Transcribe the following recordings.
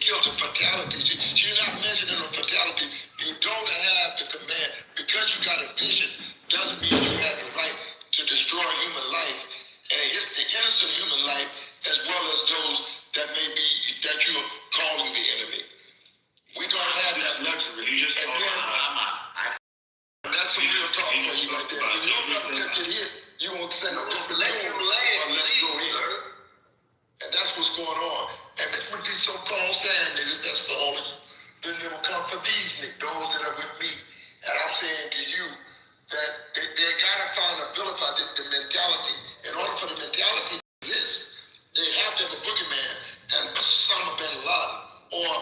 killed in fatalities. You're not mentioning a fatality. You don't have the command. Because you got a vision doesn't mean you have the right to destroy human life. And it's the innocent human life as well as those that may be, that you're calling the enemy. We don't have that luxury. You just and then, that's some real talk for you right there. When your brother get hit, you won't say no different. Let him lay it. Let's go in. And that's what's going on. And it's with these so-called sand niggas, that's for all of you. Then they will come for these niggas, those that are with me. And I'm saying to you that they gotta find a vilify the mentality. In order for the mentality to exist, they have to have a boogeyman and Osama bin Laden or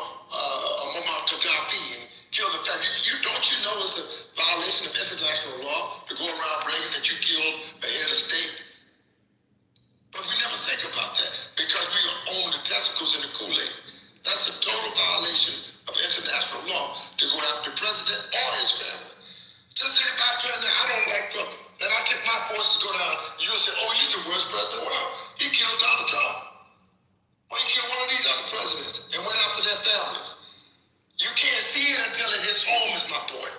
Muammar Gaddafi and kill the family. Don't you know it's a violation of international law to go around bragging that you killed a head of state? But we never think about that because we own the testicles in the Kool-Aid. That's a total violation of international law to go after the president or his family. Just think about that. I don't like Trump. Then I take my forces go down, you'll say, oh, he's the worst president in the world. He killed Donald Trump. Or he killed one of these other presidents and went after their families. You can't see it until it hits home, is my point.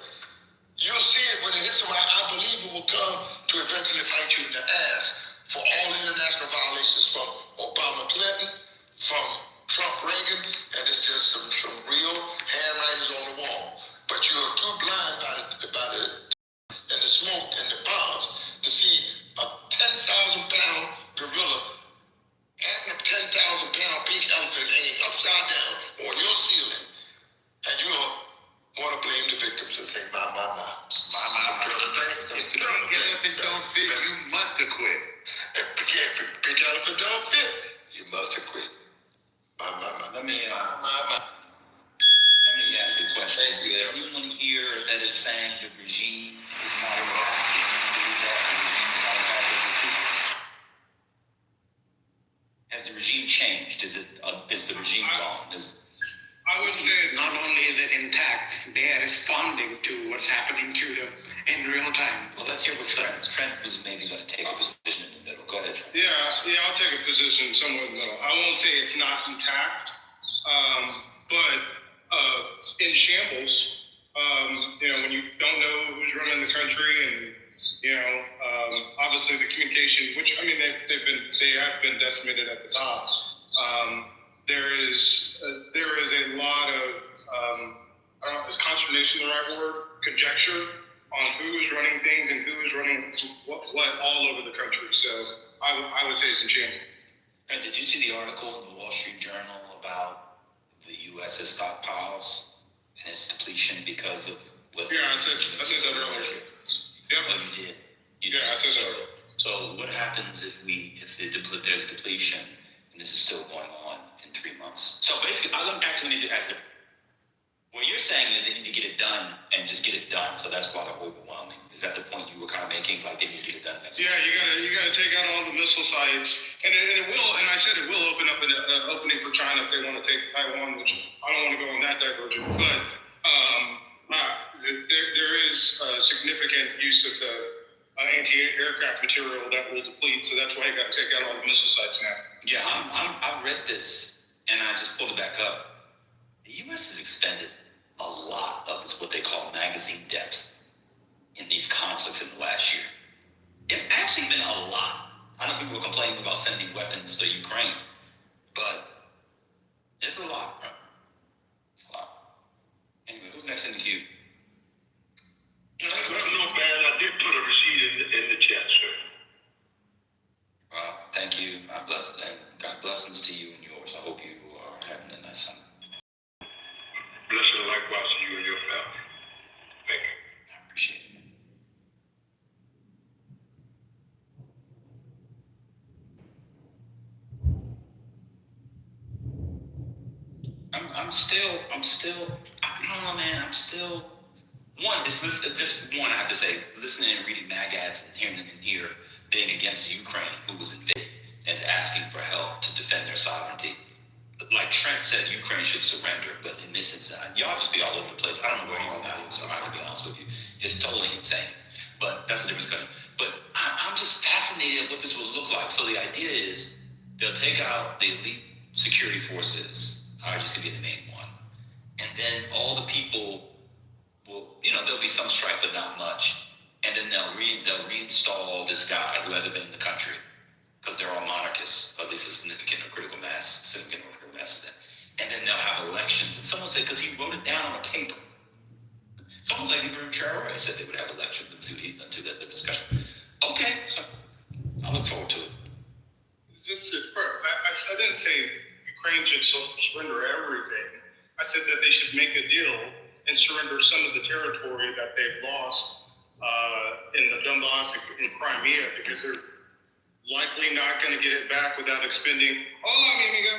You'll see it when it hits home. I believe it will come to eventually fight you in the ass for all the international violations from Obama Clinton, from Trump Reagan, and it's just some real handwritings on the wall. But you're too blind by the and the smoke and the bombs to see a 10,000-pound gorilla and a 10,000-pound pink elephant hanging upside down on your ceiling. And you want to blame the victims and say, my. If the pink elephant don't fit, you must have quit. If the pink elephant don't fit, you must have quit. Let me ask you a question. Is there anyone here that is saying the regime is not a rat? Has the regime changed? Is the regime gone? I would say not only is it intact, they are responding to what's happening to them in real time. Well, let's hear what Trent was maybe going to take a position in the middle. Go ahead, Trent. Yeah, I'll take a position somewhere in the middle. I won't say it's not intact, but in shambles. When you don't know who's running the country, and obviously the communication, which I mean they have been decimated at the top. There is a lot of I don't know, is consternation the right word? Conjecture on who is running things and who is running what all over the country. So I would say it's in shambles. And did you see the article in the Wall Street Journal about the U.S.'s stockpiles and its depletion because of what? Yeah, I said that earlier. Yep. Oh, you did. I said that earlier. So what happens if there's depletion and this is still going on in 3 months? So basically, I'm actually need to ask you. What you're saying is they need to get it done and just get it done. So that's why they're overwhelming. Is that the point you were kind of making? Like they need to get it done next year? Yeah, you gotta take out all the missile sites, and it will. And I said it will open up an opening for China if they want to take Taiwan, which I don't want to go on that diversion. But there is significant use of the anti-aircraft material that will deplete. So that's why you got to take out all the missile sites now. Yeah, I've read this, and I just pulled it back up. The U.S. has expended a lot of what they call magazine depth in these conflicts in the last year. It's actually been a lot. I know people are complaining about sending weapons to Ukraine, but it's a lot, bro. It's a lot. Anyway, who's next in the queue? No, man, I did put a receipt in the chat, sir. Well, thank you. God blessings to you and yours. I hope you are having a nice summer. Blessings likewise to you and your family. Thank you. I appreciate it. I don't know, man. I have to say, listening and reading mag ads and hearing them in here being against Ukraine, who was invaded, and asking for help to defend their sovereignty. Like Trent said, Ukraine should surrender, but in this instance, y'all just be all over the place. I don't know where you're going, so I'm going to be honest with you. It's totally insane. But that's the difference. But I'm just fascinated at what this will look like. So the idea is they'll take out the elite security forces RGC be the main one. And then all the people will, there'll be some strike, but not much. And then they'll reinstall this guy who hasn't been in the country, because they're all monarchists, at least a significant or critical mass of them. And then they'll have elections. And someone said, because he wrote it down on a paper. Someone's like, Ibrahim Traore said they would have elections. Let's see what he's done too. That's the discussion. Okay, so I look forward to it. I didn't say Ukraine should surrender everything. I said that they should make a deal and surrender some of the territory that they've lost in the Donbass and Crimea, because they're likely not going to get it back without expending. Hola, mi amiga.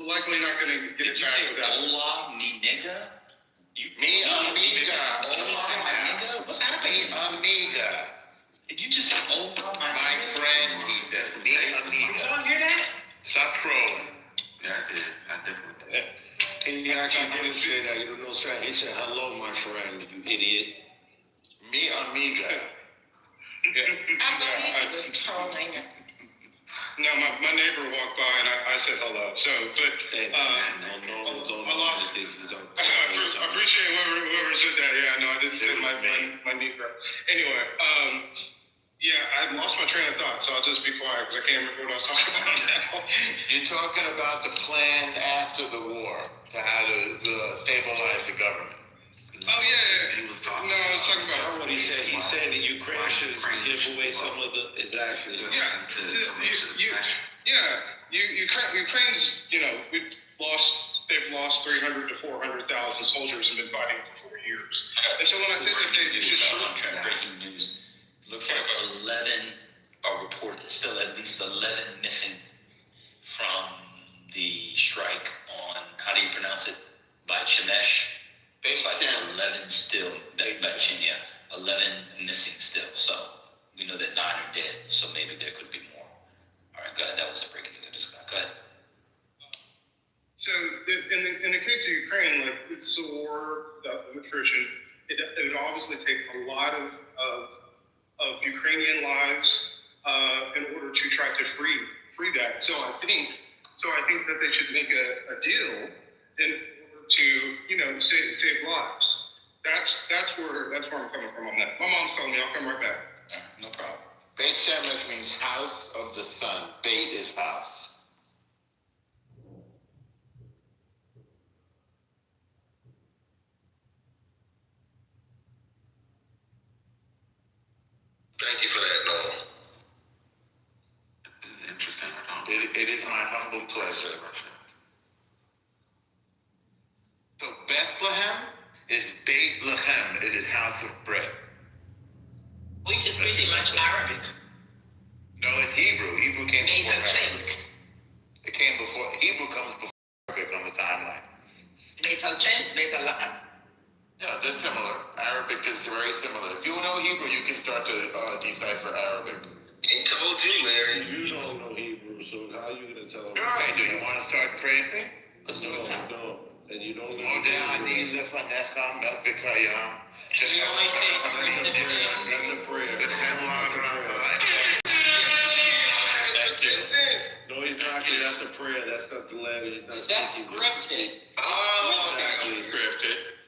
Likely not going to get it back without. Hola, mi nigga? Mi amiga. Hola, my nigga? What's happening? Amiga. Did you just say hola, My friend, he says, mi amiga. Did y'all hear that? Stop trolling. Yeah, I did. I definitely did. He actually didn't say that. You don't know, sir. He said, hello, my friend, you idiot. Mi amiga. No, my neighbor walked by and I said hello. So, but Hey, man, don't I lost. I appreciate whoever said that. Yeah, no, I didn't say my Negro. Anyway, yeah, I lost my train of thought, so I'll just be quiet because I can't remember what I was talking about now. You're talking about the plan after the war to how to stabilize the government. Oh yeah. He was talking. No, I was talking That's about. what he said. He said that Ukraine should give away some of the exactly. Yeah, Ukraine's. They've lost 300 to 400,000 soldiers and been fighting for 4 years. And so when I said that they should Breaking news. Looks like 11 are reported. Still at least 11 missing from the strike on, how do you pronounce it? By Shemesh. It's like 11 still, Virginia, 11 missing still. So we know that 9 are dead. So maybe there could be more. All right, go ahead. That was the breaking news I just got. Go ahead. So in the case of Ukraine, like this is a war of attrition. It would obviously take a lot of Ukrainian lives in order to try to free that. So I think that they should make a deal in order to save lives. That's where I'm coming from on that. My mom's calling me. I'll come right back. No problem. Beit Shemesh means house of the sun. Beit is house. Thank you for that, Noel. It's interesting. It is my humble pleasure. So Bethlehem is Beit Lechem. It is house of bread. Which is pretty much Arabic. No, it's Hebrew. Hebrew came Made before of Arabic. James. It came before. Hebrew comes before Arabic on the timeline. Made of James, made of Latin. Yeah, they're similar. Arabic is very similar. If you know Hebrew, you can start to decipher Arabic. He told you, Larry. You don't know Hebrew, so how are you going to tell him? Sure I do. You want to start praying me? Let's do it now. No. And you don't know Modeh lefanecha melvikayam. Just That's a prayer. No, he's not. That's a prayer. That's not the language. He's not That's speaking. scripted. Oh, Exactly. scripted.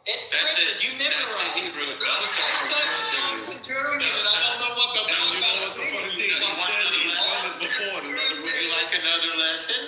It's scripted. You memorize it. That's sounds peculiar, but I don't know what the And you know what the funny thing is? He said he's done this before. In other Would you words, like another lesson?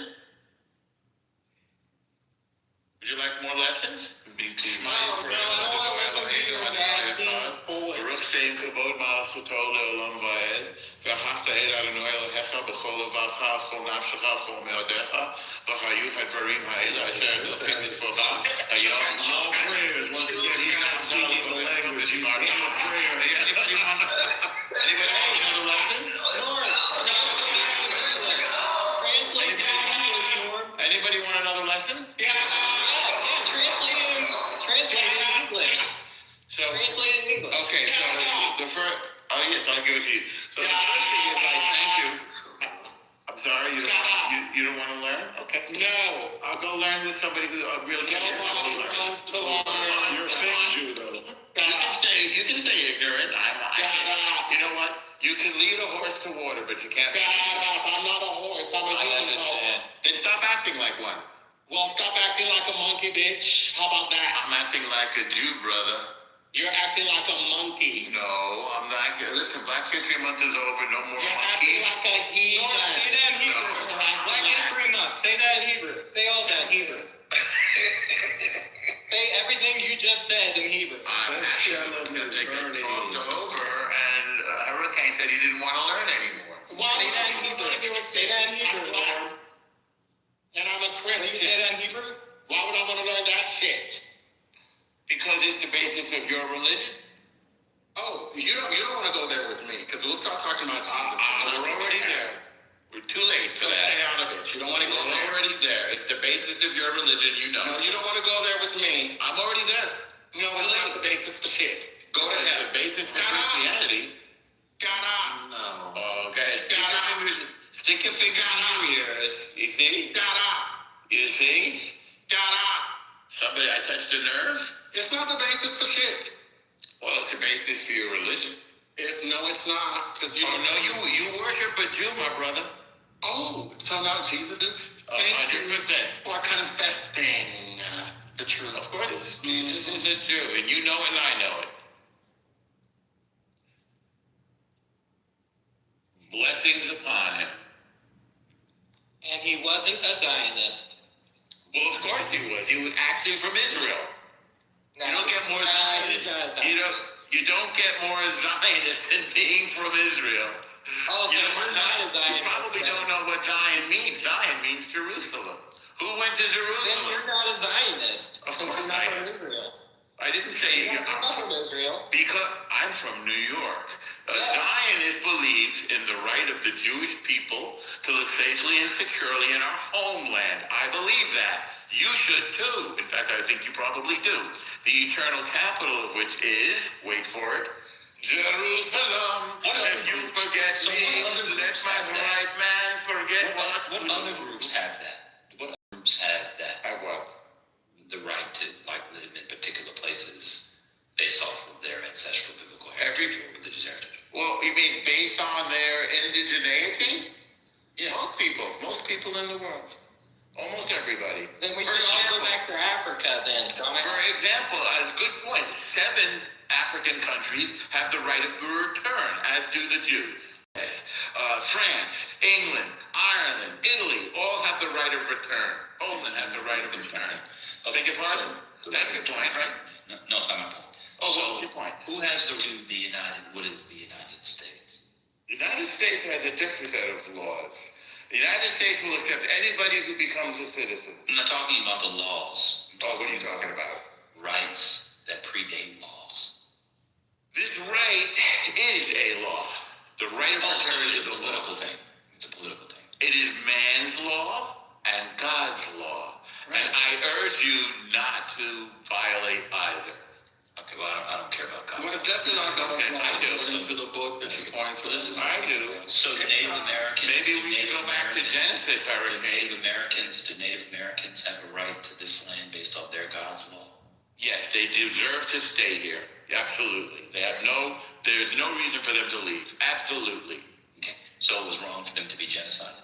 Would you like more lessons? Me too. No, I don't want to listen to you asking for it. Baruch Shem Kavod Ma'asotol Le'olam Va'ed V'achafta Et Adonai Elohecha B'chol Levacha V'chol Nafshecha V'chol Me'odecha V'chayu HaDvarim Ha'ela Asher Elohim Mitzvocha Hayom all prayers. Once again, he's not speaking the language. He's saying a prayer. Anybody want another lesson? Translate that in English, Norm. Anybody want another lesson? Translate it in English. So, Translate it in English. okay, so the first, oh yes, I'll give it to you. So the first thing is I thank you. I'm sorry, you don't want to learn? Okay. No, I'll go learn with somebody who really cares. You're a fake Jew, though. You can stay ignorant. You know what? You can lead a horse to water, but you can't. I'm not a horse. I'm a I understand. Then stop acting like one. Well, stop acting like a monkey, bitch. How about that? I'm acting like a Jew, brother. You're acting like a monkey. No, I'm not. Listen, Black History Month is over. No more You're acting monkeys. like a heathen. No, say that in Hebrew. No. Black History Month. Say that in Hebrew. Say all that in Hebrew. Say everything you just said in Hebrew. I'm actually because they got talked over, and Hurricane said he didn't want to learn anymore. Why Say would that I in want to Hebrew. learn your Say that in Hebrew, I'm black, Lord. and I'm a Will you say Christian. that in Hebrew? Why would I want to learn that shit? Because it's the basis of your religion. Oh, you don't want to go there with me, because we'll start talking about Jesus. We're already there. We're too late for So that. stay out of it. You don't want to go We're there. already there. It's the basis of your religion, you know. No, you don't want to go there with me. I'm already there. No, it's not the basis for shit. Go to It's hell. the basis for Shut up. Christianity. Shut up. No. Okay. Shut up. Stick your finger in your ears. You see? Shut up. You see? Shut up. Somebody, I touched a nerve. It's not the basis for shit. Well, it's the basis for your religion. No, it's not. Because you Oh don't no, you worship a Jew, my brother. Oh, so now Jesus is. Thank you 100%. for confessing the truth. Of course, Jesus is a Jew, and you know it, and I know it. Blessings upon him. And he wasn't a Zionist. Well, of course he was. He was actually from Israel. You don't get more Zionist. You don't get more Zionist than being from Israel. Oh, so You know you're what not a You Zionist. probably then. don't know what Zion means. Zion means Jerusalem. Who went to Then Jerusalem? you're not a Zionist. Of So course you're not I from am. Israel. I didn't say You're not from Israel. because I'm from New York. Yeah. Zionists believe in the right of the Jewish people to live safely and securely in our homeland. I believe that. You should too. In fact, I think you probably do. The eternal capital of which is, wait for it, Jerusalem. If you forget So me, what other let groups my have that? right man forget What other groups have that? What other groups have that? Have what? The right to like live in particular places based off of their ancestral biblical Every- heritage or religious heritage. Well, you mean based on their indigeneity? Yeah. Most people in the world. Almost everybody. Then we For should all example- go back to Africa then, dumbass. For example, as a good point, 7 African countries have the right of return, as do the Jews. France, England, Ireland, Italy, all have the right of return. Poland has the right of return. Beg your pardon? That's your point, right? No, it's not my point. Oh, So, what's your point? who has the United? What is the United States? The United States has a different set of laws. The United States will accept anybody who becomes a citizen. I'm not talking about the laws. I'm Oh, what are you talking about? Rights that predate laws. This right is a law. The right of Also, return it's is a a political law. thing. It's a political thing. It is man's law and God's law. Right. And I urge you not to violate either. Okay, well, I don't care about Well, God. it's definitely not going Okay, I do. according to the book that you're pointing to. This is- I do. So Native Americans. Maybe we should Native go back to Americans- Genesis, Do Hurricane. Native Americans have a right to this land based off their God's law? Yes, they deserve to stay here. Absolutely. There's no reason for them to leave. Absolutely. Okay. So it was wrong for them to be genocided?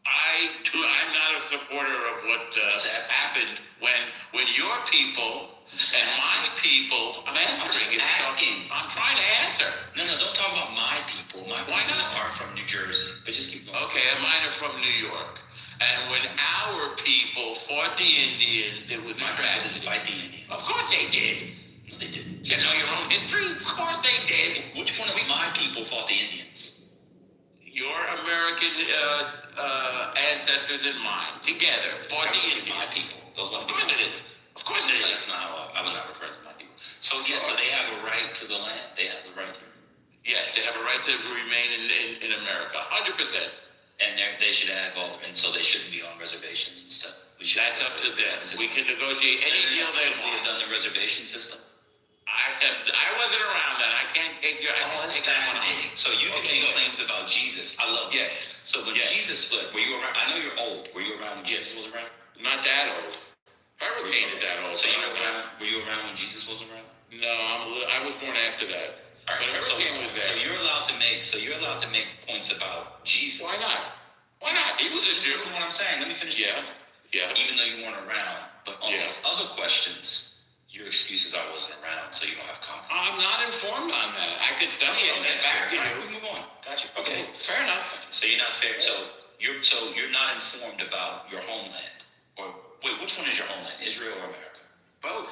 I'm not a supporter of what Just asking. happened when your people Just and asking. my people. I'm answering. just it. asking. I'm trying to answer. No, don't talk about my people. My Why people not? are from New Jersey. But just keep going. Okay, and mine are from New York. And when our people fought the Indians, it was My a people tragedy. didn't fight the Indians. Of course they did. No, they didn't. You know your own history? Of course they did. Which one of my people fought the Indians? Your American ancestors and mine, together, fought the My Indians. people. Those Of ones. course it is. Of course it is. That's not how I would not refer to my people. So yeah, so they have a right to the land. They have the right to. Yes, they have a right to remain in America, 100%. And they should have all, and so they shouldn't be on reservations and stuff. We should. That's up to them. We can negotiate any deal they Should we have want. done the reservation system? I wasn't around then. I can't take your. I Oh, can't that's take that one on. fascinating. So you can Okay, make go. claims about Jesus. I love Yes. this. So when Yes. Jesus fled, were you around? I know you're old. Were you around when Jesus was around? Not that old. Hurricane is that old. So you but were I'm not- around? Were you around when Jesus was around? No, I was born after that. All But right. So, Hurricane was so there. you're allowed to make. So you're allowed to make points about Jesus. Why not? Why not? He was a This Jew. is what I'm saying. Let me finish. Yeah. Yeah. even though you weren't around. But on Yeah. those other questions, your excuse is I wasn't around, so you don't have comment. I'm not informed on that. I could study it and get back to All right, you. we move on. Gotcha. Okay, fair enough. So you're not fair. So you're not informed about your homeland. Or wait, which one is your homeland? Israel or America? Both.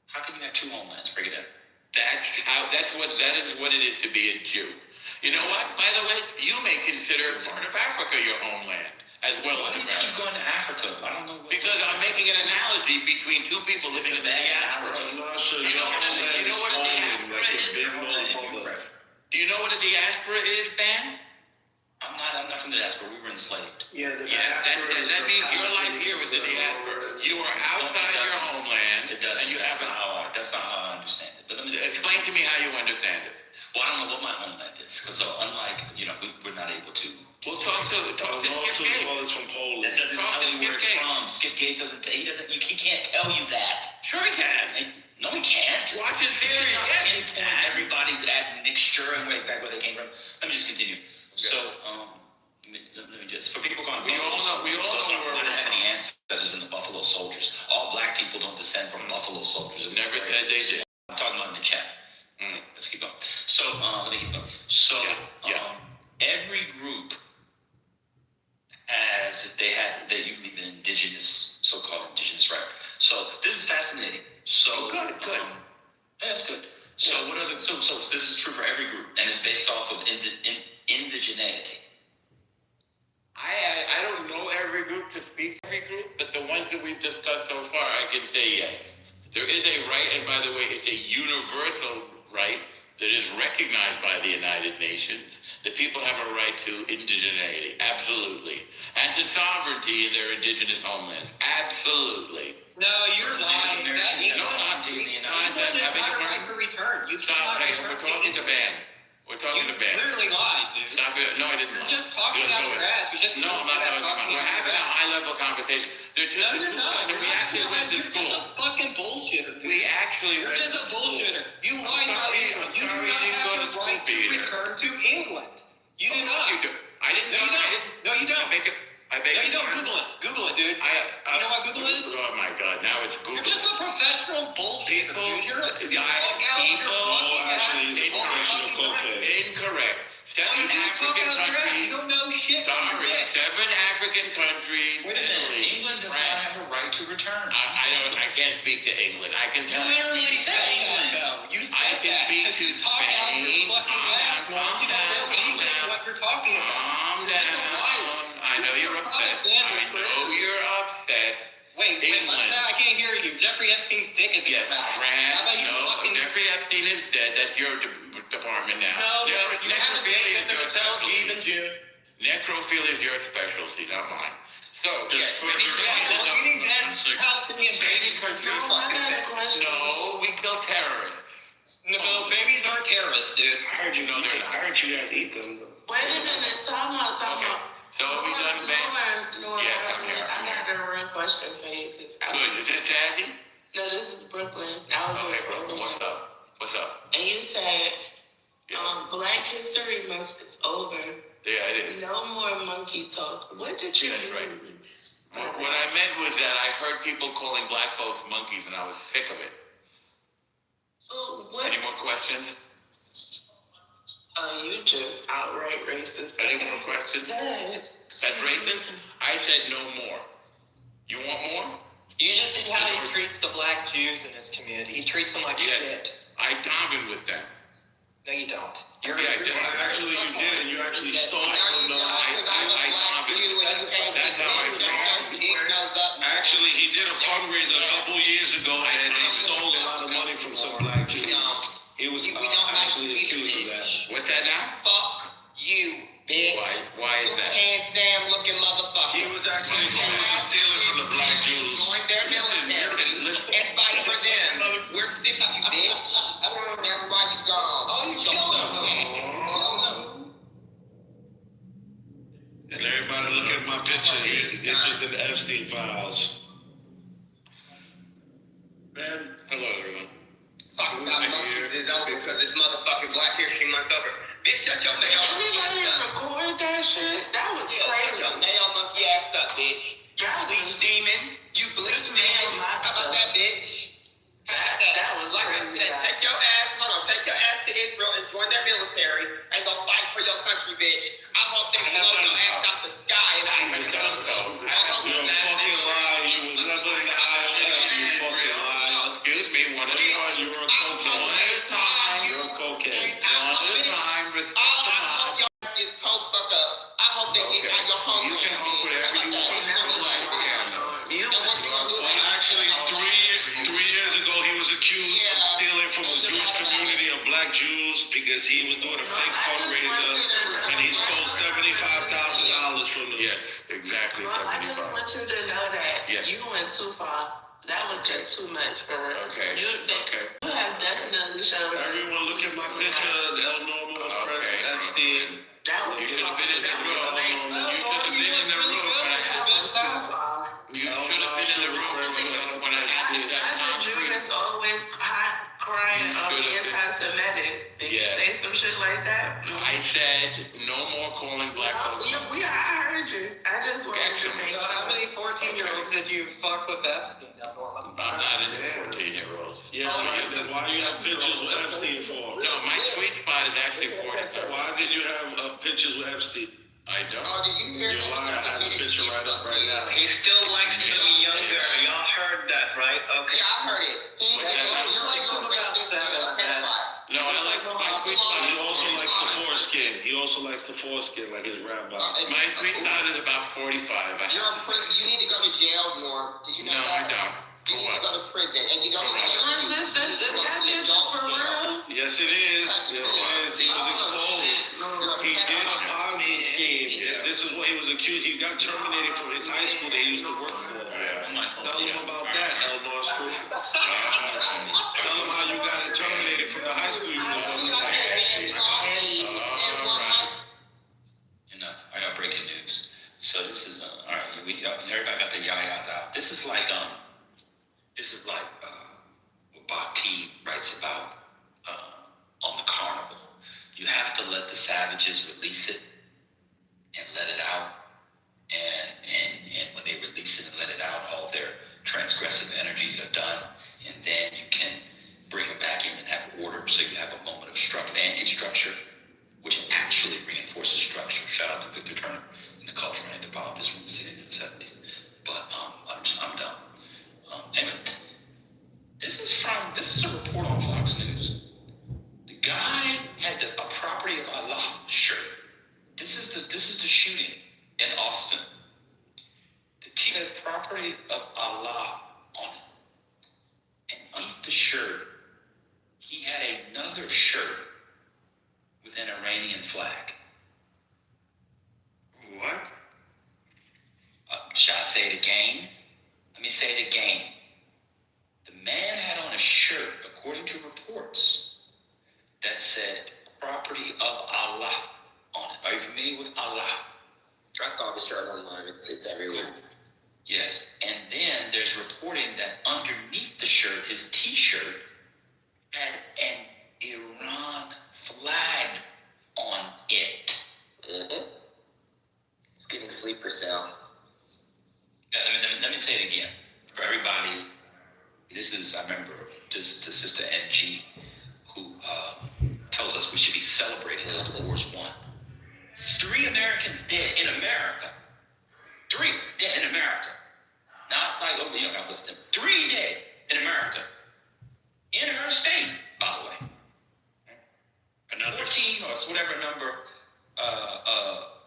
How can you have two homelands? Break it down. That is what it is to be a Jew. You know what? By the way, you may consider part of Africa your homeland as well Why as do you keep America. going to Africa? I don't know. Because I'm making an analogy between two people living in the diaspora. You You know what a diaspora is? Do you know what a diaspora is, Ben? I'm not from the diaspora. We were enslaved. Yeah, That means your life here was a diaspora. You are outside your homeland, It doesn't. and you That's haven't. not how I understand it. But let me Explain to me how you understand it. Well, I don't know what my homeland is, because unlike we're not able to. We'll talk to Skip Gates. from Poland. That doesn't Talk tell to you where Skip it's Gates. from. Skip Gates doesn't. He can't tell you that. Sure he can. No, he can't. Watch his He series. cannot Yes, he pinpoint can. everybody's admixture and exactly where they came from. Let me just continue. So, let me just for people going. We all know I where don't we're have any ancestors in the Buffalo Soldiers. All black people don't descend from Buffalo Soldiers. Never said they did. I'm talking about in the chat. Let's keep going. So, let me keep going. So, every group they usually the indigenous, so-called indigenous, right? So, this is fascinating. So, Good. Yeah, that's good. So, so this is true for every group, and it's based off of indigeneity. I don't know every group to speak for every group, but the ones that we've discussed so far, I can say yes. There is a right, and by the way, it's a universal right that is recognized by the United Nations, that people have a right to indigeneity, absolutely. And to sovereignty in their indigenous homelands, absolutely. No, you're lying. That Americans England have sovereignty in the United England is Having not a a right right- to return. You Stop, cannot hey, return we're talking to Ben. We're talking to Ben. literally lied, dude. Stop it. No, I didn't. You're just talking out your ass. You're just No, I'm not talking about. We're having a high-level conversation. No, you're not. We actually went to You're just school. a fucking bullshitter. Dude. We actually You're went just to a bullshitter. You lied about England. You do sorry not you didn't go have to the school, right to Peter. return to England. You do not. You do. I didn't No, you know. don't. No, you don't. I beg No, you your don't. pardon. Google it. Google it, dude. You know what Google is? Oh my God! Now it's Google. You're just a professional bullshitter, dude. You're a Incorrect. Seven African countries. You don't know shit. Sorry, 7 African countries. Wait a minute. England does not have a right to return. I can't speak to England. I can You tell literally said England. that, though. You I said can that. speak Because to you talk out your Spain. fucking ass, man. You don't know England what you're talking about. Calm down. I know you're upset. I know you're upset. Wait, England. what's that? I can't hear you. Jeffrey Epstein's dick is in Yes, your mouth. How France. about you No, fucking... Jeffrey Epstein is dead. That's your department now. No, you have a Necrophilia date is with your the hotel specialty. Eve in June. Necrophilia is your specialty, not mine. So, Just many further- countries Well, eating dead Palestinian babies countries- is your fucking dick. No, we kill terrorists. No, babies aren't terrorists, dude. I heard you No, they're not. I heard you guys eat them. Wait a minute, time out. Okay. So we done, Ben? Yes, I'm here. I got a real question for you. Good. Is this Jazzy? No, this is Brooklyn. I was Okay, in Brooklyn. Brooklyn. What's up? What's up? And you said, Yeah. Black History Month is over. Yeah, it is. No more monkey talk. What did you That's do? right. What I meant was that I heard people calling black folks monkeys, and I was sick of it. So what? Any more questions? You just outright racist. Any more questions? Dad. That's racist? I said no more. You want more? You just see how he treats the black Jews in his community. He treats them like Yes. shit. I convened with them. No, you don't. Yeah, I did. Actually, you did, and you actually stole I from them. That's how I feel. Actually, he did a fundraiser a couple years ago, and they stole a lot of money from some black Jews. He was actually accused of that. What's that now? Fuck you, bitch. Why is that? Sam looking motherfucker. He was actually accused of stealing from the black Jews. Join their military and fight for them. We're sick of you, bitch. That's why you gone. Oh, you killed him. And everybody look at my picture here. This is the Epstein files. Man, Hello, everyone. Talking about monkeys is over because it's motherfucking Black History Month over. Bitch, shut your nail Everybody record that shit? That was Shut crazy. your nail monkey ass up, bitch. Y'all Bleach just- demon bitch. I hope they blow your ass out the sky and I You're You're a fucking liar. You was never in the IMF, you fucking liar. Excuse me, one at a time. You're a cocaine. One at a time. You're a cocaine. One at a time. Respect the I mob. hope y'all get toast fuck up. I hope they get out your home. You can hope whatever you want in life, yeah. Well, actually, 3 years ago, he was accused of stealing from the Jewish community of black Jews because he was doing a fake fundraiser and he stole $75,000 from them. Yes, exactly. Well, I just 75. want you to know that Yes. you went too far. That was just too much for real. Okay. You have definitely shown us. Everyone look at my picture. El Normo was friends with Epstein. That was You should have been in the room. El You Normo. should have been in the room when I That was too far. You should have been in the room when I had that I concrete. Jew is always crying You should have been. anti-Semitic. Did you Yeah. say some shit like that? I said no more calling black folks. I heard you. I just wanted to Excellent. make So how sure. many 14-year-olds did you fuck with Epstein? I'm not into 14-year-olds. Yeah, then why do you have pictures with Epstein for? No, my sweet spot is actually 47. Why did you have pictures with Epstein? I don't. Oh, did you hear You're lying. I have a picture right up right now. He still likes to be younger. Y'all heard that, right? Okay. Yeah, I heard it. No, I like my sweet spot. He also likes the foreskin. He also likes the foreskin like his rabbi. My sweet spot is about 45. You need to go to jail, Norm. Did you know No, that? I don't. You For need to what? go to prison, and you don't need to Is that picture for real? Yes, it is. Yes, it is. He was exposed. He did a Ponzi scheme. This is what he was accused. He got terminated from his high school that he used to work for. Tell him about that, El Nostro. Tell him how you got terminated from the high school you were working Enough. I got breaking news. So this is all right. Everybody got their yayas out. This is like what Bhakti writes about on the carnival. You have to let the savages release it and let it out. And when they release it and let it out, all their transgressive energies are done, and then you can bring it back in and have order. So you have a moment of anti-structure, which actually reinforces structure. Shout out to Victor Turner and the cultural anthropologist from the 60s and 70s. But I'm done. Anyway, this is a report on Fox News. The guy had a property of Allah shirt. This is the shooting in Austin. The team had property of Allah on it. And underneath the shirt, he had another shirt with an Iranian flag. What? Shall I say it again? Let me say it again. The man had on a shirt, according to reports, that said property of Allah on it. Are you familiar with Allah? I saw the shirt online. It's everywhere. Yes. And then there's reporting that underneath the shirt, his t-shirt had an Iran flag on it. Mm-hmm. It's getting sleeper cell. Let me say it again. For everybody, I remember this Sister NG who tells us we should be celebrating because the war's won. 3 Americans dead in America. 3 dead in America. Not like, God bless them. 3 dead in America. In her state, by the way. Another 14 or whatever number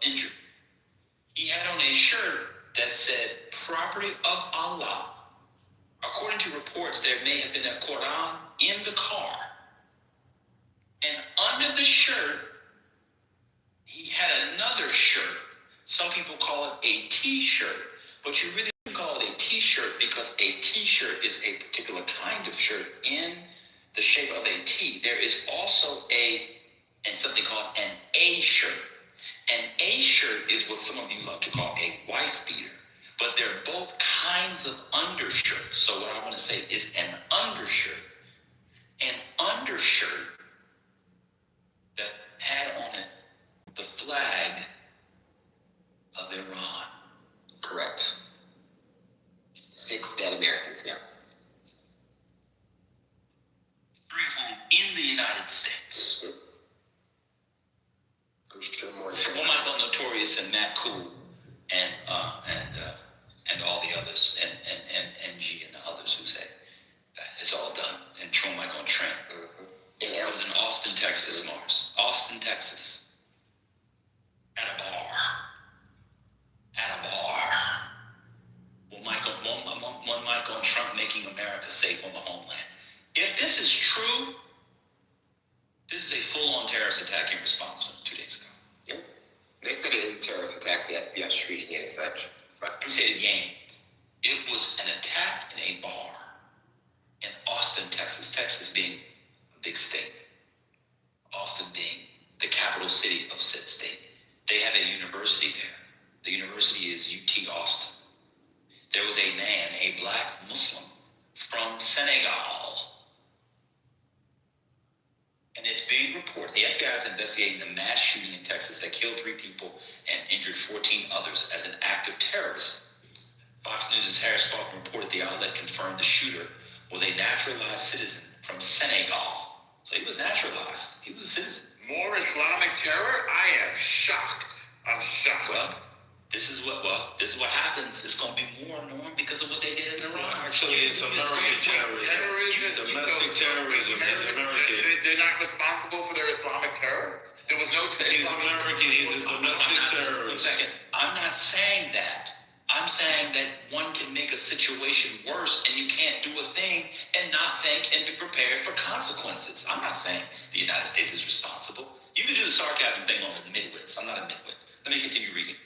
injured. He had on a shirt that said property of Allah. According to reports, there may have been a Quran in the car. And under the shirt, he had another shirt. Some people call it a t-shirt, but you really call it a t-shirt because a t-shirt is a particular kind of shirt in the shape of a T. There is also something called an A shirt. An A shirt is what some of you love to call a wife beater, but they're both kinds of undershirts. So what I want to say is an undershirt. An undershirt that had on it the flag of Iran. Correct. 6 dead Americans now. 3 of them in the United States. I'm sure more than Cool and all the others, and NG and the others who say that it's all done. And Michael and Trent. It was in Austin, Texas, Mars. Austin, Texas. At a bar. One Michael and Trump making America safe on the homeland. If this is true, this is a full-on terrorist attack in response from 2 days ago. Yeah. They said it is a terrorist attack. The FBI treating it as such. Right. Let me say it again. It was an attack in a bar in Austin, Texas. Texas being a big state. Austin being the capital city of said state. They have a university there. The university is UT Austin. There was a man, a black Muslim from Senegal. And it's being reported, the FBI is investigating the mass shooting in Texas that killed 3 people and injured 14 others as an act of terrorism. Fox News' Harris Faulkner reported the outlet confirmed the shooter was a naturalized citizen from Senegal. So he was naturalized. He was a citizen. More Islamic terror? I am shocked. I'm shocked. Well, this is what happens. It's going to be more norm because of what they did in Iran. Actually, it's American terrorism. Domestic terrorism is American. They're not responsible for their Islamic terror? There was no He's American. He's a domestic terrorist. 1 second. I'm not saying that. I'm saying that one can make a situation worse and you can't do a thing and not think and be prepared for consequences. I'm not saying the United States is responsible. You can do the sarcasm thing on the midwits. I'm not a midwit. Let me continue reading.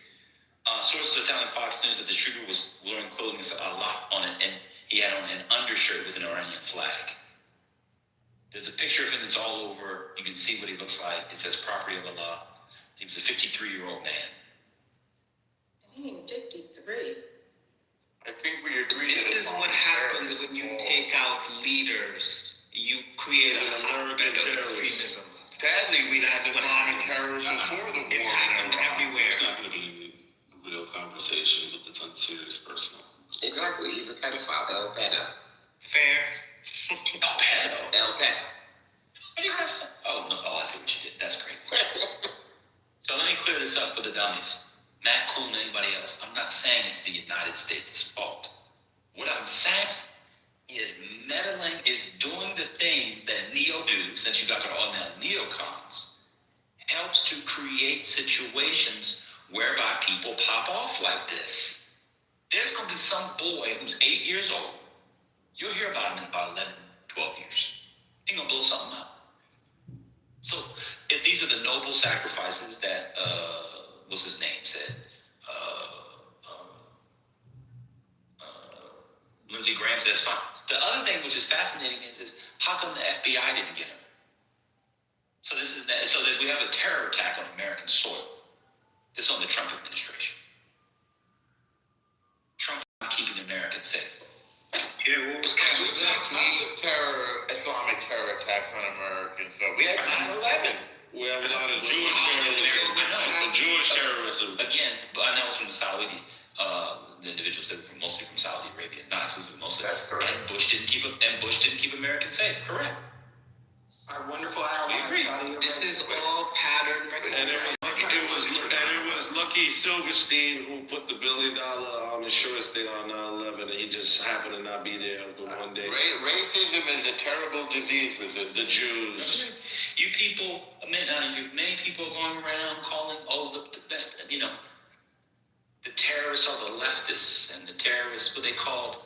Sources are telling Fox News that the shooter was wearing clothing with Allah on it, and he had on an undershirt with an Iranian flag. There's a picture of him that's all over. You can see what he looks like. It says property of Allah. He was a 53-year-old man. He ain't 53. I think we agree. This is what happens when you take out leaders. You create a hotbed of extremism. Sadly, we had Islamic terrorism before the war. It happened everywhere. It's not going to be a real conversation, but it's unserious personal. Exactly. He's a pedophile. El pedo. Fair. El pedo. El pedo. What do you have to say? Oh, no. Oh, I see what you did. That's great. So let me clear this up for the dummies. Matt Cool and anybody else. I'm not saying it's the United States' fault. What I'm saying is meddling, is doing the things that Neo do, since you guys are all now neocons, helps to create situations whereby people pop off like this. There's going to be some boy who's 8 years old. You'll hear about him in about 11, 12 years. He's going to blow something up. So if these are the noble sacrifices that, what's his name said? Lindsey Graham says, fine. The other thing which is fascinating is how come the FBI didn't get him? So so that we have a terror attack on American soil. This is on the Trump administration. Trump not keeping Americans safe. Yeah, what was We've had tons of Islamic terror attacks on Americans. So we had 9/11. We have a lot of Jewish terrorism. Jewish terrorism. Again, but I know it's from the Saudis. The individuals that were mostly from Saudi Arabia, not exclusively, mostly. That's correct. And Bush didn't keep Americans safe. Correct. Our wonderful ally. agree. This is all pattern And it was Lucky Silverstein who put the $1 billion insurance thing on 9/11, and he just happened to not be there the one day. Racism is a terrible disease, The Jews. You people, many people are going around calling, the best, the terrorists are the leftists, and the terrorists, what they called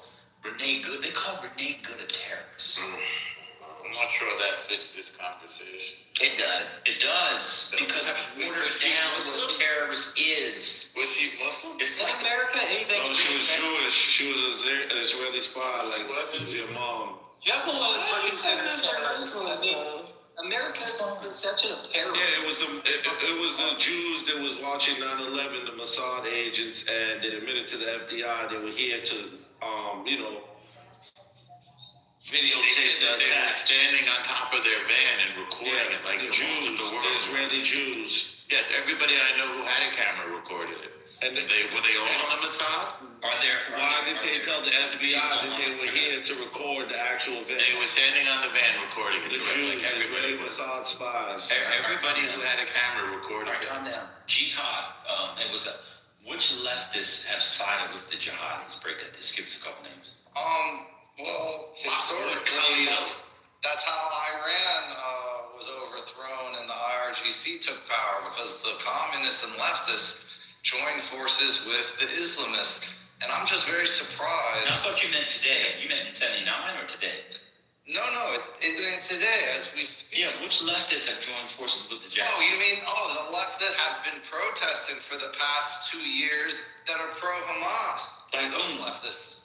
Renee Good. They called Renee Good a terrorist. I'm not sure that fits this conversation. It does. It does, because I've watered down what a terrorist is. Was she Muslim? It's like America, anything. No, she was Jewish. She was an Israeli spy, like your mom. Jekyll was working terrorism. America's perception of terrorism. Yeah, it was the Jews that was watching 9/11, the Mossad agents, and they admitted to the FBI they were here to, videotape the They were attack. standing on top of their van and recording it like the most Jews, of the the world. Israeli Jews. Yes, everybody I know who had a camera recorded it. And Were they all on the Mossad? why did they tell the FBI that they were here to record the actual event? They were standing on the van recording it. The like Jews, everybody Israeli was. Mossad spies. Everybody who had a camera recorded All right, it. calm down. Jihad, it was Which leftists have sided with the jihadis? Break that. Just give us a couple names. Well, historically, that's how Iran was overthrown and the IRGC took power, because the communists and leftists joined forces with the Islamists. And I'm just very surprised. Now, I thought you meant today. You meant in 79 or today? No, it's today as we speak. Yeah, which leftists have joined forces with the jihadis? Oh, you mean, the leftists have been protesting for the past 2 years that are pro-Hamas. Like those leftists.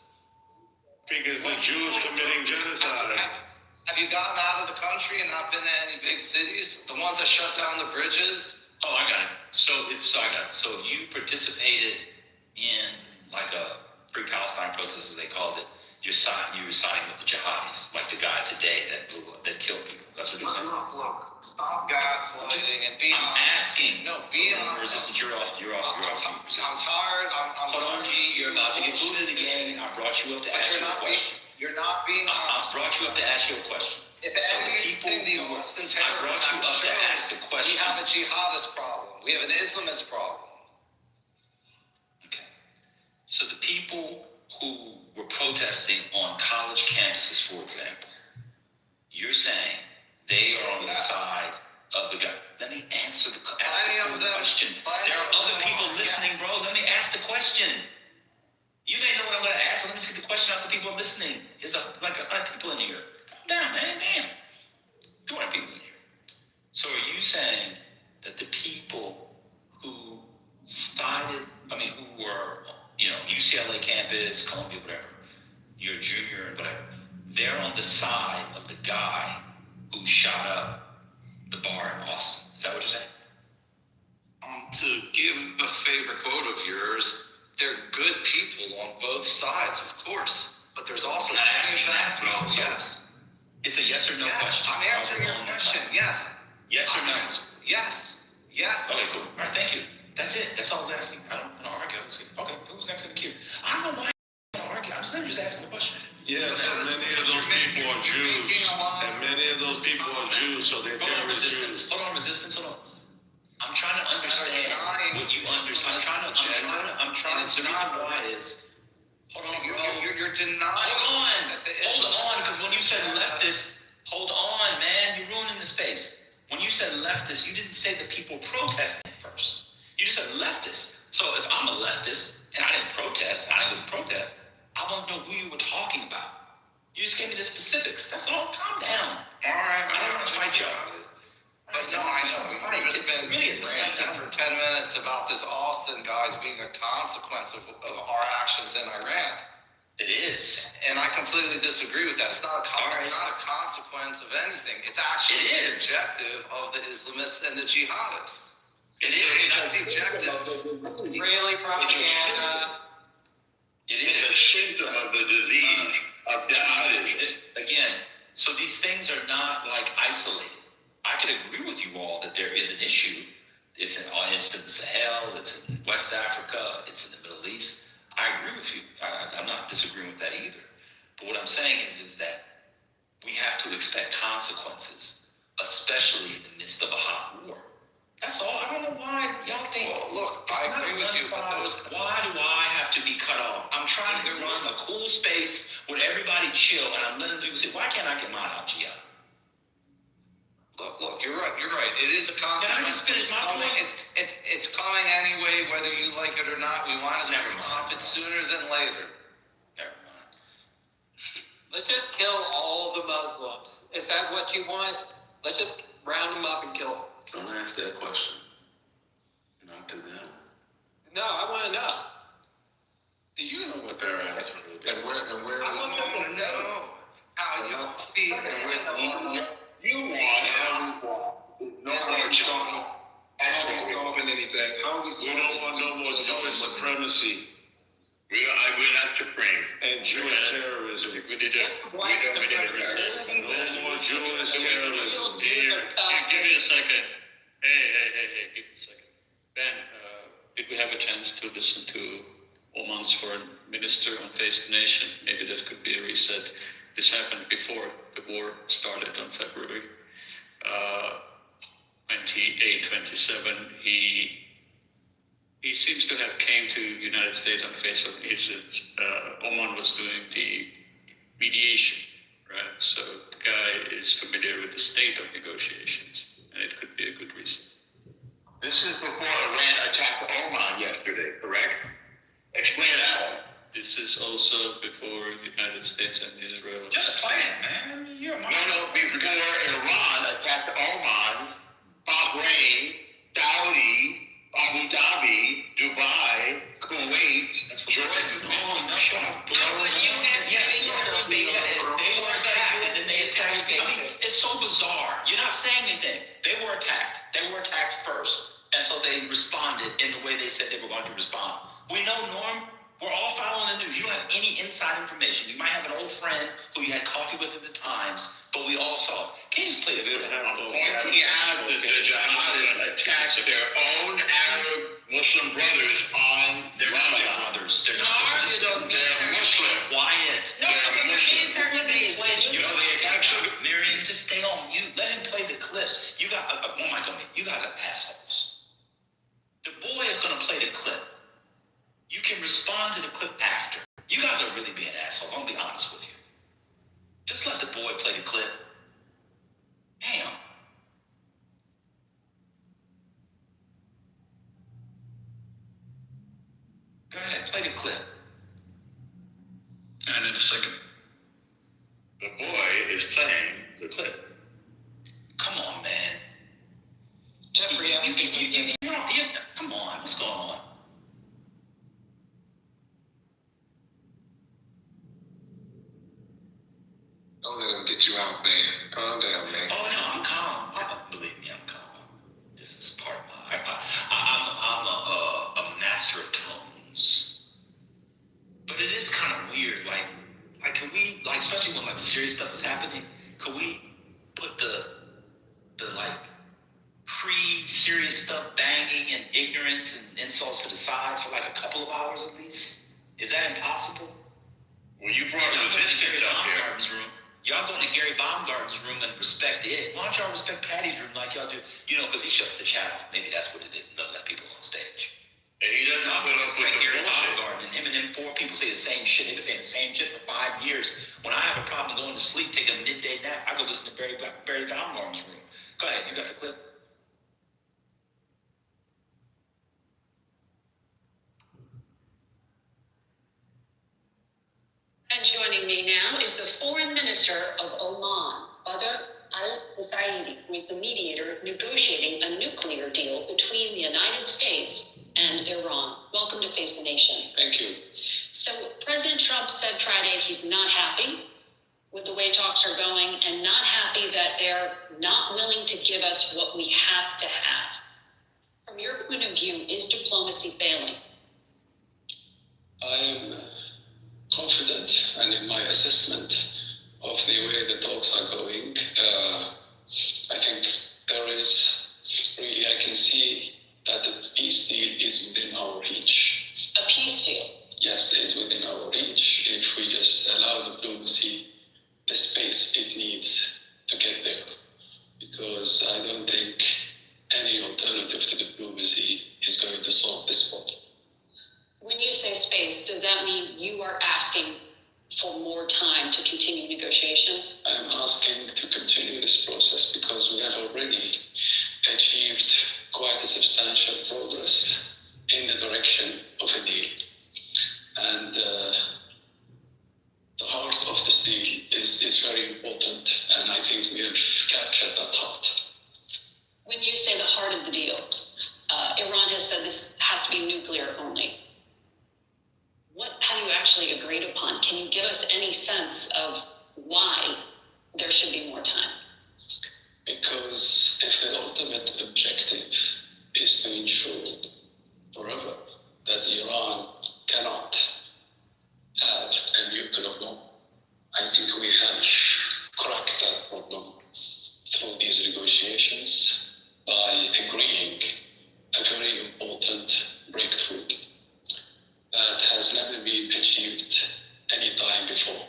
Because the Jews committing genocide. Have you gotten out of the country and not been to any big cities? The ones that shut down the bridges? Oh, I got it. So if you participated in like a Free Palestine protest, as they called it, you were siding with the jihadis, like the guy today that killed people. That's what you're saying. Look. Stop gaslighting and be I'm asking. No, be honest. Resistance, you're off. I'm tired. Hold on, G. You're about to get booted again. I brought you up to ask you a question. You're not being honest. I brought you up to ask you a question. If anything, the Boston terror I brought you up to ask a question. We have a jihadist problem. We have an Islamist problem. Okay. So the people who were protesting on college campuses, for example, you're saying they are on the side of the guy. Let me answer the question. There are other people listening, bro. Let me ask the question. You may know what I'm going to ask, so let me just get the question out for people listening. There's like 100 people in here. Calm down, man. Damn. 200 people in here. So are you saying that the people who who were, UCLA campus, Columbia, whatever, you're a junior and whatever, they're on the side of the guy who shot up the bar in Austin? Is that what you're saying? To give a favorite quote of yours, they're good people on both sides, of course. But there's also... I'm not asking that, bro. So yes. It's a yes or no question. I'm answering your question. Yes. Yes or no? Yes. Okay, cool. All right, thank you. That's it. That's all I was asking. I don't argue. Okay, who's next in the queue? I don't know why I don't argue. I'm just asking the question. Yes, and many of those people are Jews. So they're terrorist Jews. Hold on, resistance. I'm trying to understand what you understand. I'm trying to. The reason why is, hold on, bro. You're denying. Hold on, because when you said leftist, hold on, man, you're ruining the space. When you said leftist, you didn't say the people protesting first. You just said leftist. So if I'm a leftist and I didn't protest, I want to know who you were talking about. You just gave me the specifics. That's all. Calm down. All right. I don't want to fight y'all. But no, I know. We've just been really ranting for 10 minutes about this Austin guys being a consequence of our actions in Iran. It is. And I completely disagree with that. It's not a consequence of anything. It's actually the objective of the Islamists and the jihadists. It is. That's the objective. Really propaganda. It is a symptom of the disease of jihadism. Again, so these things are not like isolated. I can agree with you all that there is an issue. It's in the Sahel, it's in West Africa, it's in the Middle East. I agree with you. I'm not disagreeing with that either. But what I'm saying is that we have to expect consequences, especially in the midst of a hot war. That's all. I don't know why y'all think. Well, look, I agree with you, but why do I have to be cut off? I'm trying to run a cool space where everybody chill, and I'm letting people say, why can't I get mine out, Gia? Look, you're right. It is a consequence. Can I just finish my point? It's coming anyway, whether you like it or not. We want to stop it sooner than later. Never mind. Let's just kill all the Muslims. Is that what you want? Let's just round them up and kill them. Don't ask that question. Not to them. No, I want to know. Do you know what they're asking? And where I want to know how you feel. You want everyone. No more solving. How are we solving anything? We don't want no more Jewish supremacy we're not supreme. and Jewish terrorism. We did it. It's white supremacy. No more Jewish terrorism. Give me a second. Hey, give me a second. Ben, did we have a chance to listen to Oman's foreign minister on Face the Nation? Maybe that could be a reset. This happened before the war started on February 28, 27. He He seems to have came to United States on Facebook. Oman was doing the mediation, right? So the guy is familiar with the state of negotiations, and it could be a good reason. This is before Iran attacked Oman yesterday, correct? Explain that. This is also before United States and Israel. Just play it, man. You're a No, before Iran attacked Oman, Bahrain, Saudi, Abu Dhabi, Dubai, Kuwait, Jordan. Oh, no, shut up. They were attacked and then they attacked. I mean, it's so bizarre. You're not saying anything. They were attacked. They were attacked first. And so they responded in the way they said they were going to respond. We know, Norm, we're all following the news. You don't have any inside information. You might have an old friend who you had coffee with at the Times, but we all saw it. Can you just play the video? Pointing out that the jihadists attacked their own Arab Muslim brothers on They're not their brothers. They're not their brothers. They're Muslim. Quiet. They're Muslim. You know, they actually, Miriam, just stay on mute. Let him play the clips. You got, oh my God, you guys are assholes. The boy is going to play the clip. You can respond to the clip after. You guys are really being assholes. I'll be honest with you. Just let the boy play the clip. Damn. Go ahead, play the clip. And in a second. The boy is playing the clip. Come on, man. Jeffrey, Come on, what's going on? Don't let him get you out, man. Calm down, man. Oh, no, I'm calm. Believe me, I'm calm. This is part of my... I'm a master of tones. But it is kind of weird. Like, can we, like, especially when, like, serious stuff is happening, could we put the pre-serious stuff, banging and ignorance and insults to the side for, like, a couple of hours at least? Is that impossible? Well, you brought resistance up here. Y'all go to Gary Baumgarten's room and respect it. Why don't y'all respect Patty's room like y'all do? You know, because he shuts the chat off. Maybe that's what it is. Doesn't let people on stage. And he doesn't put up with Gary the bullshit. Baumgarten and him and them 4 people say the same shit. They've been saying the same shit for 5 years. When I have a problem going to sleep, take a midday nap, I go listen to Barry Baumgarten's room. Go ahead, you got the clip? And joining me now is the Foreign Minister of Oman, Badr al-Busaidi, who is the mediator negotiating a nuclear deal between the United States and Iran. Welcome to Face the Nation. Thank you. So President Trump said Friday he's not happy with the way talks are going and not happy that they're not willing to give us what we have to have. From your point of view, is diplomacy failing? I am confident, and in my assessment of the way the talks are going, I think there is really, I can see that the peace deal is within our reach. A peace deal? Yes, it is within our reach if we just allow diplomacy the space it needs to get there. Because I don't think any alternative to diplomacy is going to solve this problem. When you say space, does that mean you are asking for more time to continue negotiations? I'm asking to continue this process because we have already achieved quite a substantial progress in the direction of a deal. And the heart of this deal is very important, and I think we have captured that heart. When you say the heart of the deal, Iran has said this has to be nuclear only. What have you actually agreed upon? Can you give us any sense of why there should be more time? Because if the ultimate objective is to ensure forever that Iran cannot have a nuclear bomb, I think we have cracked that problem through these negotiations by agreeing a very important breakthrough that has never been achieved any time before.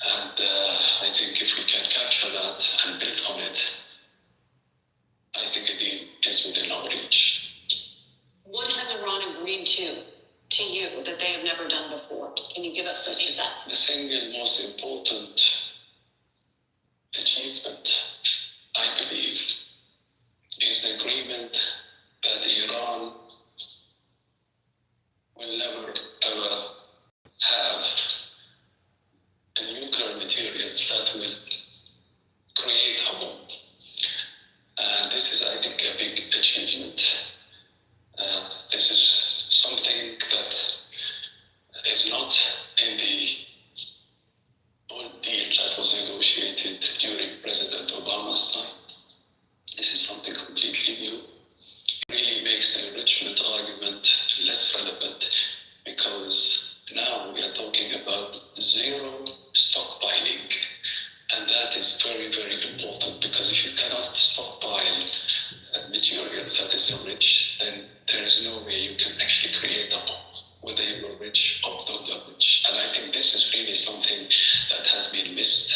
And I think if we can capture that and build on it, I think a deal is within our reach. What has Iran to you that they have never done before? Can you give us some sense? The single most important achievement, I believe, is the agreement that Iran will never ever have a nuclear material that will create a bomb. And this is, I think, a big achievement. This is something that is not in the old deal that was negotiated during President Obama's time. This is something completely new. It really makes the enrichment argument less relevant because now we are talking about zero stockpiling. And that is very, very important because if you cannot stockpile material that is enriched, then there is no way you can actually create a bomb, whether you are rich or not rich. And I think this is really something that has been missed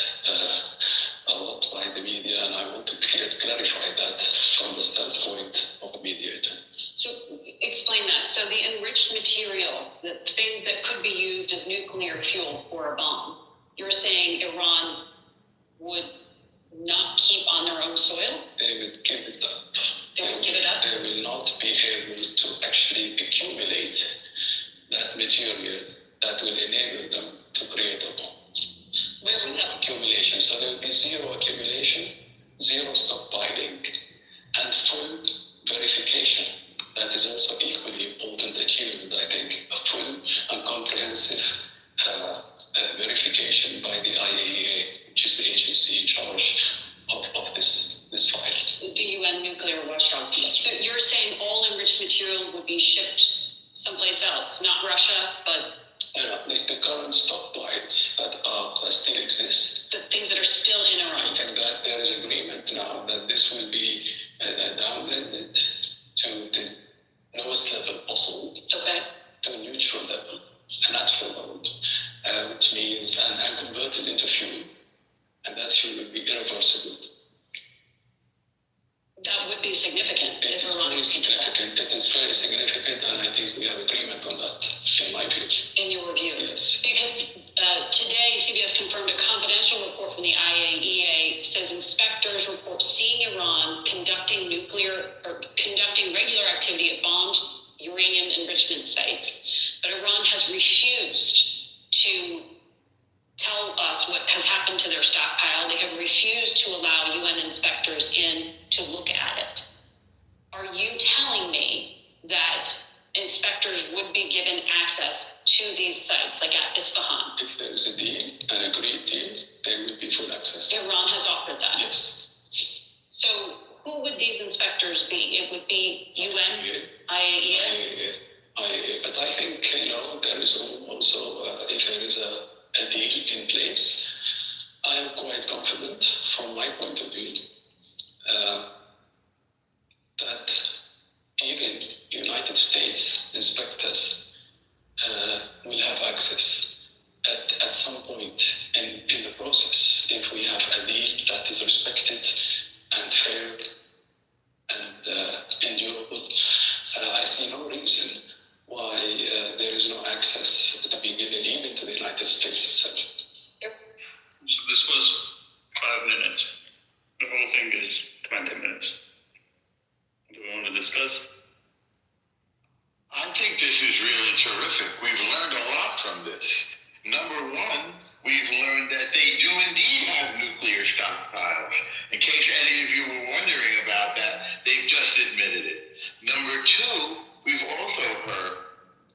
a lot by the media, and I want to clarify that from the standpoint of a mediator. So explain that. So the enriched material, the things that could be used as nuclear fuel for a bomb, you're saying Iran would not keep on their own soil? They would give it up. They would give it up? They will not be able to actually accumulate that material that will enable them to create a bomb. There's no accumulation, so there will be zero accumulation, zero stockpiling, and full verification. That is also equally important achievement, I think, a full and comprehensive verification by the IAEA, which is the agency in charge of this file. The UN nuclear watchdog. So you're saying all enriched material would be shipped someplace else, not Russia, but the current stockpiles that still exist. The things that are still in Iran. I think that there is agreement now that this will be downblended to the lowest level possible, to a neutral level, a natural level, which means and converted into fuel, and that fuel will be irreversible. That would be significant. It is very significant. It is very significant, and I think we have agreement on that, in my view. In your view? Yes. Because today, CBS confirmed a confidential report from the IAEA says inspectors report seeing Iran conducting regular activity at bombed uranium enrichment sites, but Iran has refused to tell us what has happened to their stockpile. They have refused to allow UN inspectors in to look at it. Are you telling me that inspectors would be given access to these sites, like at Isfahan? If there is a deal, an agreed deal, there will be full access. Iran has offered that? Yes. So who would these inspectors be? It would be UN, IAEA? But I think, there is also, if there is a deal in place, I am quite confident from my point of view that even United States inspectors will have access at some point in the process if we have a deal that is respected and fair and endurable. I see no reason why there is no access to be given even to the United States itself. So this was 5 minutes. The whole thing is 20 minutes. Do we want to discuss? I think this is really terrific. We've learned a lot from this. Number one, we've learned that they do indeed have nuclear stockpiles. In case any of you were wondering about that, they've just admitted it. Number two, we've also heard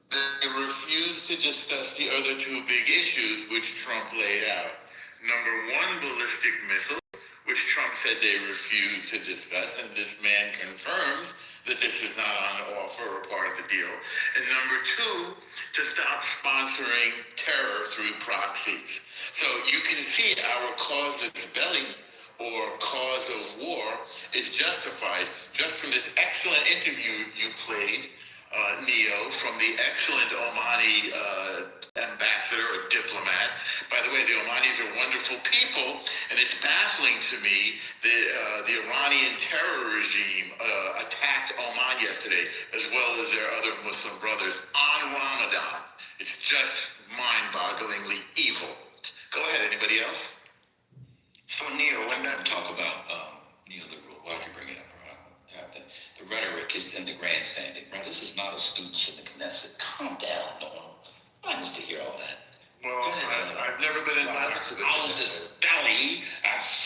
that they refuse to discuss the other two big issues which Trump laid out. Number one, ballistic missiles, which Trump said they refuse to discuss, and this man confirms that this is not on offer or part of the deal. And number two, to stop sponsoring terror through proxies. So you can see our cause of belly or cause of war is justified just from this excellent interview you played, Neo, from the excellent Omani ambassador or diplomat. By the way, the Omanis are wonderful people, and it's baffling to me that the Iranian terror regime attacked Oman yesterday, as well as their other Muslim brothers, just mind-bogglingly evil. Go ahead, anybody else? So Neil, when I talk about neoliberal, why'd you bring it up? The rhetoric is in the grandstanding, right? This is not a speech in the Knesset. Calm down, Noam. I used to hear all that. Well, I've never been invited to the How is this belly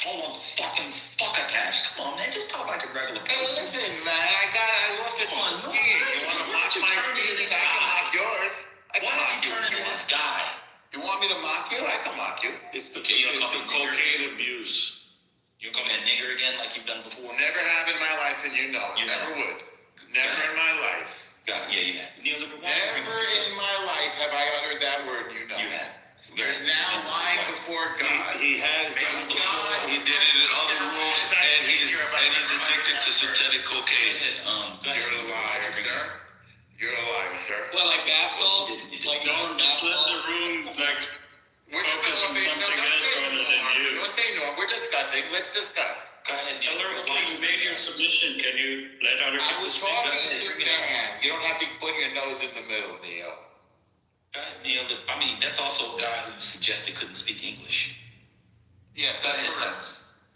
full of fucking fuck attached? Come on, man, just talk like a regular Hey, person. listen, man, I lost it on skiing. You want to mock my feelings? I can mock yours. Why don't you turn into this guy? You want me to mock you? I can mock you. It's the cocaine abuse. You call me a nigger again like you've done before? Never have in my life, and you know. You never have. would. Never in my life. God, yeah, you have. Never in my life have I uttered that word, you know. You have. You're now lying before God. He has done before. He did it in other rooms, and he's addicted to synthetic cocaine. You're a liar, sir. You're a liar, sir. Well, like bath salts? Like Don't just let the room focus on something else rather than you. Don't say no. We're discussing. Let's discuss. Go ahead, Neil. Okay, you made your submission. Can you let other I people was speak? talking to man. You don't have to put your nose in the middle, Neil. Go ahead, Neil. I mean, that's also a guy who suggested couldn't speak English. Yes, that's correct.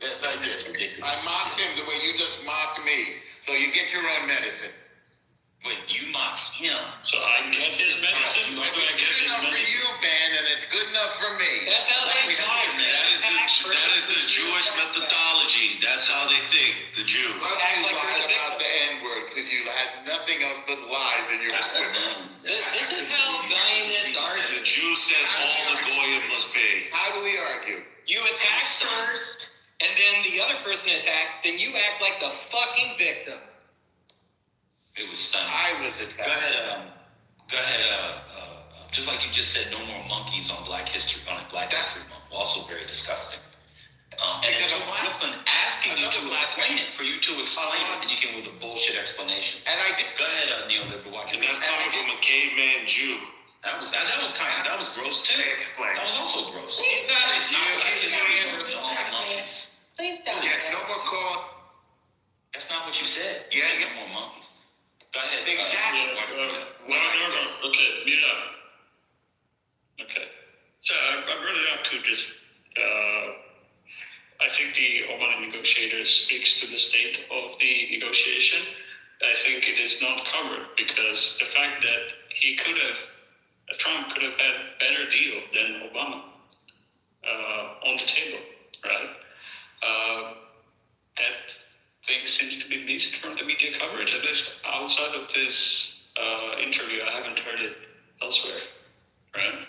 Yes, I did. Ridiculous. I mocked him the way you just mocked me. So you get your own medicine. Wait, you mocked him? So I get his medicine? Why do I get his It's good enough for medicine? you, Ben, and it's good enough for me. That's how they talk, man. That is the Jewish methodology. That's how they think, the Jew. Well, you lied about the N-word because you had nothing else but lies in your quiver. This is how Zionists argue. The Jew says all the goyim must pay. How do we argue? You attack first, and then the other person attacks, then you act like the fucking victim. It was stunning. I was attacked. Go ahead. Just like you just said, no more monkeys on Black History Month. Also very disgusting. And then Brooklyn asking you to explain it, for you to explain it, and you came with a bullshit explanation. And I did. Go ahead, Neil. And that's coming from a caveman Jew. That was gross too. Explain. That was also gross. He's not a Jew, he's a Jew. All monkeys. Please don't. Yes, no more call. That's not what you said. You Yeah, said yeah. no more monkeys. Go ahead. Exactly. No. Okay, mute up. Okay. So I brought it up to just, I think the Obama negotiator speaks to the state of the negotiation. I think it is not covered because the fact that Trump could have had a better deal than Obama on the table, right? That thing seems to be missed from the media coverage, at least outside of this interview. I haven't heard it elsewhere, right?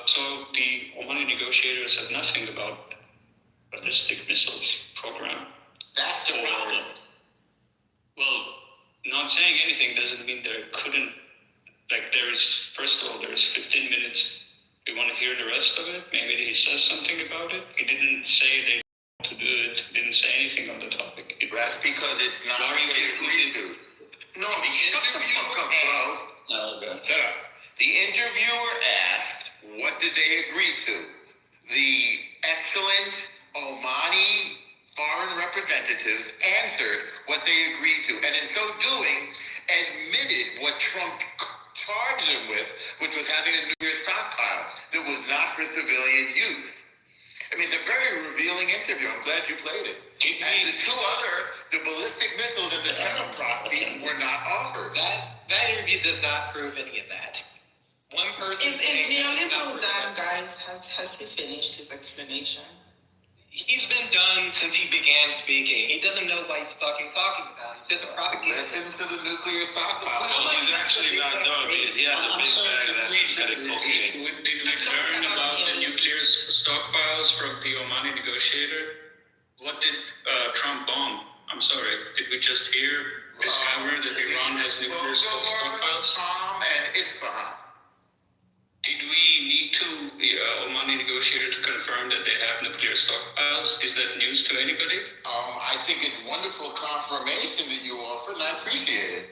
So the Omani negotiators said nothing about ballistic missiles program. That's the problem. Well, not saying anything doesn't mean there couldn't, first of all, there's 15 minutes. We want to hear the rest of it. Maybe he says something about it. He didn't say they want to do it. Didn't say anything on the topic. That's because it's not what they agreed to. No, shut the fuck up, bro. No, okay. Shut up. The interviewer asked, what did they agree to? The excellent Omani foreign representatives answered what they agreed to, and in so doing, admitted what Trump charged them with, which was having a nuclear stockpile that was not for civilian use. I mean, it's a very revealing interview. I'm glad you played it. And the two other, the ballistic missiles and the teleprompting were not offered. That interview does not prove any of that. One person Is neoliberal done, guys? Has he finished his explanation? He's been done since he began speaking. He doesn't know what he's fucking talking about. He's just a propaganda. Listen to the nuclear stockpile. Well, he's actually not done because he has a big bag of that synthetic cocaine. Did we learn about the nuclear stockpiles from the Omani negotiator? What did Trump bomb? I'm sorry. Did we just discover that Iran has nuclear stockpiles? And Isfahan. Did we need the Omani negotiator to confirm that they have nuclear stockpiles? Is that news to anybody? I think it's wonderful confirmation that you offered, and I appreciate it.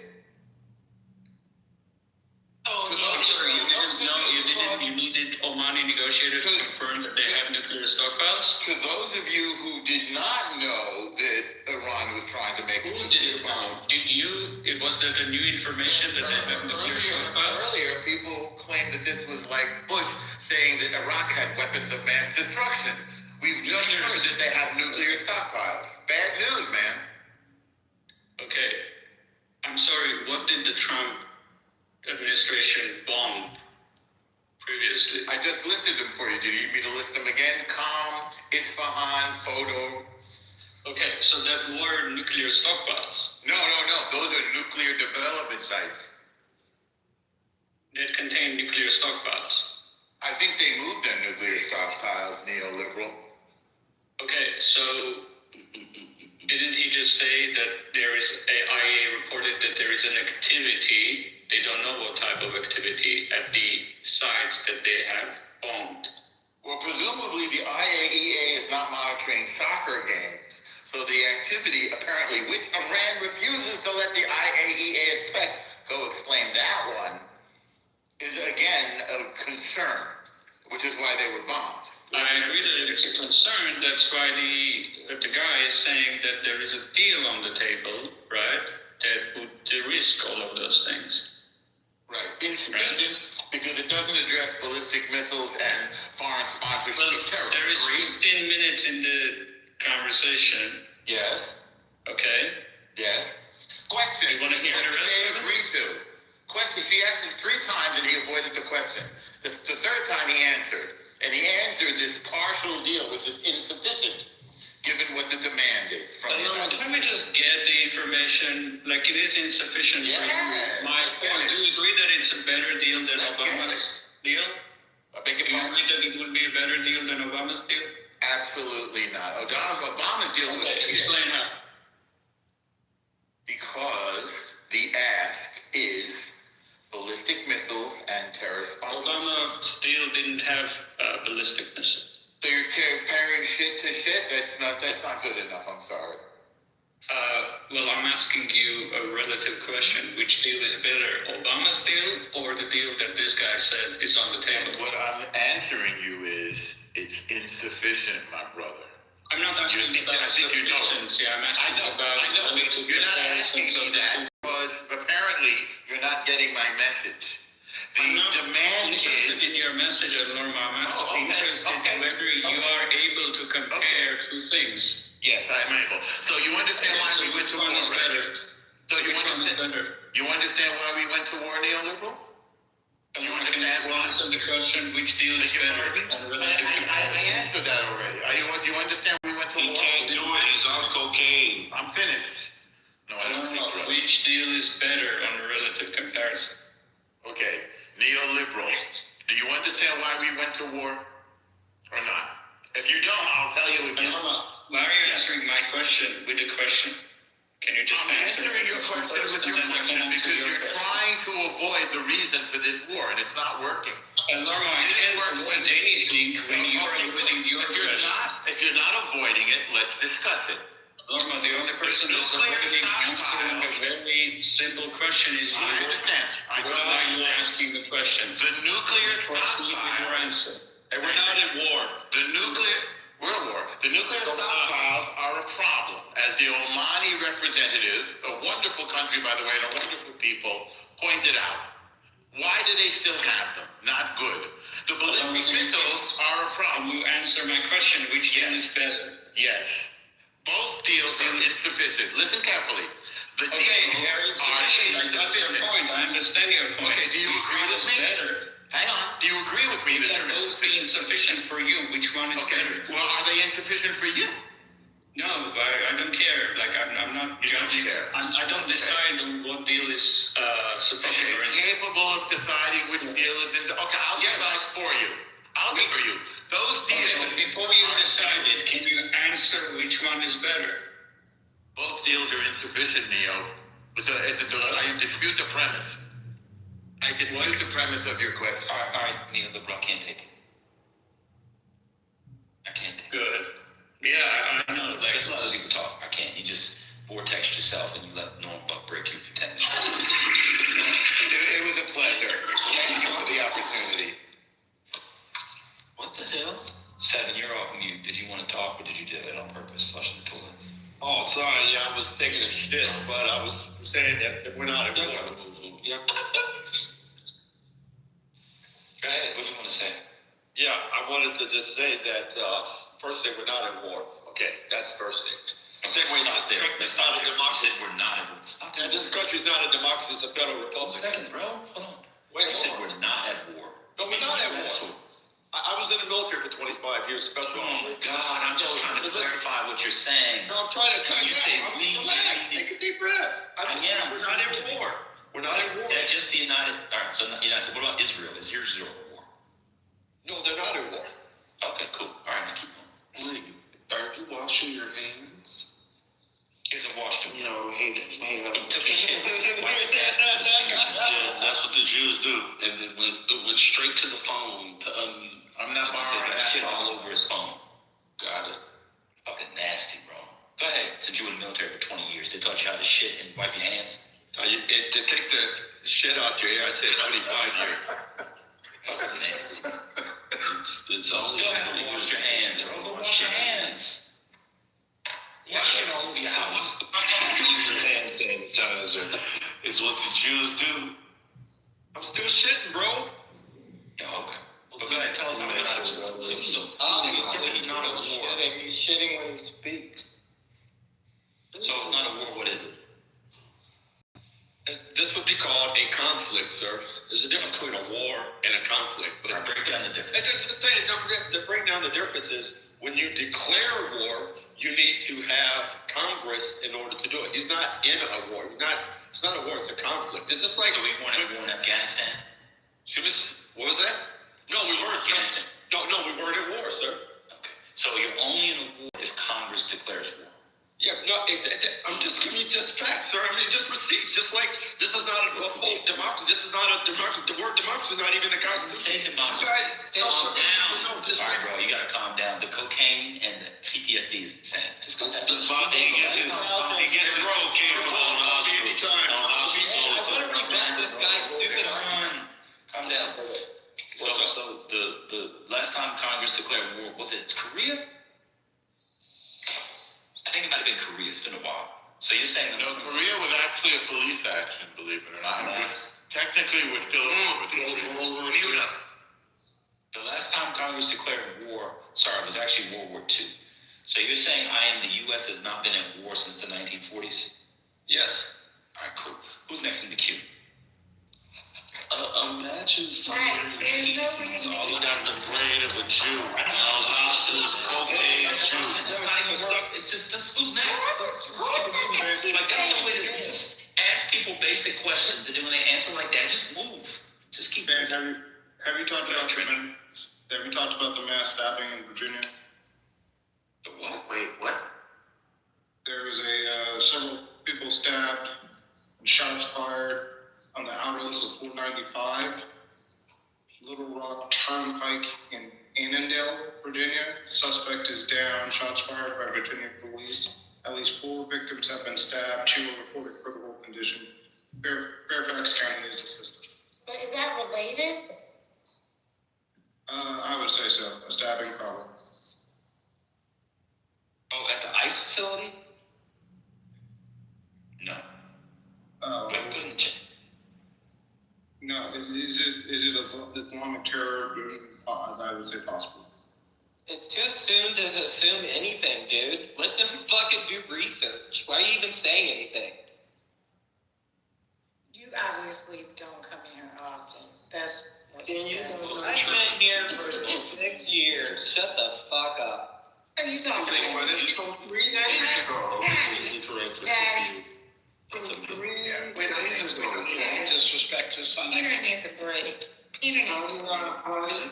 Oh, no, I'm sorry. You didn't know. You needed Omani negotiator to confirm that they have nuclear stockpiles? To those of you who did not know that Iran was trying to make a nuclear bomb. Was that the new information that they have nuclear stockpiles? Earlier, people claim that this was like Bush saying that Iraq had weapons of mass destruction. We've just heard that they have nuclear stockpiles. Bad news, man. Okay, I'm sorry, what did the Trump administration bomb previously? I just listed them for you. Do you need me to list them again? Qom, Isfahan, Photo. Okay, so that were nuclear stockpiles No. Those are nuclear development sites. that contain nuclear stockpiles. I think they moved their nuclear stockpiles, neoliberal. Okay, so didn't he just say that there is IAEA reported that there is an activity, they don't know what type of activity, at the sites that they have bombed? Well, presumably the IAEA is not monitoring soccer games. So the activity, apparently, which Iran refuses to let the IAEA inspect, go explain that one, is again a concern, which is why they were bombed. I agree that it's a concern. That's why the guy is saying that there is a deal on the table, right? That would risk all of those things. Right. Insufficient because it doesn't address ballistic missiles and foreign sponsorship of terror. There is 15 minutes in the conversation. Yes. Okay. Yes. Question. You want to hear the rest of it? Agreed to. Question. She asked it 3 times and he avoided the question. The third time he answered. And he answered this partial deal, which is insufficient, given what the demand is. Let me just get the information, like it is insufficient for you. My point, do you agree that it's a better deal than Obama's deal? I beg your Do you pardon? agree that it would be a better deal than Obama's deal? Absolutely not. Obama's deal was Explain how. Because the ask is ballistic missiles and terrorist sponsorship. Obama's deal didn't have ballistic missiles. So you're comparing shit to shit? That's not good enough, I'm sorry. Well, I'm asking you a relative question. Which deal is better, Obama's deal or the deal that this guy said is on the table? And what I'm answering you is, it's insufficient, my brother. I'm not asking about sufficiency. I'm asking about relative You're not asking comparisons me of that because apparently you're not getting my message. The demand interested is... in your message, Norma. I'm interested in whether you are able to compare two things. Yes, I'm able. So you understand why we went to war, is better? So you Which one is understand, better? you understand why we went to war, neoliberal? You understand why? Answer the question, which deal is better on relative I comparison? answered that already. Do you understand why we went to war? He can't do it. He's on cocaine. I'm finished. No, I don't think drugs. Which deal is better on a relative comparison? Okay, neoliberal. Do you understand why we went to war or not? If you don't, I'll tell you again. Why are you answering my question with a question? Can you just I'm answer answering your question first, with and your then I can question answer because your you're question? trying to avoid the reason for this war and it's not working. And Norma, I can't avoid anything when you are avoiding your question. If you're not avoiding it, let's discuss it. Norma, the only person that's avoiding answering a very simple question is you. I understand. Why are you asking the questions? The nuclear Proceed with your stockpiles. answer. And we're not in war. We're at war. The nuclear stockpiles are a problem. As the Omani representative, a wonderful country, by the way, and a wonderful people, pointed out. Why do they still have them? Not good. The ballistic missiles are a problem. Can you answer my question? Which deal is better? Yes. Both deals are insufficient. Listen carefully. The Okay, deals they are insufficient. I got your insufficient. point. I understand your point. Okay, do you agree with me? Better. Hang on. Do you agree with me? They can both be insufficient for you. Which one is better? Well, are they insufficient for you? No, I don't care. Like I'm not judging. I don't decide on what deal is sufficient or insufficient. Capable of deciding which deal is in. Okay, I'll decide for you. I'll do for you. Those deals. Okay, but before you decide it, can you answer which one is better? Both deals are insufficient, Neo. I dispute the premise. I dispute the premise of your question. All right, neoliberal, I can't take it. I can't take it. Good. Yeah, I know. Like, just let other people talk. I can't. You just vortex yourself and you let Norm Buck break you for 10 minutes. It was a pleasure. Thank you for the opportunity. What the hell? Seven, you're off mute. Did you want to talk or did you do it on purpose, flushing the toilet? Oh, sorry. Yeah, I was taking a shit, but I was saying that we're not at war. Yeah. Go ahead. What do you want to say? Yeah, I wanted to just say that first thing, we're not at war. Okay, that's first thing. Second way, Stop there. it's not a democracy. You said we're not at war. Stop there. And this country's not a democracy, it's a federal republic. Second, bro. Hold on. Wait, You hold said on. we're not at war. No, we're not at war. So, I was in the military for 25 years, special oh my operations. God, I'm just trying to clarify what you're saying. No, I'm trying to You say we relax. need- Take a deep breath. We're not at war. We're not at war. They're just the United. All right, so United. What about Israel? Is Israel at war? No, they're not at war. Okay, cool. All right, now keep going. Are you washing your hands? He hasn't washed them. No, he He took a shit. Wiped his ass with his fingertips. Yeah, that's what the Jews do. And then went straight to the phone to I'm not borrowing that shit all over his phone. Got it. Fucking nasty, bro. Go ahead. Since you were in the military for 20 years, they taught you how to shit and wipe your hands. To take the shit out your ear, I said 25 years. Fucking nasty. It's You only still haven't washed your hands, bro. Go wash your hands. You got shit all over your house. Hand sanitizer. It's what the Jews do. I'm still shitting, bro. Yeah, okay. But go ahead, tell us about it. He's shitting when he speaks. So it's not a war, what is it? This would be called a conflict, sir. There's a difference between a war and a conflict. But Break down the difference. that's just the thing. To break down the difference is when you declare war, you need to have Congress in order to do it. He's not in a war. It's not a war. It's a conflict. It's just like So we weren't at war in Afghanistan? What was that? No, we weren't. Afghanistan. No, we weren't at war, sir. Okay. So you're only in a war if Congress declares war. Yeah, no, I'm just giving you just facts, sir. I mean, just receipts. Just like this is not a quote democracy. This is not a democracy. The word democracy is not even a constitution. Say democracy. You guys, Calm down. No, All right, bro, you gotta calm down. The cocaine and the PTSD is the same. Just go back. He gets his cocaine from all hospital. I want to rebuild this guy's stupid argument. Calm down. So the last time Congress declared war, was it Korea? I think it might have been Korea. It's been a while. So you're saying No, Korea was actually a police action, believe it or not. Technically, we're still at war with Korea. The last time Congress declared war, it was actually World War II. So you're saying the U.S. has not been at war since the 1940s? Yes. All right, cool. Who's next in the queue? Imagine somebody all got the brain of a Jew. All hospitals, cocaine, Jew. It's just who's next? Like that's the way to just ask people basic questions, and then when they answer like that, just move. Just keep. Ben, have you talked about the mass stabbing in Virginia? The what? Wait, what? There was several people stabbed and shots fired on the outroads of 495, Little Rock Turnpike in Annandale, Virginia. Suspect is down. Shots fired by Virginia police. At least 4 victims have been stabbed. 2 were reported critical condition. Fairfax County is assisted. But is that related? I would say so. A stabbing problem. Oh, at the ICE facility? No. Put in the chat. No. Is it Islamic terror? I would say possible. It's too soon to assume anything, dude. Let them fucking do research. Why are you even saying anything? You obviously don't come here often. That's what I've been here for 6 years. Shut the fuck up. Are you talking about? This is from 3 days ago. Daddy. From 3 days ago. You can't disrespect his son. Peter needs a break. Peter needs a break.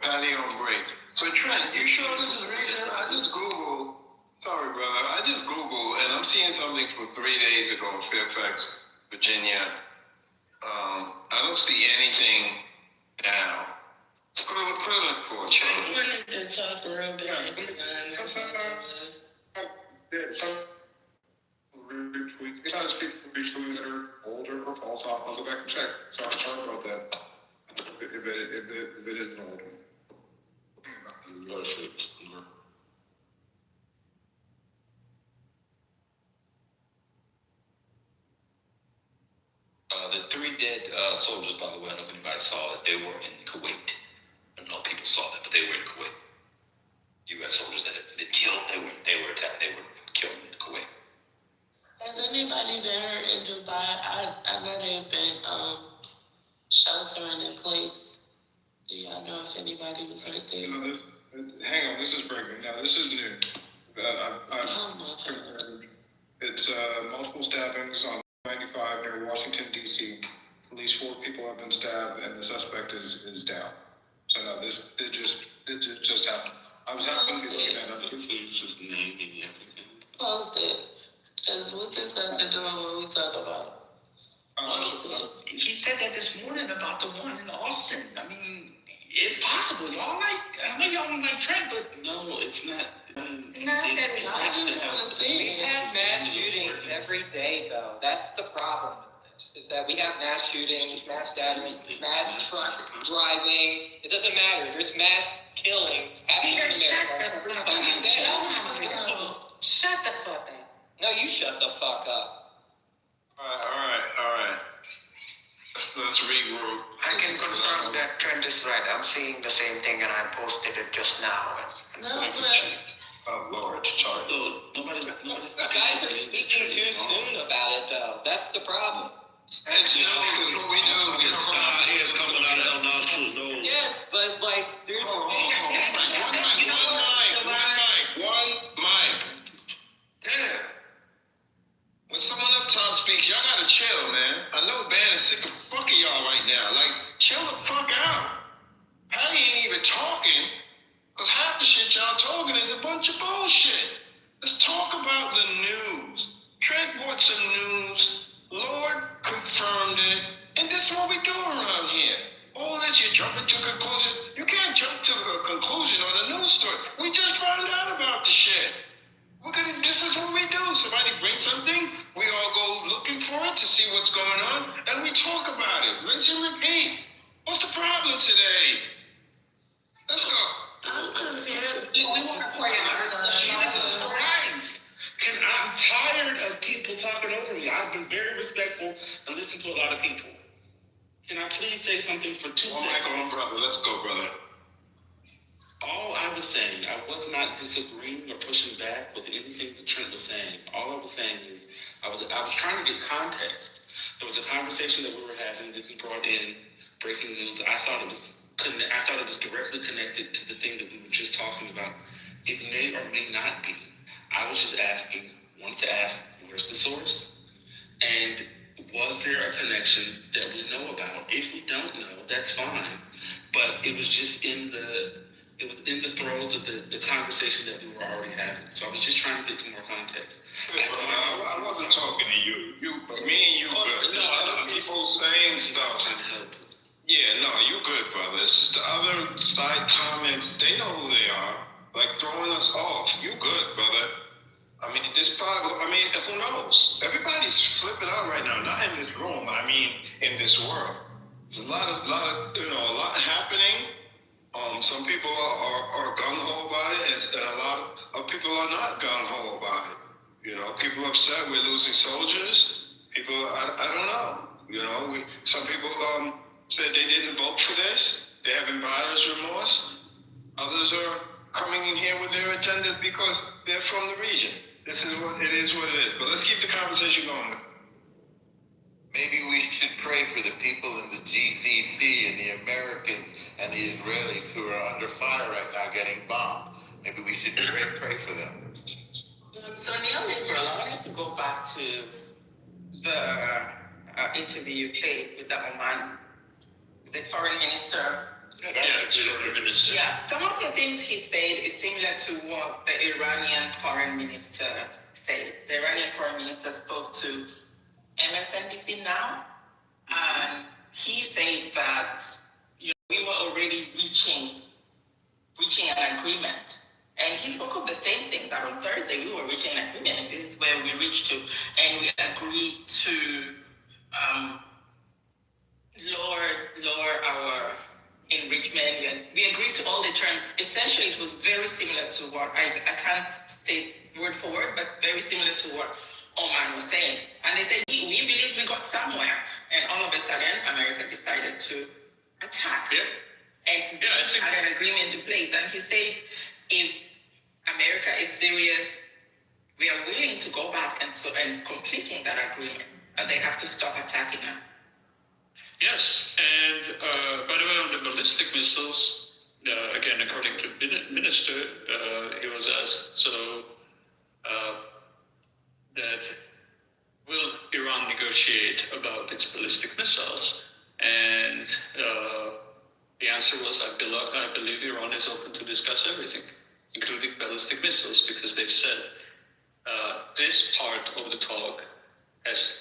Patty on break. So Trent, you sure this is recent? I just Googled. Sorry, brother. I just Googled and I'm seeing something from 3 days ago in Fairfax, Virginia. I don't see anything now. Put it look for it. I wanted to talk real bit. Sometimes people retweet that are older or false. I'll go back and check. Sorry about that. If it is an old one. The 3 three dead soldiers, by the way. I don't know if anybody saw it. They were in Kuwait. I don't know if people saw that, but they were in Kuwait. U.S. soldiers that had been killed. They were attacked. They were killed in Kuwait. Has anybody been hurt in Dubai? I know they've been sheltering in place. Do y'all know if anybody was hurt there? Hang on, this is breaking. Now, this is new. It's multiple stabbings on 95 near Washington, D.C. At least 4 people have been stabbed, and the suspect is down. So no, this just happened. I was happening to be looking at it. It's just naming everything. Post it. Because what this has to do with what we talk about? He said that this morning about the one in Austin. I mean, it's possible. Y'all I know y'all don't like Trent, but no, it's not. Not that we have mass shootings every day, though. That's the problem. Is that we have mass shootings, mass gatherings, mass truck driving. It doesn't matter. There's mass killings happening in America. Shut the fuck up. No, you shut the fuck up. All right. Let's regroup. I can confirm that Trent is right. I'm seeing the same thing, and I posted it just now. No, Oh, Lord, sorry. So nobody's. You guys are speaking too soon about it, though. That's the problem. And you know what we do? We come out Ears coming out of El Nastro's nose. Yes, but like, there's One mic. Damn. When someone up top speaks, y'all gotta chill, man. I know the band is sick of fucking y'all right now. Like, chill the fuck out. Patty ain't even talking, because half the shit y'all talking is a bunch of bullshit. Let's talk about the news. Trent brought some news. Lord confirmed it. And this is what we do around here. All this, you're jumping to conclusion. You can't jump to a conclusion on a news story. We just found out about the shit. This is what we do. Somebody brings something, we all go looking for it to see what's going on, and we talk about it. Rinse and repeat. What's the problem today? Let's go. I'm confused. We want to play Jesus Christ. I'm tired of people talking over me. I've been very respectful and listened to a lot of people. Can I please say something for 2 seconds? One mic on, brother. Let's go, brother. All I was saying, I was not disagreeing or pushing back with anything that Trent was saying. All I was saying is I was trying to get context. There was a conversation that we were having that he brought in, breaking news. I thought it was directly connected to the thing that we were just talking about. It may or may not be. I was just wanted to ask, where's the source? And was there a connection that we know about? If we don't know, that's fine. But it was just in the throes of the conversation that we were already having. So I was just trying to get some more context. I wasn't talking to you. Me and you good. There's other people saying stuff. Trying to help. Yeah, no, you good, brother. It's just the other side comments. They know who they are. Like throwing us off. You good, brother. I mean, who knows? Everybody's flipping out right now. Not in this room. I mean, in this world. There's a lot happening. Some people are gung-ho about it, and a lot of people are not gung-ho about it. You know, people are upset we're losing soldiers. People, I don't know. Some people said they didn't vote for this. They're having buyer's remorse. Others are coming in here with their agenda because they're from the region. This is what it is. But let's keep the conversation going. Maybe we should pray for the people in the GCC and the Americans and the Israelis who are under fire right now getting bombed. Maybe we should pray for them. So neoliberal, I wanted to go back to the interview you played with the foreign minister. Yeah, some of the things he said is similar to what the Iranian foreign minister said. The Iranian foreign minister spoke to MSNBC now, and he said that we were already reaching an agreement. And he spoke of the same thing, that on Thursday we were reaching an agreement, and this is where we reached to, and we agreed to lower our enrichment. We agreed to all the terms. Essentially, it was very similar to what I can't state word for word, but very similar to what Oman was saying. And they said, we believed we got somewhere. And all of a sudden, America decided to attack. Yeah. And Yeah, I think had an agreement in place. And he said, if America is serious, we are willing to go back and completing that agreement. And they have to stop attacking us. Yes, and by the way, on the ballistic missiles, again, according to the minister, he was asked, that will Iran negotiate about its ballistic missiles? And the answer was, I believe Iran is open to discuss everything, including ballistic missiles, because they've said this part of the talk has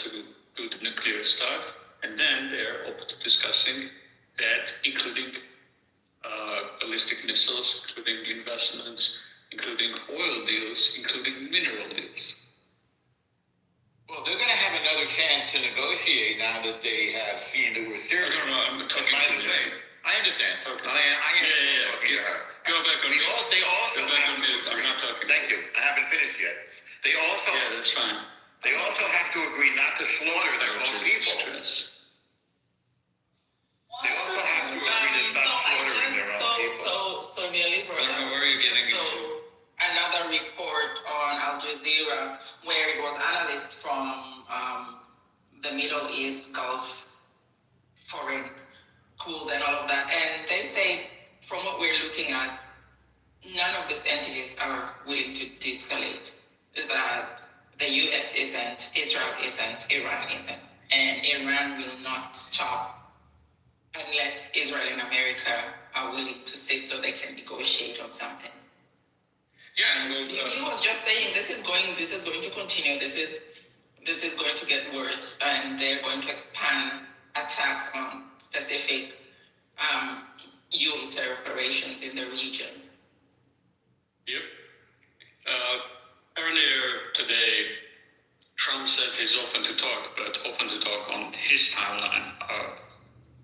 to do the nuclear stuff, and then they're open to discussing that, including ballistic missiles, including investments, including oil deals, including mineral deals. Well, they're going to have another chance to negotiate now that they have seen that we're serious. No, I'm talking by the way, I understand. Okay. Go back on mute. They also go back on mute. I'm not talking. Thank you. I haven't finished yet. They also. Yeah, that's fine. They also have to agree not to slaughter their own people. They also have to agree to stop slaughtering their own people. So neoliberal. I don't know where you're getting into. Another report on Al Jazeera where it was analysts from the Middle East, Gulf, foreign schools and all of that. And they say, from what we're looking at, none of these entities are willing to de-escalate. That the US isn't, Israel isn't, Iran isn't. And Iran will not stop unless Israel and America are willing to sit so they can negotiate on something. Yeah, he was just saying this is going to continue. This is going to get worse, and they're going to expand attacks on specific military operations in the region. Yep. Earlier today, Trump said he's open to talk, but open to talk on his timeline.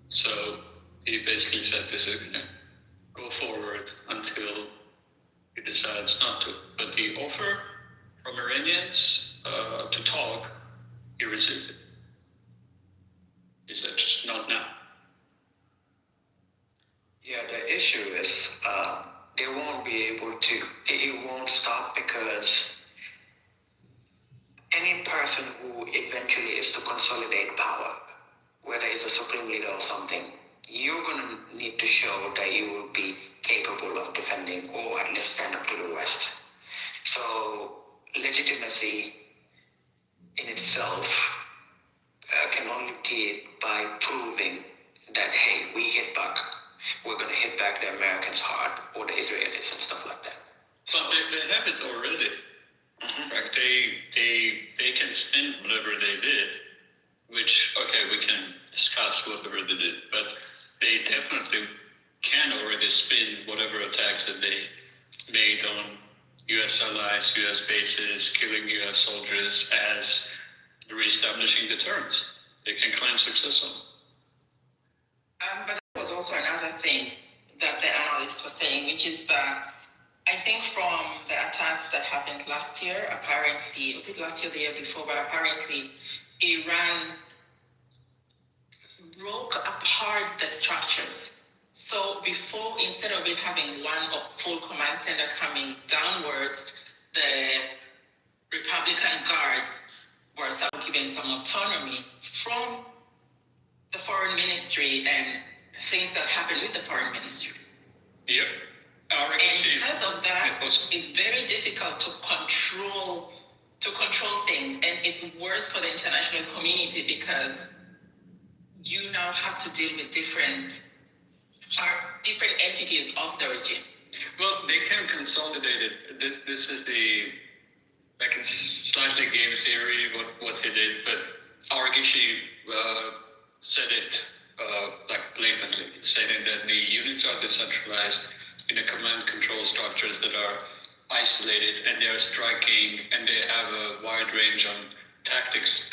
So he basically said this is going to go forward until he decides not to. But the offer from Iranians to talk, he received it. He said, just not now. Yeah, the issue is they won't be able to, it won't stop because any person who eventually is to consolidate power, whether it's a supreme leader or something, you're going to need to show that you will be capable of defending or at least stand up to the West. So legitimacy in itself can only be by proving that, hey, we hit back. We're going to hit back the Americans hard or the Israelis and stuff like that. So they have it already. Mm-hmm. Like they can spin whatever they did, which, okay, we can discuss whatever they did, but they definitely can already spin whatever attacks that they made on U.S. allies, U.S. bases, killing U.S. soldiers as reestablishing deterrence. They can claim success on. But there was also another thing that the analysts were saying, which is that I think from the attacks that happened last year, apparently, was it last year or the year before, but apparently Iran broke apart the structures. So before, instead of it having one full command center coming downwards, the Republican guards were given some autonomy from the foreign ministry and things that happened with the foreign ministry. Yep. And because of that, it's very difficult to control things, and it's worse for the international community because you now have to deal with different entities of the regime. Well, they can consolidate it. This is slightly game theory what he did, but Aragishi said it blatantly, saying that the units are decentralized in a command control structures that are isolated, and they are striking, and they have a wide range on tactics,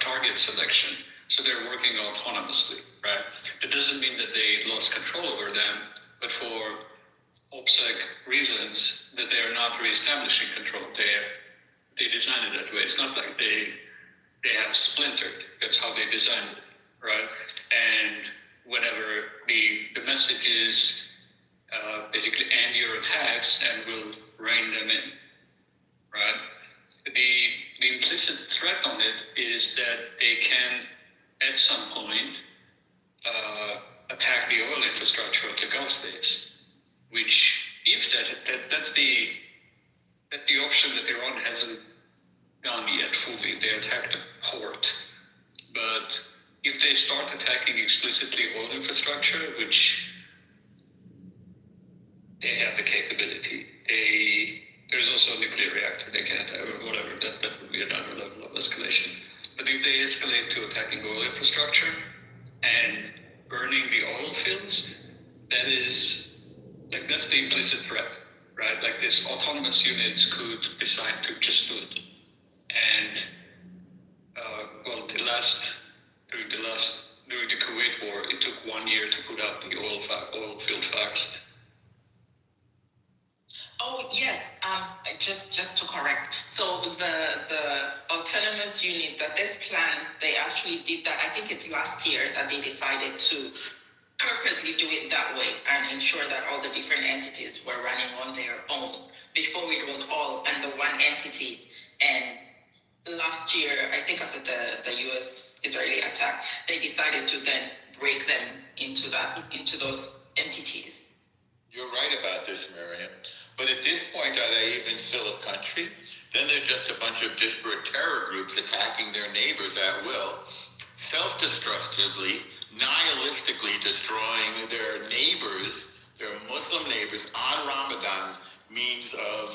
target selection. So they're working autonomously, right? That doesn't mean that they lost control over them, but for OPSEC reasons, that they are not reestablishing control. they designed it that way. It's not like they have splintered. That's how they designed it, right? And whenever the message is basically end your attacks and we'll rein them in, right? The implicit threat on it is that they can, at some point, attack the oil infrastructure of the Gulf states, which, if that's the option that Iran hasn't done yet fully. They attacked the port, but if they start attacking explicitly oil infrastructure, which they have the capability, there's also a nuclear reactor they can attack, or whatever, that would be another level of escalation. But if they escalate to attacking oil infrastructure and burning the oil fields, that's the implicit threat, right? Like, these autonomous units could decide to just do it. And during the Kuwait War, it took 1 year to put out the oil field fires. Oh yes, just to correct. So the autonomous unit that this plan, they actually did that. I think it's last year that they decided to purposely do it that way and ensure that all the different entities were running on their own. Before, it was all under one entity. And last year, I think after the US-Israeli attack, they decided to then break them into those entities. You're right about this, Miriam. But at this point, are they even still a country? Then they're just a bunch of disparate terror groups attacking their neighbors at will, self-destructively, nihilistically destroying their neighbors, their Muslim neighbors, on Ramadan's means of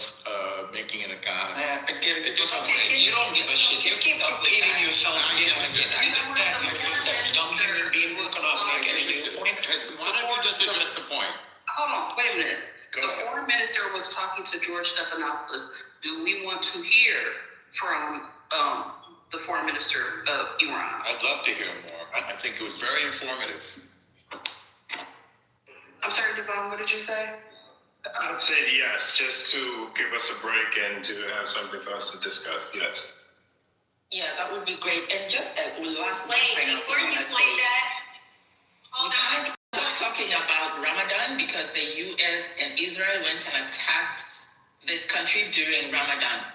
making an economy. Again, you don't give a shit. You keep repeating yourself again and again. Isn't that you're just a dumb human being who cannot make any new point? Why don't you just address the point? Hold on, wait a minute. The foreign minister was talking to George Stephanopoulos. Do we want to hear from the foreign minister of Iran? I'd love to hear more. I think it was very informative. I'm sorry, Devon, what did you say? I'd say yes, just to give us a break and to have something for us to discuss. Yes. Yeah, that would be great. And just last before you play that, hold on. Talking about Ramadan, because the US and Israel went and attacked this country during Ramadan.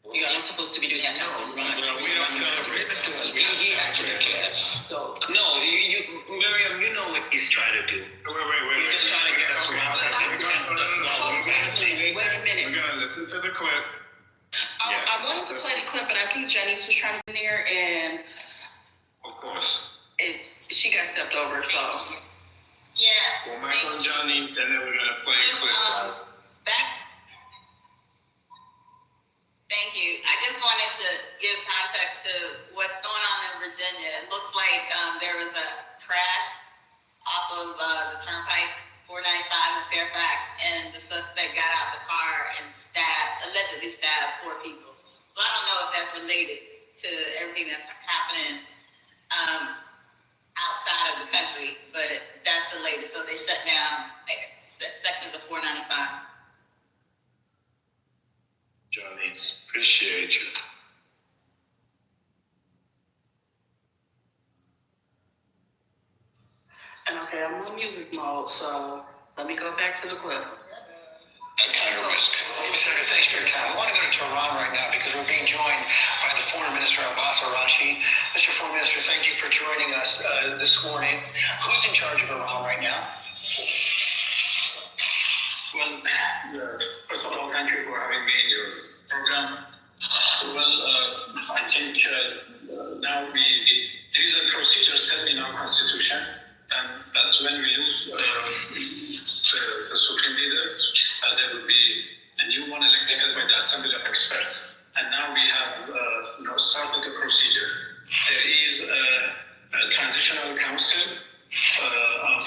You are not supposed to be doing attacks on Ramadan. No, we don't celebrate. He actually cares. So, No, Miriam, you know what he's trying to do. Wait. He's just trying to get us riled up. Wait a minute. We're going to listen to the clip. I wanted to play the clip, but I think Janice was trying to get in there, and of course, she got stepped over, so. Yeah. Well, Michael and Johnny, and then we're going to play a clip. Thank you. I just wanted to give context to what's going on in Virginia. It looks like there was a crash off of the turnpike 495 in Fairfax, and the suspect got out the car and allegedly stabbed 4 people. So I don't know if that's related to everything that's happening outside of the country, but that's the latest. So they shut down sections of 495. Johnny, appreciate you. And okay, I'm on music mode, so let me go back to the clip. Senator, thanks for your time. I want to go to Tehran right now because we're being joined by the Foreign Minister Abbas Araghchi. Mr. Foreign Minister, thank you for joining us this morning. Who's in charge of Iran right now? Well, first of all, thank you for having me in your program. Well, I think now there is a procedure set in our constitution, and that when we lose the supreme leader, there will be a new one elected by the Assembly of Experts. And now we have started the procedure. There is a transitional council of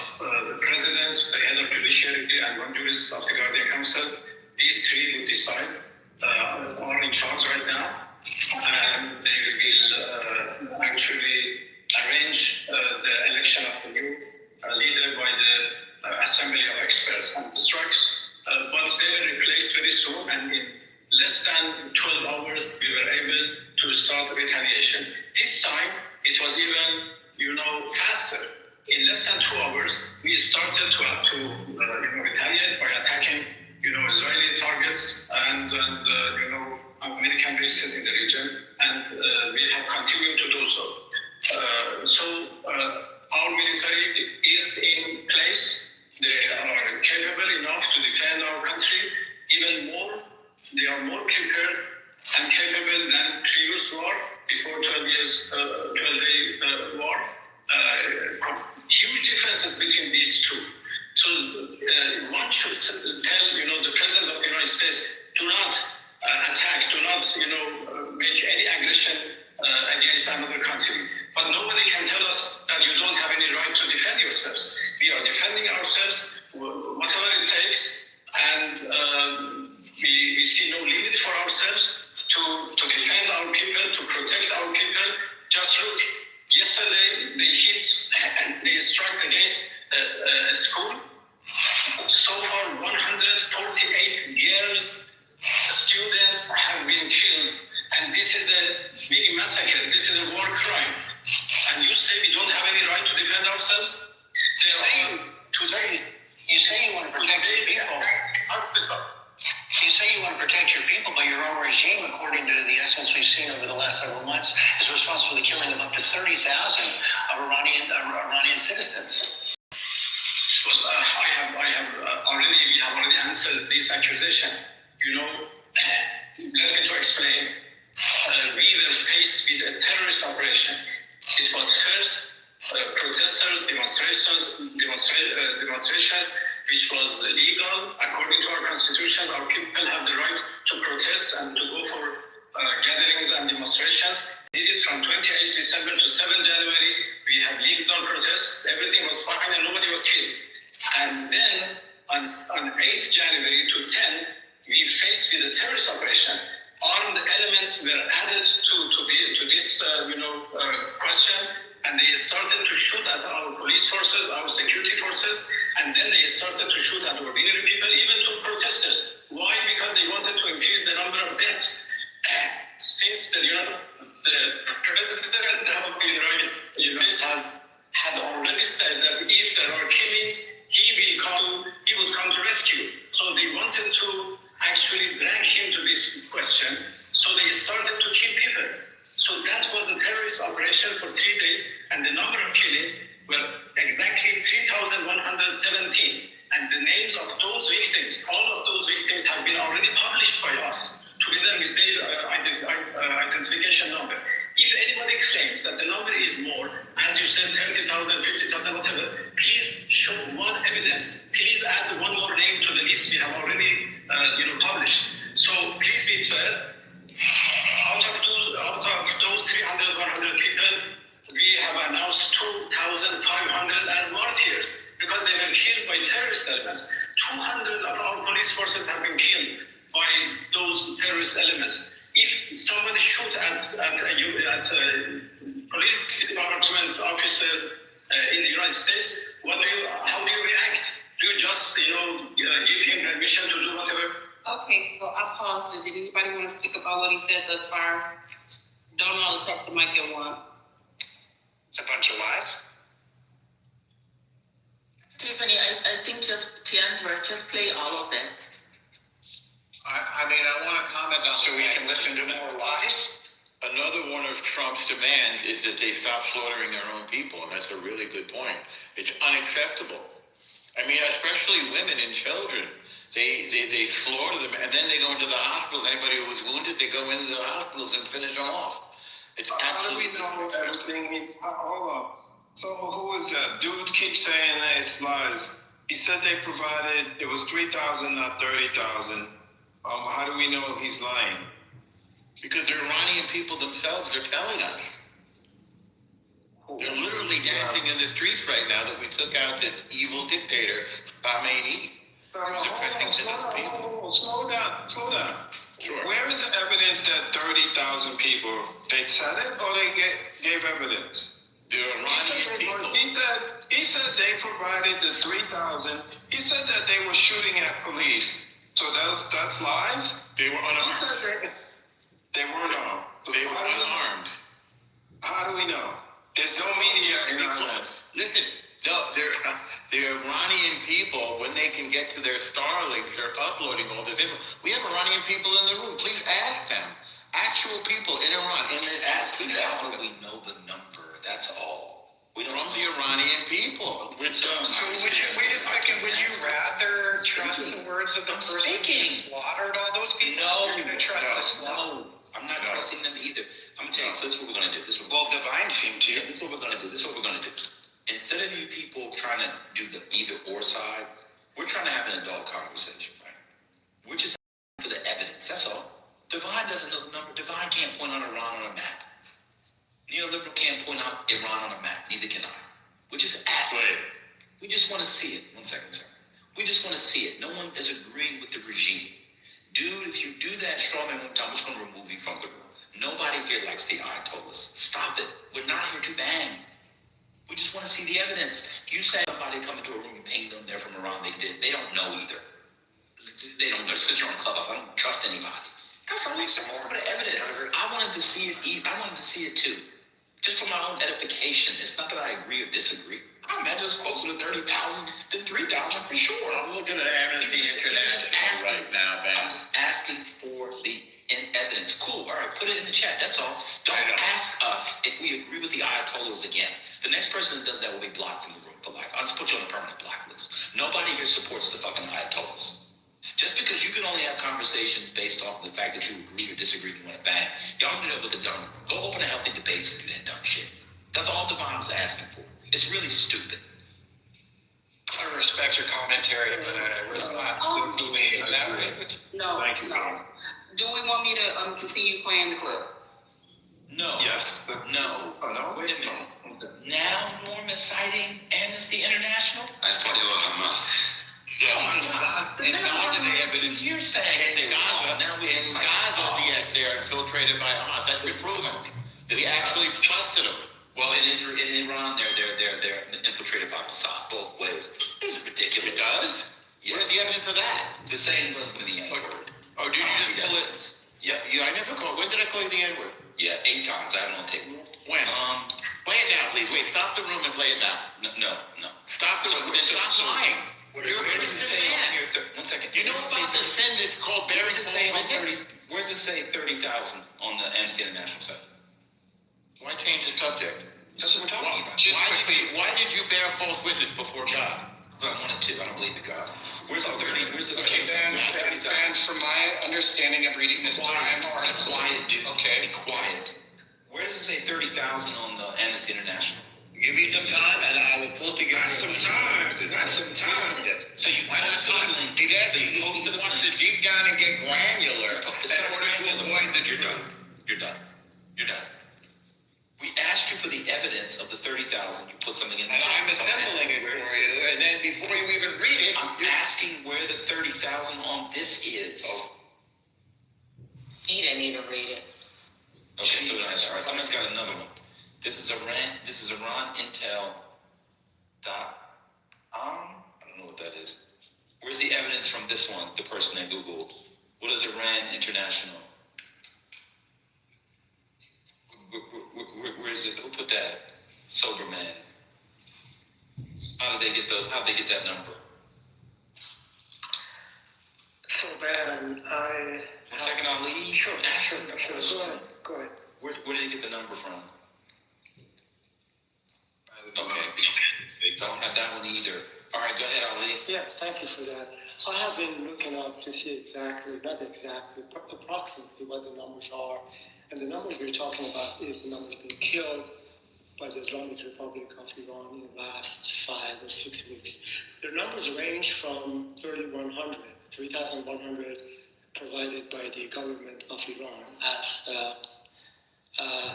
we started to retaliate by attacking, Israeli targets and American bases in the region, and we have continued to do so. Our military is in place. They are capable enough to defend our country. Even more, they are more prepared and capable than previous war, before 12-day war. Huge differences between these two. So one should tell, the President of the United States, do not attack, do not, make any aggression against another country. But nobody can tell us that you don't have any right to defend yourselves. We are defending ourselves, whatever it takes, and we see no limit for ourselves to defend our people, to protect our people. Just look, yesterday they hit and they struck against a school. So far, 148 girls, students have been killed, and this is a big massacre. This is a war crime. And you say we don't have any right to defend ourselves? You say you want to protect your people. Hospital. You say you want to protect your people, but your own regime, according to the estimates we've seen over the last several months, is responsible for the killing of up to 30,000 of Iranian citizens. Well, we have already answered this accusation. Let me to explain. We were faced with a terrorist operation. It was first protesters, demonstrations, which was legal according to our constitutions. Our people have the right to protest and to go for gatherings and demonstrations. We did it from 28 December to 7 January. We had legal protests. Everything was fine and nobody was killed. And then on 8th January to 10, we faced with a terrorist operation. Armed elements were added to this question, and they started to shoot at our police forces, our security forces, and then they started to shoot at ordinary people, even to protesters. Why? Because they wanted to increase the number of deaths. Since the President of the United States had already said that if there are killings, he would come to rescue. So they wanted to actually drag him to this question. So they started to kill people. So that was a terrorist operation for 3 days, and the number of killings were exactly 3,117. And the names of those victims, all of those victims have been already published by us, together with their identification number. If anybody claims that the number is more, as you said, 30,000, 50,000, whatever, please show one evidence. Please add one more name to the list we have already published. So please be fair. Out of those 300, 100 people, we have announced 2,500 as martyrs because they were killed by terrorist elements. 200 of our police forces have been killed by those terrorist elements. If somebody shoot at a police department officer in the United States, how do you react? Do you just give him permission to do whatever? Okay, so I paused it. Did anybody want to speak about what he said thus far? Don't all attack the mic at once. It's a bunch of lies. Tiffany, I think just play all of it. I want to comment on So we can listen to more lies? Another one of Trump's demands is that they stop slaughtering their own people, and that's a really good point. It's unacceptable. Especially women and children. They slaughter them, and then they go into the hospitals. Anybody who was wounded, they go into the hospitals and finish them off. It's how do we know everything? Hold on. So who is that? Dude keeps saying that it's lies. He said they provided, it was 3,000, not 30,000. How do we know he's lying? Because the Iranian people themselves are telling us. They're literally dancing in the streets right now that we took out this evil dictator, Khamenei. Slow down. Sure. Where is the evidence that 30,000 people, they said it or they gave evidence? The Iranian people. He said they provided the 3,000. He said that they were shooting at police. So that's lies? They were unarmed. They weren't armed. They were unarmed. How do we know? There's no media in Iran. Listen, The Iranian people, when they can get to their Starlinks, they're uploading all this info. We have Iranian people in the room. Please ask them. Actual people in Iran. In this Asking how do we know the number? That's all. We don't from the Iranian people. So would you, wait a second, would you rather trust the words of the person who slaughtered all those people? No, You're gonna trust the slaughter? no, I'm not trusting them either. I'm gonna tell you, so this is what we're gonna do. Well, Divine seemed to. This is what we're gonna do. This is what we're gonna do. Instead of you people trying to do the either or side, we're trying to have an adult conversation, right? We're just for the evidence. That's all. Divine doesn't know the number. Divine can't point out Iran on a map. Neoliberal can't point out Iran on a map. Neither can I. We're just asking. We just want to see it. 1 second, sir. We just want to see it. No one is agreeing with the regime. Dude, if you do that straw man one time, we're just going to remove you from the room. Nobody here likes the Ayatollahs. Stop it. We're not here to bang. We just want to see the evidence. You say somebody come into a room and ping them, they're from Iran, they did. They don't know either. They don't know because you're on Clubhouse. I don't trust anybody. That's only some more of the evidence. I wanted to see it. I wanted to see it too. Just for my own edification. It's not that I agree or disagree. I imagine it's closer to 30,000 than 3,000 for sure. I'm looking at Amnesty International right now, man. I'm just asking for the evidence. Cool. All right, put it in the chat. That's all. Don't ask us if we agree with the Ayatollahs again. The next person that does that will be blocked from the room for life. I'll just put you on a permanent blacklist. Nobody here supports the fucking Ayatollahs. Just because you can only have conversations based off of the fact that you agree or disagree and want to bang, y'all can do that with the dumb. Go open a healthy debates and do that dumb shit. That's all Divine's asking for. It's really stupid. I respect your commentary, but I was not believing that way. No. Thank you, no. Do we want me to continue playing the clip? No. Yes. No. Oh, no? Wait a minute. Now Norm is citing Amnesty International? I thought you were Hamas. Oh my God. The evidence you're saying in Gaza, now we in Gaza, yes, they're infiltrated by Hamas. That's been proven. We actually busted them. Well, in Israel, in Iran, they're infiltrated by Mossad both ways. It's ridiculous. It does? Yes. Where's the evidence of that? The same with the N-word. Oh, did you just pull it? Yeah, I never called. When did I call you the N-word? Yeah, 8 times. I have it on tape. When? Play it now, please. Wait, stop the room and play it now. No. Stop the room. Stop lying. You're a Where does it Christian say man. here? 1 second. You know about the sin that's called Where bearing does it say false witness? Where does it say 30,000 on the Amnesty International site? Why change the subject? That's what we're talking about. Why did you bear false witness before God? Because I wanted to. I don't believe in God. Where's the 30? Where's the Okay, Dan, from my understanding of reading this time article. Quiet, dude. Okay. Be quiet. Where does it say 30,000 on the Amnesty International? Give me some time and I will pull together. That's some time. That's some time. So you Why not time? He wants to deep down and get granular in order to avoid that you're done. You're done. We asked you for the evidence of the 30,000. You put something in the And I'm chat. assembling it for you. And then before you even read it, I'm asking where the 30,000 on this is. He didn't even read it. Okay, so nice. All right, someone's got another one. This is Iran Intel. I don't know what that is. Where's the evidence from this one? The person that Googled. What is Iran International? Where is it? Who put that? Sober man. How did they get that number? So bad. 1 second, Ali. Sure. Go ahead. Where did he get the number from? Okay. Don't have that one either. All right, go ahead, Ali. Yeah, thank you for that. I have been looking up to see not exactly, but approximately what the numbers are. And the numbers we're talking about is the numbers being killed by the Islamic Republic of Iran in the last 5 or 6 weeks. The numbers range from 3,100 provided by the government of Iran, as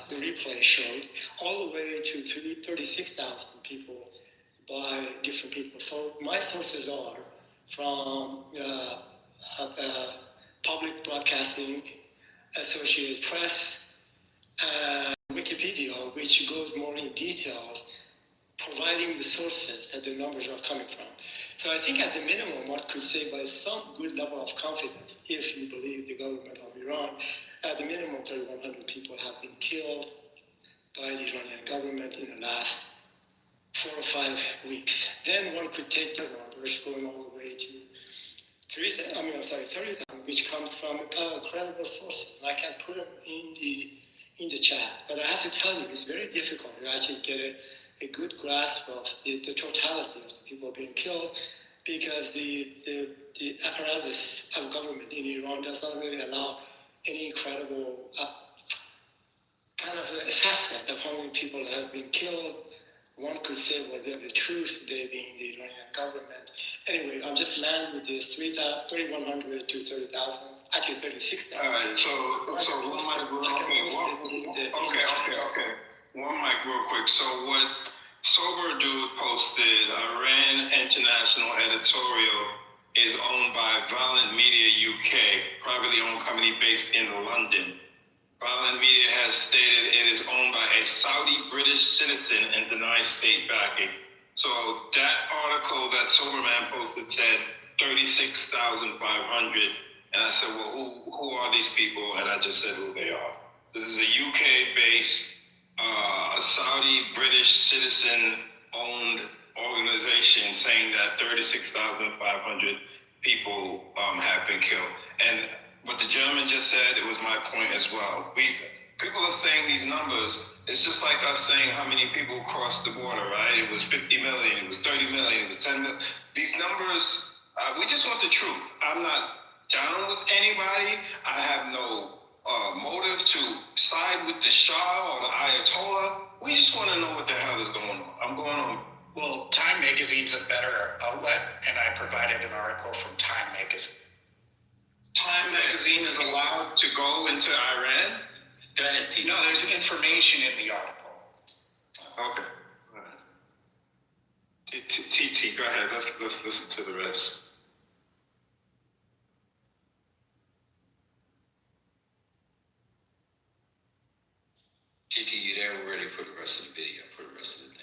the replay showed, all the way to 36,000 people by different people. So my sources are from Public Broadcasting, Associated Press, and Wikipedia, which goes more in details, providing the sources that the numbers are coming from. So I think at the minimum, one could say by some good level of confidence, if you believe the government of Iran, at the minimum 3,100 people have been killed by the Iranian government in the last 4 or 5 weeks. Then one could take the numbers going all the way to 30,000, which comes from credible sources. And I can put them in the chat. But I have to tell you, it's very difficult to actually get a good grasp of the totality of the people being killed, because the apparatus of government in Iran does not really allow any credible kind of assessment of how many people have been killed. One could say, well, they're the truth, they being the Iranian government. Anyway, I'm just landing with this 3,100 to 30,000, actually 36,000. All right, so one mic real quick. So what Sober Dude posted, Iran International Editorial is owned by Violent Media UK, privately owned company based in London. Violent Media has stated it is owned by a Saudi British citizen and denies state backing. So that article that Soberman posted said 36,500. And I said, well, who are these people? And I just said who they are. This is a UK-based Saudi British citizen-owned organization saying that 36,500 people have been killed. And what the gentleman just said, it was my point as well. People are saying these numbers. It's just like us saying how many people crossed the border, right? It was 50 million, it was 30 million, it was 10 million. These numbers, we just want the truth. I'm not down with anybody. I have no motive to side with the Shah or the Ayatollah. We just want to know what the hell is going on. I'm going on. Well, Time Magazine's a better outlet, and I provided an article from Time Magazine. Time Magazine is allowed to go into Iran? Go ahead, T. No, there's information in the article. Okay. All right. TT, go ahead. Let's listen to the rest. TT, you there? We're ready for the rest of the video, for the rest of the thing.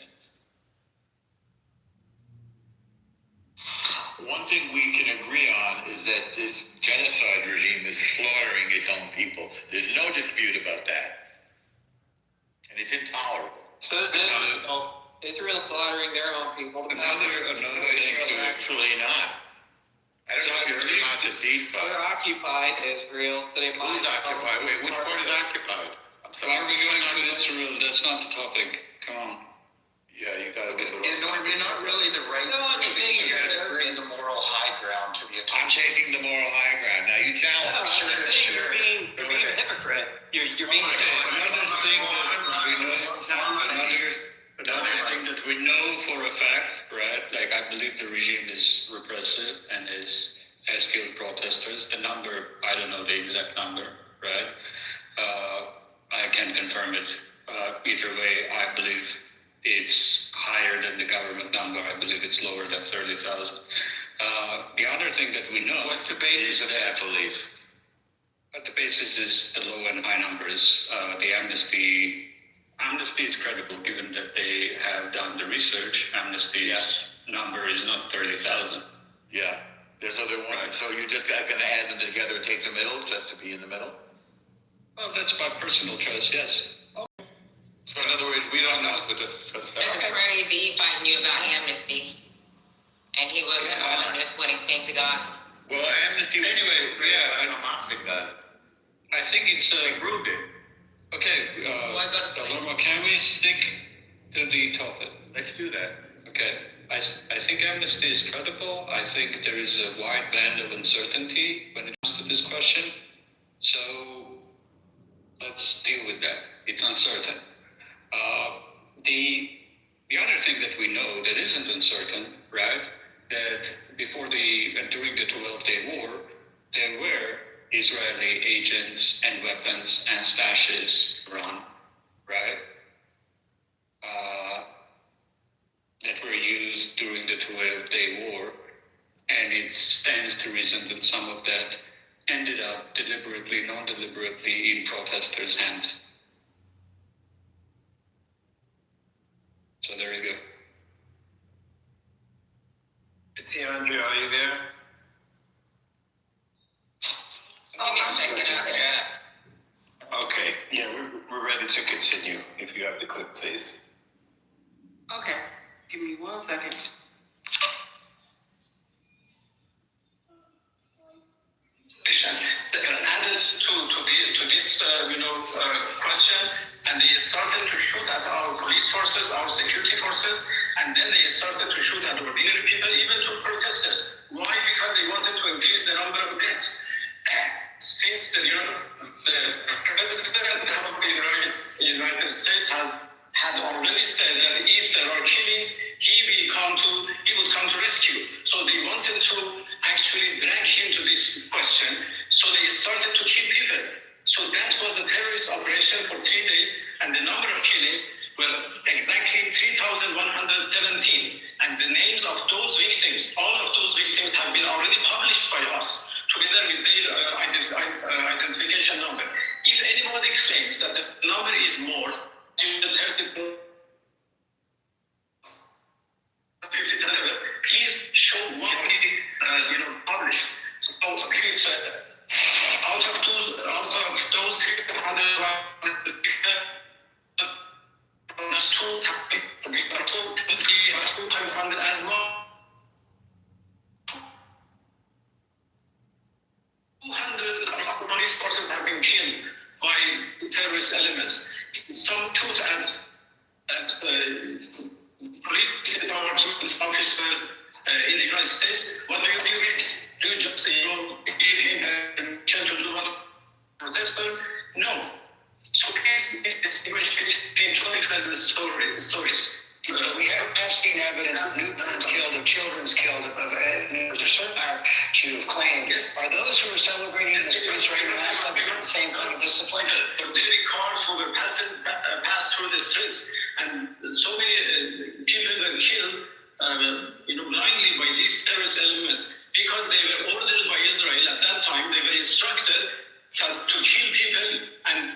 One thing we can agree on is that this genocide regime is slaughtering its own people. There's no dispute about that. And it's intolerable. So is Israel slaughtering their own people? Another thing to actually not. I don't know if you heard about the ceasefire. They're occupied, Israel, so they might. Who's occupied? Wait, which part is occupied? Why are we going to Israel? That's not the topic. Come on. Yeah, you got to get the You're not really the right. No, I'm just saying you're bring the moral high ground to the I'm taking the moral high ground. Now you challenge. No, I'm just saying you're being a hypocrite. You're being a hypocrite. Another thing that we know for a fact, right? Like, I believe the regime is repressive and has killed protesters. The number, I don't know the exact number, right? I can confirm it. Either way, I believe it's higher than the government number. I believe it's lower than 30,000. The other thing that we know. What's the basis of that belief? The basis is the low and high numbers. The Amnesty is credible given that they have done the research. Amnesty's number is not 30,000. Yeah. There's other one. So you're just going to add them together and take the middle just to be in the middle? Well, that's my personal choice, yes. So in other words, we don't know what this This is crazy. He fighting you about Amnesty. And he was on this when it came to God. Well, Amnesty was I think it's proved it. Okay, Lorma, can we stick to the topic? Let's do that. Okay, I think Amnesty is credible. I think there is a wide band of uncertainty when it comes to this question. So let's deal with that. It's uncertain. The other thing that we know that isn't uncertain, right? That before during the 12-day war, there were Israeli agents and weapons and stashes run, right? That were used during the 12-day war, and it stands to reason that some of that ended up deliberately, non-deliberately in protesters' hands. So there you go. Tiandra, are you there? Okay, yeah, we're ready to continue if you have the clip, please. Okay. Give me 1 second. Added to this question, and they started to shoot at our police forces, our security forces, and then they started to shoot at ordinary people, even to protesters. Why? Because they wanted to increase the number of deaths. Since the President of the United States had already said that if there are killings, he would come to rescue. So they wanted to actually drag him to this question. So they started to kill people. So that was a terrorist operation for 3 days, and the number of killings were exactly 3,117. And the names of those victims, all of those victims have been already published by us, together with their identification number. If anybody claims that the number is more, please show what we published. So please, out of those 200 as well. 200 of our police forces have been killed by terrorist elements. Some shoot at police department officer in the United States. What do you do? Do you just give him permission to do what protester? No. So please distinguish between 25 stories. We have seen evidence of newborns killed, of children's killed, of there's a certain magnitude of claim. Yes. Are those who are celebrating in the streets right now subject to the same kind of discipline? But daily cars who were passed through the streets, and so many people were killed, blindly by these terrorist elements because they were ordered by Israel at that time. They were instructed to kill people and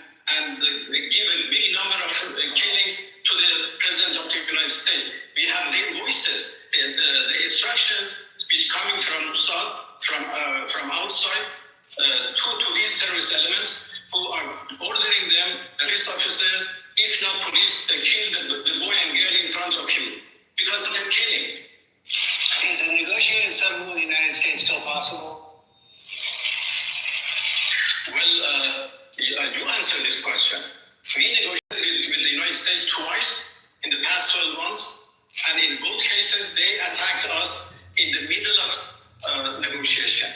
give a big number of killings to the President of the United States. We have their voices, the instructions which coming from outside to these terrorist elements who are ordering them, police officers, if not police, they kill the boy and girl in front of you because of their killings. Is a negotiated settlement with the United States still possible? Well, you answer this question. We negotiated with the United States twice in the past 12 months, and in both cases, they attacked us in the middle of negotiation.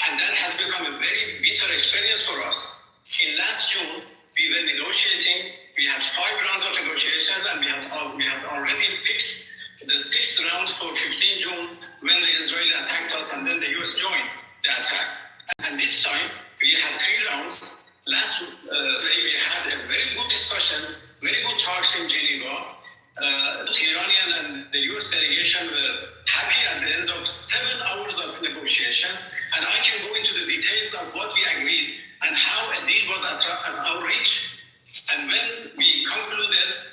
And that has become a very bitter experience for us. In last June, we were negotiating. We had 5 rounds of negotiations, and we had already fixed the 6th round for 15 June when the Israeli attacked us, and then the US joined the attack. And this time, we had 3 rounds. Last day, we had a very good discussion, very good talks in Geneva. The Iranian and the US delegation were happy at the end of 7 hours of negotiations. And I can go into the details of what we agreed and how a deal was at our reach. And when we concluded,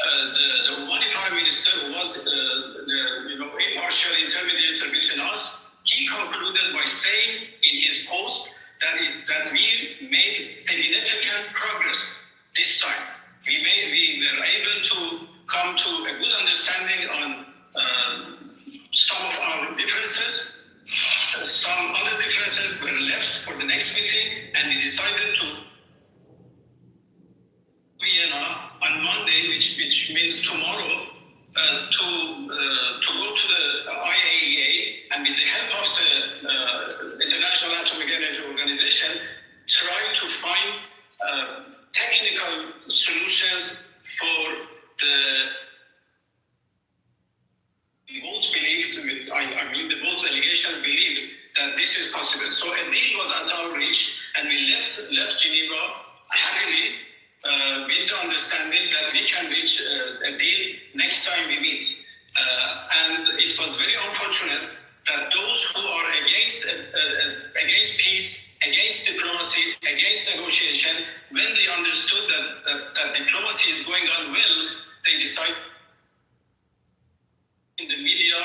the Omani Prime Minister, who was impartial intermediator between us, he concluded by saying in his post that we made significant progress this time. We were able to come to a good understanding on some of our differences. Some other differences were left for the next meeting, and we decided to Vienna on Monday, which means tomorrow, to go to the IAEA, and with the help of the International Atomic Energy Organization, try to find technical solutions for the both believed, the both allegations believed that this is possible. So a deal was at our reach, and we left Geneva happily with the understanding that we can reach a deal next time we meet. And it was very unfortunate that those who are against peace, against diplomacy, against negotiation, when they understood that diplomacy is going on well, they decide in the media,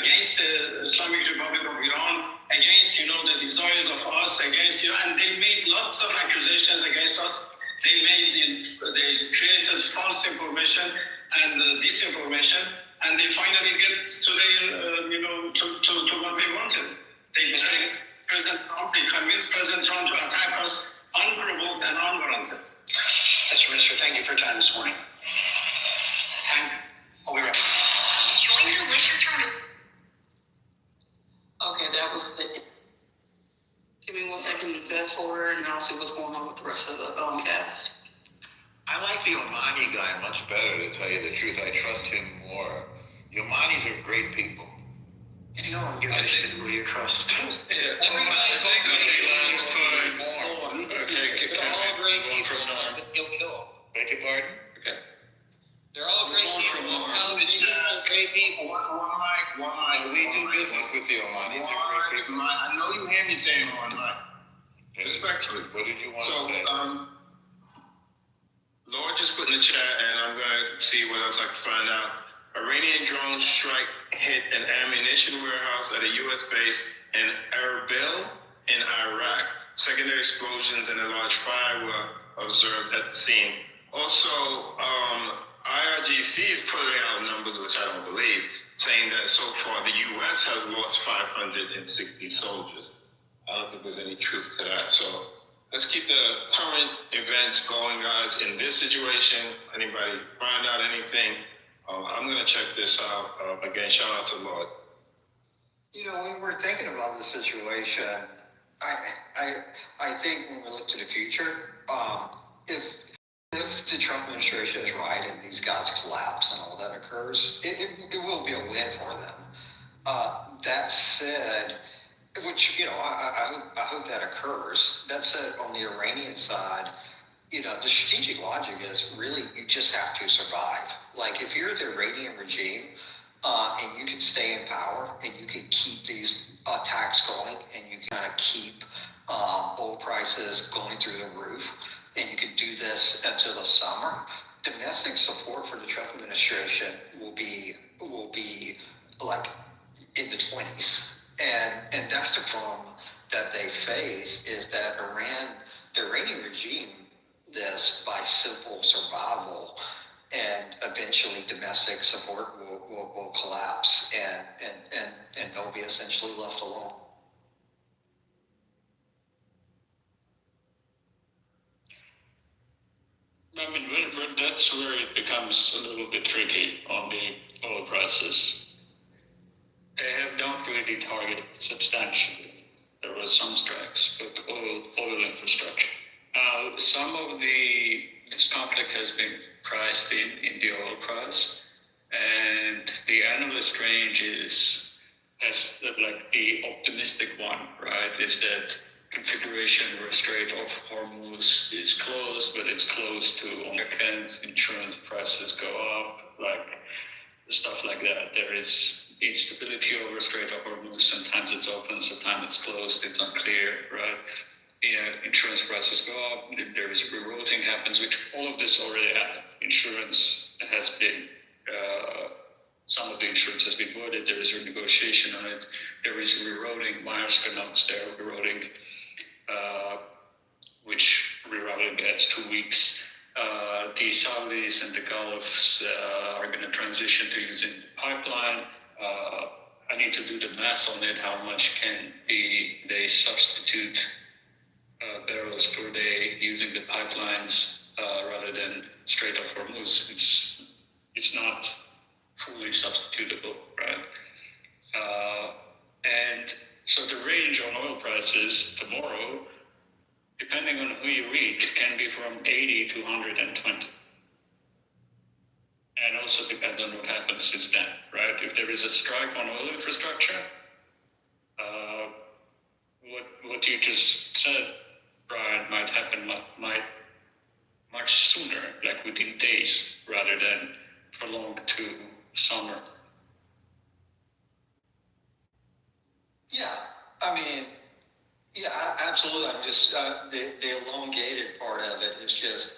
against the Islamic Republic of Iran, against, the desires of us, against, and they made lots of accusations against us. They created false information, and disinformation, and they finally get to their, to what they wanted. They tricked President Trump, they convinced President Trump to attack us unprovoked and unwarranted. Mr. Minister, thank you for your time this morning. We'll be right back. Enjoy delicious from. Okay, that was the. Give me 1 second to fast forward, and I'll see what's going on with the rest of the cast. I like the Omani guy much better, to tell you the truth. I trust him more. The Omanis are great people. You know, you're just who you trust. Yeah, I think on the last five. Okay, going from Norm. You'll kill. Beg your pardon? Okay. They're all great people. Great people. Why? We do business with the Omanis. They're great people. I know you hear me saying why. Respectfully. What did you want to say? Lord just put in the chat, and I'm going to see what else I can find out. Iranian drone strike hit an ammunition warehouse at a U.S. base in Erbil in Iraq. Secondary explosions and a large fire were observed at the scene. Also, IRGC is putting out numbers, which I don't believe, saying that so far the U.S. has lost 560 soldiers. I don't think there's any truth to that. So let's keep the current events going, guys. In this situation, anybody find out anything, I'm going to check this out. Again, shout out to Lord. When we're thinking about the situation, I think when we look to the future, if the Trump administration is right and these guys collapse and all that occurs, it will be a win for them. That said, which, I hope that occurs. That said, on the Iranian side, the strategic logic is really you just have to survive. Like if you're the Iranian regime and you can stay in power and you can keep these attacks going and you can kind of keep oil prices going through the roof and you can do this until the summer, domestic support for the Trump administration will be like in the 20s. And that's the problem that they face is that the Iranian regime this by simple survival and eventually domestic support will collapse and they'll be essentially left alone. I mean, that's where it becomes a little bit tricky on the oil prices. They have not really targeted substantially. There were some strikes, but oil infrastructure. Some of this conflict has been priced in the oil price, and the analyst range has like the optimistic one, right? Is that configuration where Strait of Hormuz is closed, but it's closed to Americans, insurance prices go up, like stuff like that. There is instability over Strait of Hormuz. Sometimes it's open, sometimes it's closed. It's unclear, right? Insurance prices go up. There is rerouting happens, which all of this already happened. Insurance has been, some of the insurance has been voided. There is renegotiation on it. There is rerouting. Maersk announced they're rerouting, which rerouting adds 2 weeks. The Saudis and the Gulfs are going to transition to using the pipeline. I need to do the math on it. How much can they substitute barrels per day using the pipelines rather than Strait of Hormuz? It's not fully substitutable, right? And so the range on oil prices tomorrow, depending on who you read, can be from 80 to 120. And also depends on what happens since then, right? If there is a strike on oil infrastructure, what you just said, Brian, might happen much sooner, like within days, rather than prolonged to summer. Yeah, I mean, yeah, absolutely. I'm just the elongated part of it is just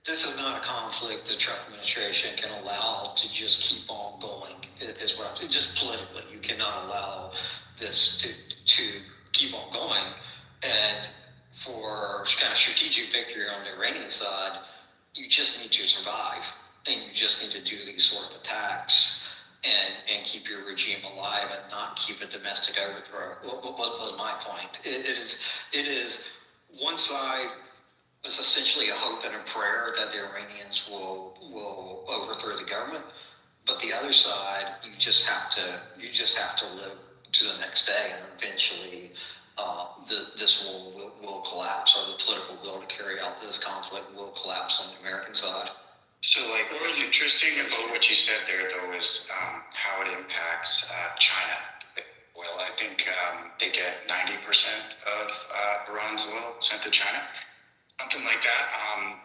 this is not a conflict the Trump administration can allow to just keep on going. Is what I'm saying. Just politically, you cannot allow this to keep on going. And for kind of strategic victory on the Iranian side, you just need to survive, and you just need to do these sort of attacks and keep your regime alive and not keep a domestic overthrow. What was my point? It is one side is essentially a hope and a prayer that the Iranians will overthrow the government, but the other side, you just have to live to the next day, and eventually this will collapse, or the political will to carry out this conflict will collapse on the American side. So, like, what's interesting about what you said there, though, is how it impacts China. Well, I think they get 90% of Iran's oil sent to China, something like that.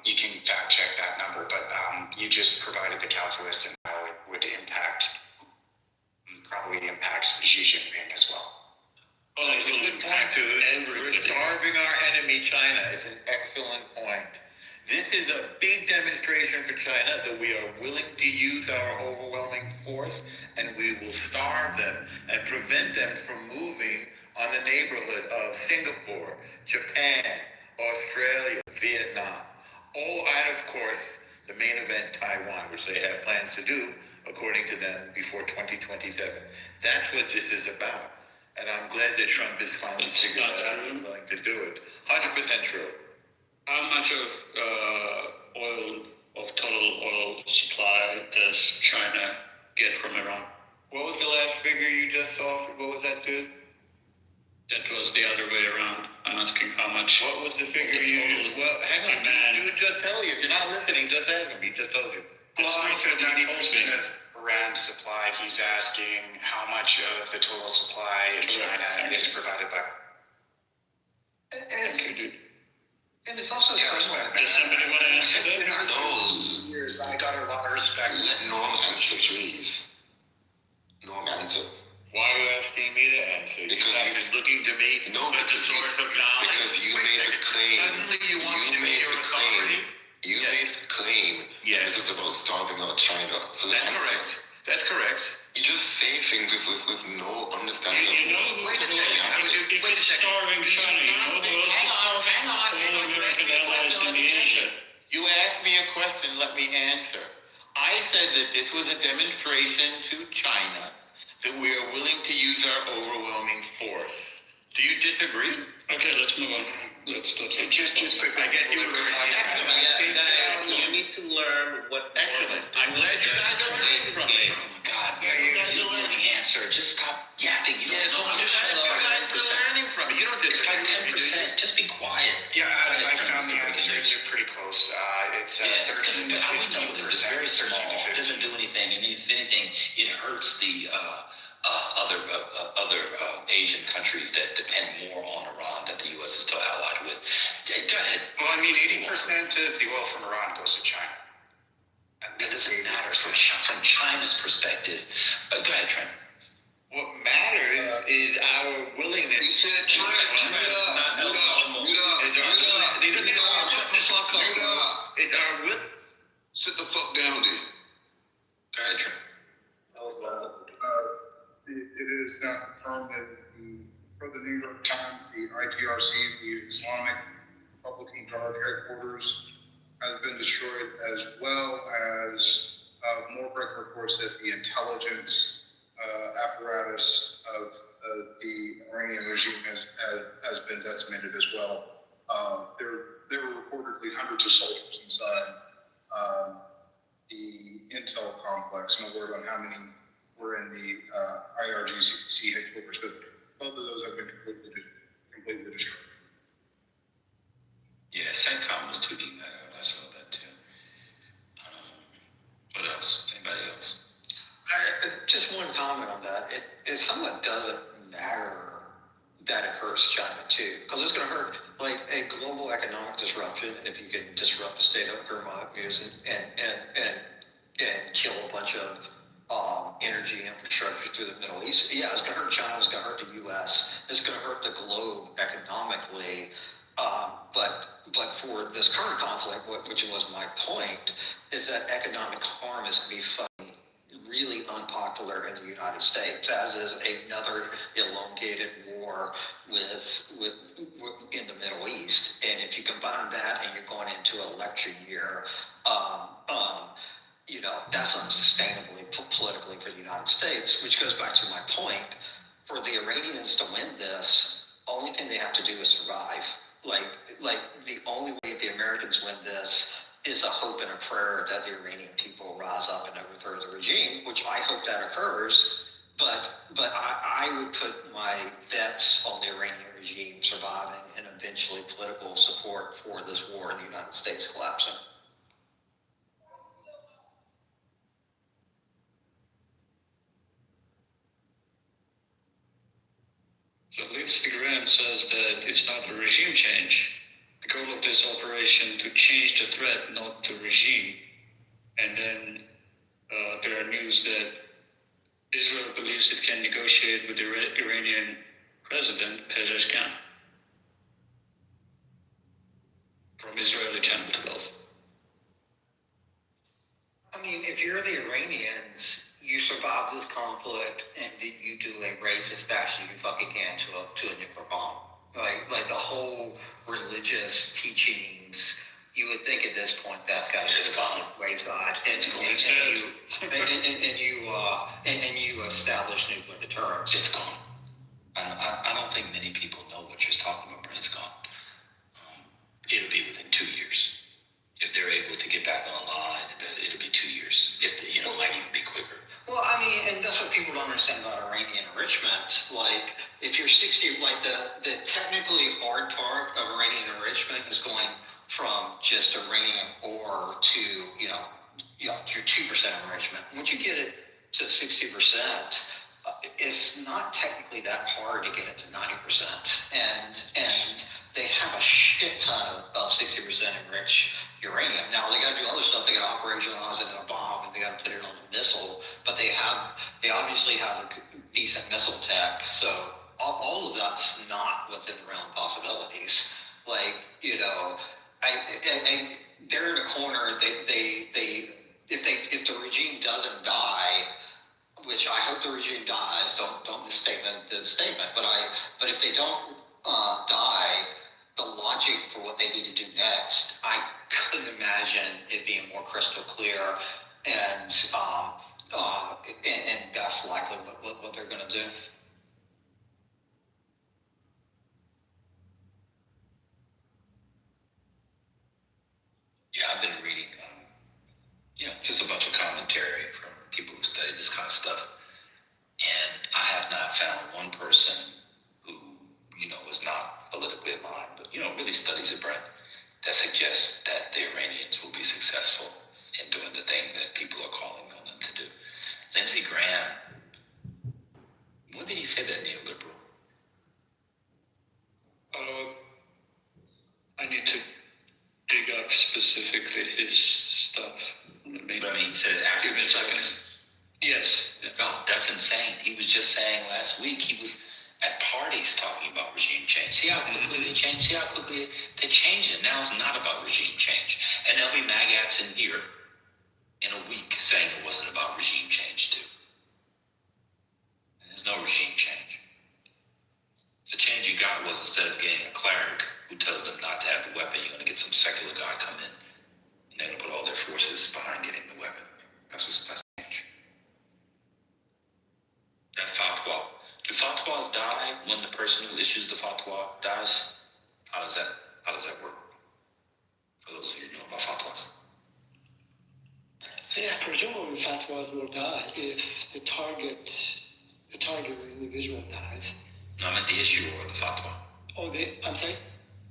You can fact check that number, but you just provided the calculus and how it would impact, probably impacts Xi Jinping as well. Well, it's a good point, dude. We're starving our enemy, China. It's an excellent point. This is a big demonstration for China that we are willing to use our overwhelming force, and we will starve them and prevent them from moving on the neighborhood of Singapore, Japan, Australia, Vietnam. All out, of course, the main event, Taiwan, which they have plans to do, according to them, before 2027. That's what this is about. And I'm glad that Trump has finally figured that out and willing to do it. 100% true. How much of total oil supply does China get from Iran? What was the last figure you just saw? What was that, dude? That was the other way around. I'm asking how much. What was the figure you used? Well, hang on. Dude, just tell you. If you're not listening, just ask him. He just told you. Well, I said 90% of Iran's supply. He's asking how much of the total supply in China is provided by. Thank you, dude. And it's also does somebody want to answer that? No. Years, I got a lot of respect. Let Norm answer, please. Norm, answer. Why are you asking me to answer? Because he's looking to me. No, because the source of knowledge. Because you made the claim. Suddenly you want me to be your authority. You made the claim. Yes. This is about starving out China. So that's correct. That's correct. You just say things with no understanding of. Wait a second. If it's starving China, you know who else is starving? All American allies in Asia. You asked me a question, let me answer. I said that this was a demonstration to China that we are willing to use our overwhelming force. Do you disagree? Okay, let's move on. Let's just quickly. I guess you agree. You need to learn what. Excellent. I'm glad you guys are learning from me. Oh my God, you didn't know the answer. Just stop yapping. You don't know. Just learning from me. You don't It's like 10%. Just be quiet. Yeah, I found the answers. You're pretty close. It's 13 to 15%. It's very small. It doesn't do anything. And if anything, it hurts the other Asian countries that depend more on Iran that the U.S. is still allied with. Go ahead. Well, I mean, 80% of the oil from Iran goes to China. That doesn't matter from China's perspective. Go ahead, Trent. What matters is our willingness. He said China. Sit the fuck down, then. Go ahead, Trent. It is now confirmed that per the New York Times, the ITRC, the Islamic Republican Guard headquarters, has been destroyed, as well as more breaking reports that the intelligence apparatus of the Iranian regime has been decimated as well. There were reportedly hundreds of soldiers inside the intel complex. No word on how many were in the IRGC headquarters, but both of those have been completely destroyed. Yeah, CENTCOM was tweeting that out. I saw that too. What else? Anybody else? Just one comment on that. It somewhat doesn't matter that it hurts China too, because it's going to hurt like a global economic disruption if you can disrupt the state of Hormuz and kill a bunch of energy infrastructure through the Middle East. Yeah, it's going to hurt China. It's going to hurt the U.S. It's going to hurt the globe economically. But for this current conflict, which was my point, is that economic harm is going to be fucking really unpopular in the United States, as is another elongated war with in the Middle East. And if you combine that and you're going into an election year, that's unsustainable politically for the United States, which goes back to my point. For the Iranians to win this, only thing they have to do is survive. Like the only way the Americans win this is a hope and a prayer that the Iranian people rise up and overthrow the regime, which I hope that occurs. But I would put my bets on the Iranian regime surviving and eventually political support for this war in the United States collapsing. So Lindsey Graham says that it's not a regime change. The goal of this operation to change the threat, not the regime. And then there are news that Israel believes it can negotiate with the Iranian president, Pezeshkian, from Israeli Channel 12. I mean, if you're the Iranians, you survive this conflict and you do a race as fast as you fucking can to a nuclear bomb. Like the whole religious teachings, you would think at this point that's got to be the wayside, and you establish nuclear deterrence. It's gone. I don't think many people know what you're talking about, but it's gone. It'll be within 2 years. If they're able to get back online, it'll be 2 years. Might even be quicker. Well, I mean, and that's what people don't understand about Iranian enrichment. Like, if you're 60, like the technically hard part of Iranian enrichment is going from just uranium ore to, your 2% enrichment. Once you get it to 60%, it's not technically that hard to get it to 90%. And they have a shit ton of 60% enriched uranium. Now they got to do other stuff. They got to operationalize it in a bomb, and they got to put it on a missile. But they obviously have a decent missile tech. So all of that's not within the realm of possibilities. Like, they're in a corner. If the regime doesn't die, which I hope the regime dies. Don't mistake the statement. But if they don't die, the logic for what they need to do next, I couldn't imagine it being more crystal clear, and that's likely what they're going to do. Yeah, I've been reading, just a bunch of commentary from people who study this kind of stuff, and I have not found one person who, is not politically aligned, but, really studies it, Brent, that suggests that the Iranians will be successful in doing the thing that people are calling on them to do. Lindsey Graham, when did he say that, neoliberal? I need to dig up specifically his stuff. He said it after the seconds. Yes. No, that's insane. He was just saying last week he was at parties talking about regime change. See how quickly they change? See how quickly they change it? Now it's not about regime change. And there'll be maggots in here in a week saying it wasn't about regime change too. And there's no regime change. The change you got was, instead of getting a cleric who tells them not to have the weapon, you're going to get some secular guy come in, and they're going to put all their forces behind getting the weapon. That's change. That fatwa. Do fatwas die when the person who issues the fatwa dies? How does that work? For those of you who know about fatwas. Yeah, presumably fatwas will die if the target individual dies. No, I meant the issuer of the fatwa. Oh, I'm sorry?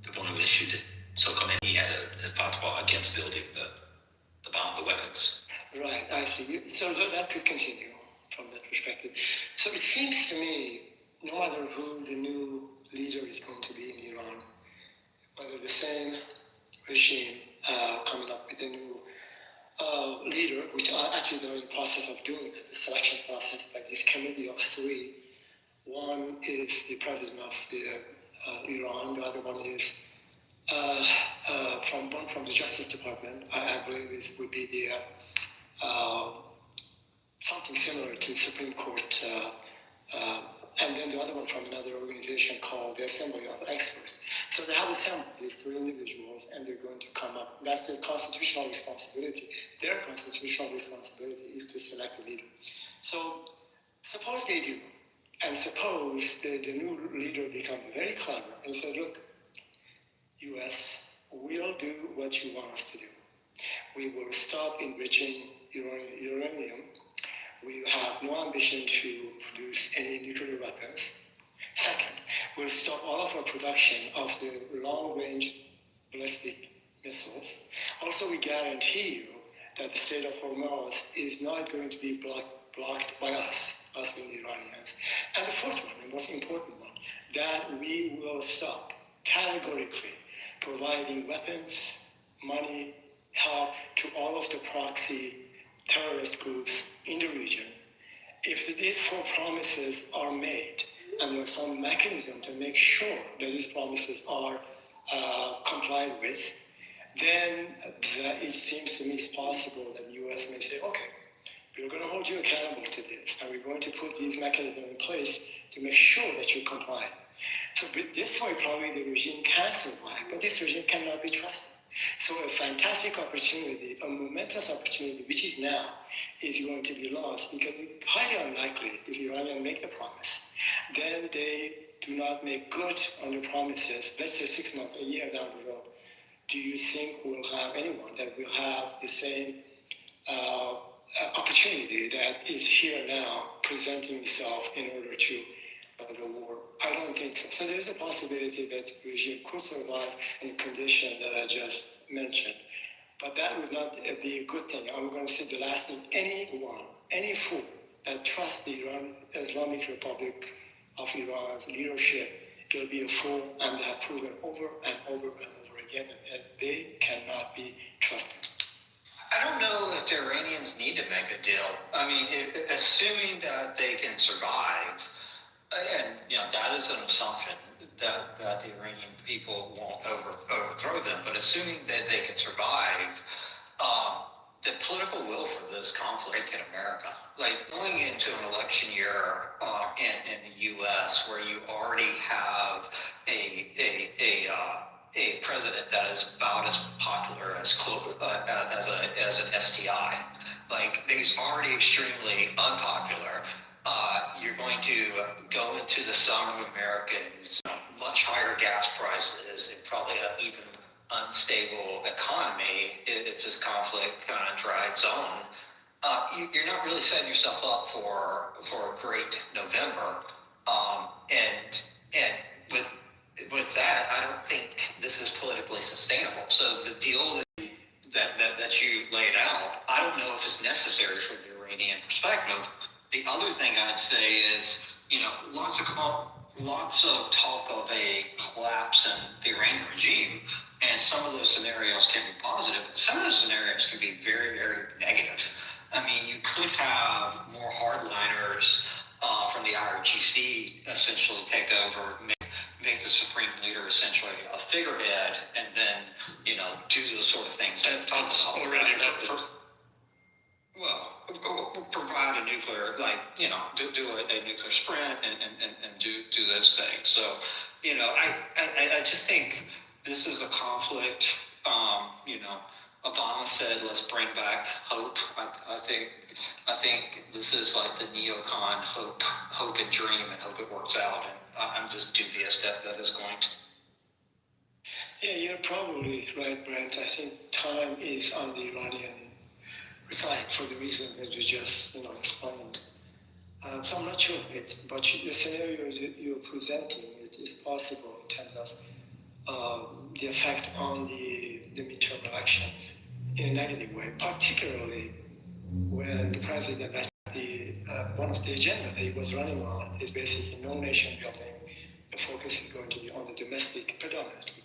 The one who issued it. So he had a fatwa against building the bomb, the weapons. Right, I see. So that could continue from that perspective. So it seems to me, no matter who the new leader is going to be in Iran, whether the same regime coming up with a new leader, which actually they're in the process of doing the selection process by this committee of three. One is the president of Iran, the other one is from the Justice Department. I believe it would be the something similar to Supreme Court, and then the other one from another organization called the Assembly of Experts. So they have assembled these three individuals, and they're going to come up. That's their constitutional responsibility. Their constitutional responsibility is to select a leader. So suppose they do, and suppose the new leader becomes very clever and says, look, U.S., we'll do what you want us to do. We will stop enriching uranium. We have no ambition to produce any nuclear weapons. Second, we'll stop all of our production of the long-range ballistic missiles. Also, we guarantee you that the Strait of Hormuz is not going to be blocked by us being the Iranians. And the fourth one, the most important one, that we will stop categorically providing weapons, money, help to all of the proxy terrorist groups in the region. If these four promises are made, and there's some mechanism to make sure that these promises are complied with, then it seems to me it's possible that the U.S. may say, okay, we're going to hold you accountable to this, and we're going to put these mechanisms in place to make sure that you comply. So this way, probably the regime can survive, but this regime cannot be trusted. So a fantastic opportunity, a momentous opportunity, which is now, is going to be lost because it's highly unlikely if Iranians make the promise. Then they do not make good on the promises, let's say 6 months, a year down the road. Do you think we'll have anyone that will have the same opportunity that is here now presenting itself in order to the war? I don't think so. So there's a possibility that the regime could survive in the condition that I just mentioned. But that would not be a good thing. I'm going to say the last thing, any fool that trusts the Islamic Republic of Iran's leadership will be a fool, and they have proven over and over and over again that they cannot be trusted. I don't know if the Iranians need to make a deal. I mean, assuming that they can survive, and that is an assumption that the Iranian people won't overthrow them, but assuming that they can survive, the political will for this conflict in America, like going into an election year in the U.S. where you already have a president that is about as popular as an STI, like he's already extremely unpopular. You're going to go into the summer of Americans, much higher gas prices, and probably an even unstable economy if this conflict kind of drags on. You're not really setting yourself up for a great November. And with that, I don't think this is politically sustainable. So the deal that you laid out, I don't know if it's necessary from the Iranian perspective. The other thing I'd say is, lots of talk of a collapse in the Iranian regime, and some of those scenarios can be positive. Some of those scenarios can be very, very negative. I mean, you could have more hardliners from the IRGC essentially take over, make the supreme leader essentially a figurehead, and then, do the sort of things that that's already happened. Well, provide a nuclear, do a nuclear sprint and do those things. So, I just think this is a conflict. Obama said, "Let's bring back hope." I think this is like the neocon hope and dream, and hope it works out. And I'm just dubious that is going to. Yeah, you're probably right, Brent. I think time is on the Iranian side for the reason that you just explained. So I'm not sure, but the scenario you're presenting, it is possible in terms of the effect on the midterm elections in a negative way, particularly when the president, one of the agenda that he was running on is basically no nation building. The focus is going to be on the domestic, predominantly,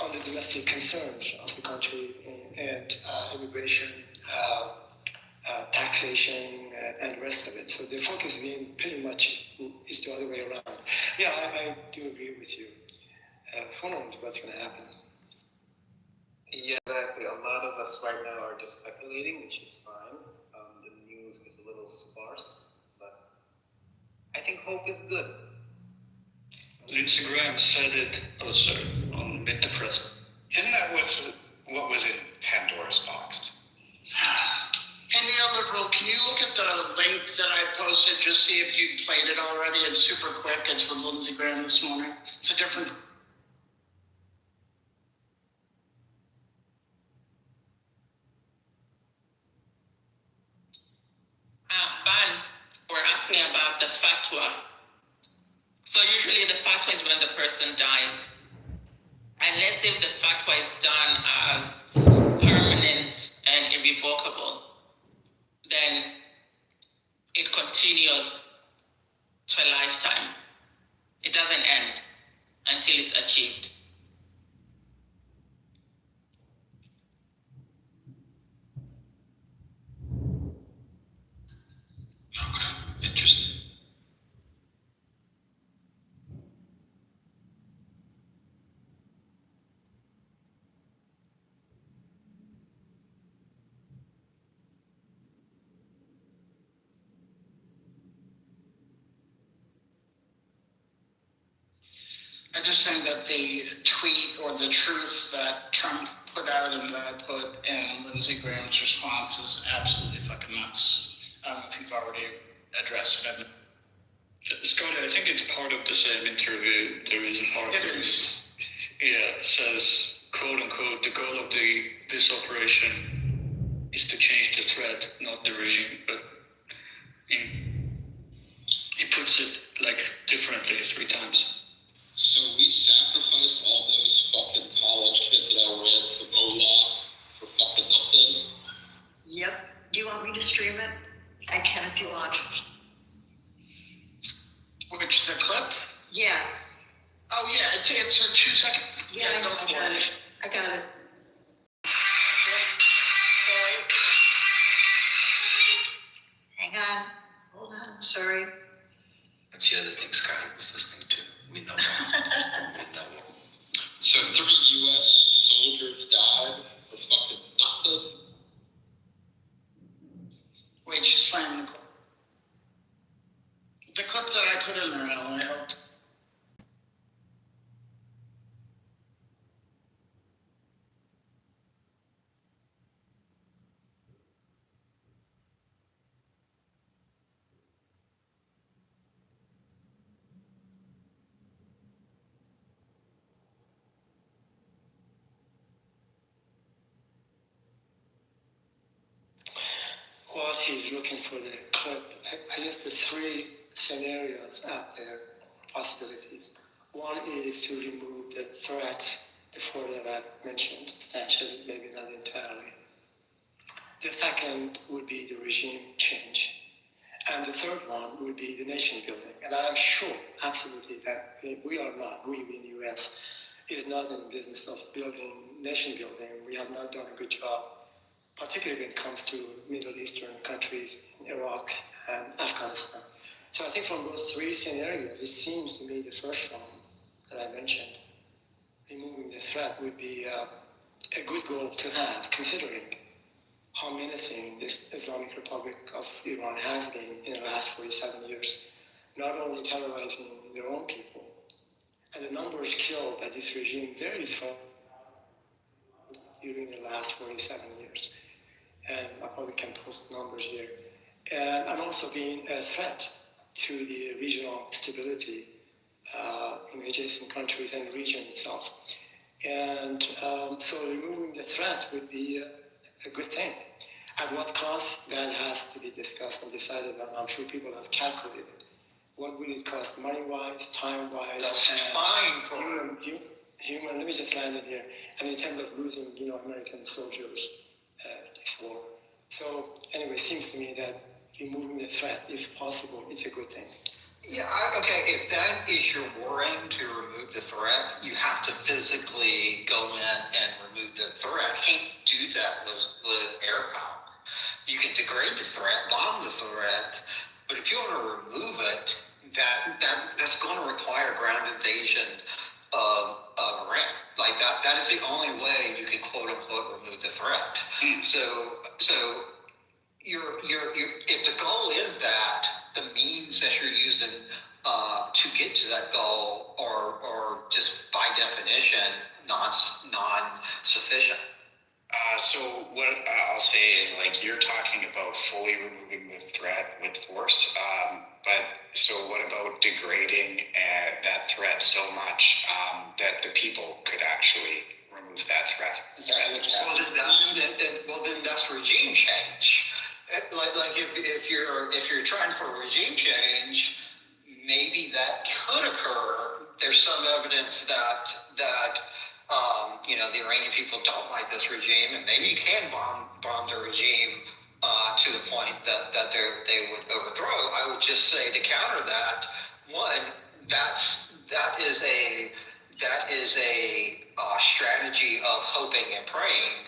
on the domestic concerns of the country and immigration, taxation, and the rest of it. So the focus being pretty much is the other way around. Yeah, I do agree with you. Who knows what's going to happen? Yeah, exactly. A lot of us right now are just speculating, which is fine. The news is a little was sparse, but I think hope is good. Lindsey Graham said it also on Meet the Press. Isn't that what was in Pandora's box? Any other liberal, can you look at the link that I posted, just see if you played it already? It's super quick. It's from Lindsey Graham this morning. It's a different. Ban, were asking about the fatwa. So usually the fatwa is when the person dies. Unless if the fatwa is done as permanent and irrevocable, then it continues to a lifetime. It doesn't end until it's achieved. Okay, interesting. I just think that the tweet or the truth that Trump put out and that I put in Lindsey Graham's response is absolutely fucking nuts. I don't know if you've already addressed it. Scott, I think it's part of the same interview. There is a part. It is. Yeah, it says, quote unquote, the goal of this operation is to change the threat, not the regime. But he puts it like differently 3 times. So we sacrificed all those fucking college kids that I read to Mola for fucking nothing? Yep. Do you want me to stream it? I can if you want. Which, the clip? Yeah. Oh yeah, it's a 2-second. Yeah, I got it. I got it. Hang on. Hold on. Sorry. That's the other thing Scotty was listening to. We know that. We know it. So 3 U.S. soldiers died for fucking nothing? Wait, she's playing the clip. The clip that I put in there, Alan, I hope. While he's looking for the clip, I guess the 3 scenarios out there, possibilities. One is to remove the threat, the 4 that I mentioned, substantially, maybe not entirely. The second would be the regime change. And the third one would be the nation building. And I'm sure, absolutely, that we are not, we in the US, is not in the business of building nation building. We have not done a good job, particularly when it comes to Middle Eastern countries, Iraq and Afghanistan. So I think from those 3 scenarios, it seems to me the first one that I mentioned, removing the threat, would be a good goal to have, considering how menacing this Islamic Republic of Iran has been in the last 47 years, not only terrorizing their own people, and the numbers killed by this regime very far during the last 47 years. And I probably can post numbers here. And also being a threat to the regional stability in adjacent countries and the region itself. And so removing the threat would be a good thing. At what cost, that has to be discussed and decided on. I'm sure people have calculated. What will it cost money-wise, time-wise? That's fine for human, let me just land in here. And in terms of losing, American soldiers this war. So anyway, it seems to me that removing the threat, if possible, is a good thing. Yeah, okay, if that is your war aim to remove the threat, you have to physically go in and remove the threat. You can't do that with air power. You can degrade the threat, bomb the threat, but if you want to remove it, that's going to require ground invasion of Iran. Like that is the only way you can quote unquote remove the threat. So if the goal is that, the means that you're using to get to that goal are just by definition non-sufficient. So what I'll say is, like, you're talking about fully removing the threat with force, but so what about degrading that threat so much that the people could actually remove that threat? Well, then that's regime change. Like if you're trying for regime change, maybe that could occur. There's some evidence that the Iranian people don't like this regime, and maybe you can bomb the regime to the point that they would overthrow. I would just say, to counter that, one, that is a strategy of hoping and praying,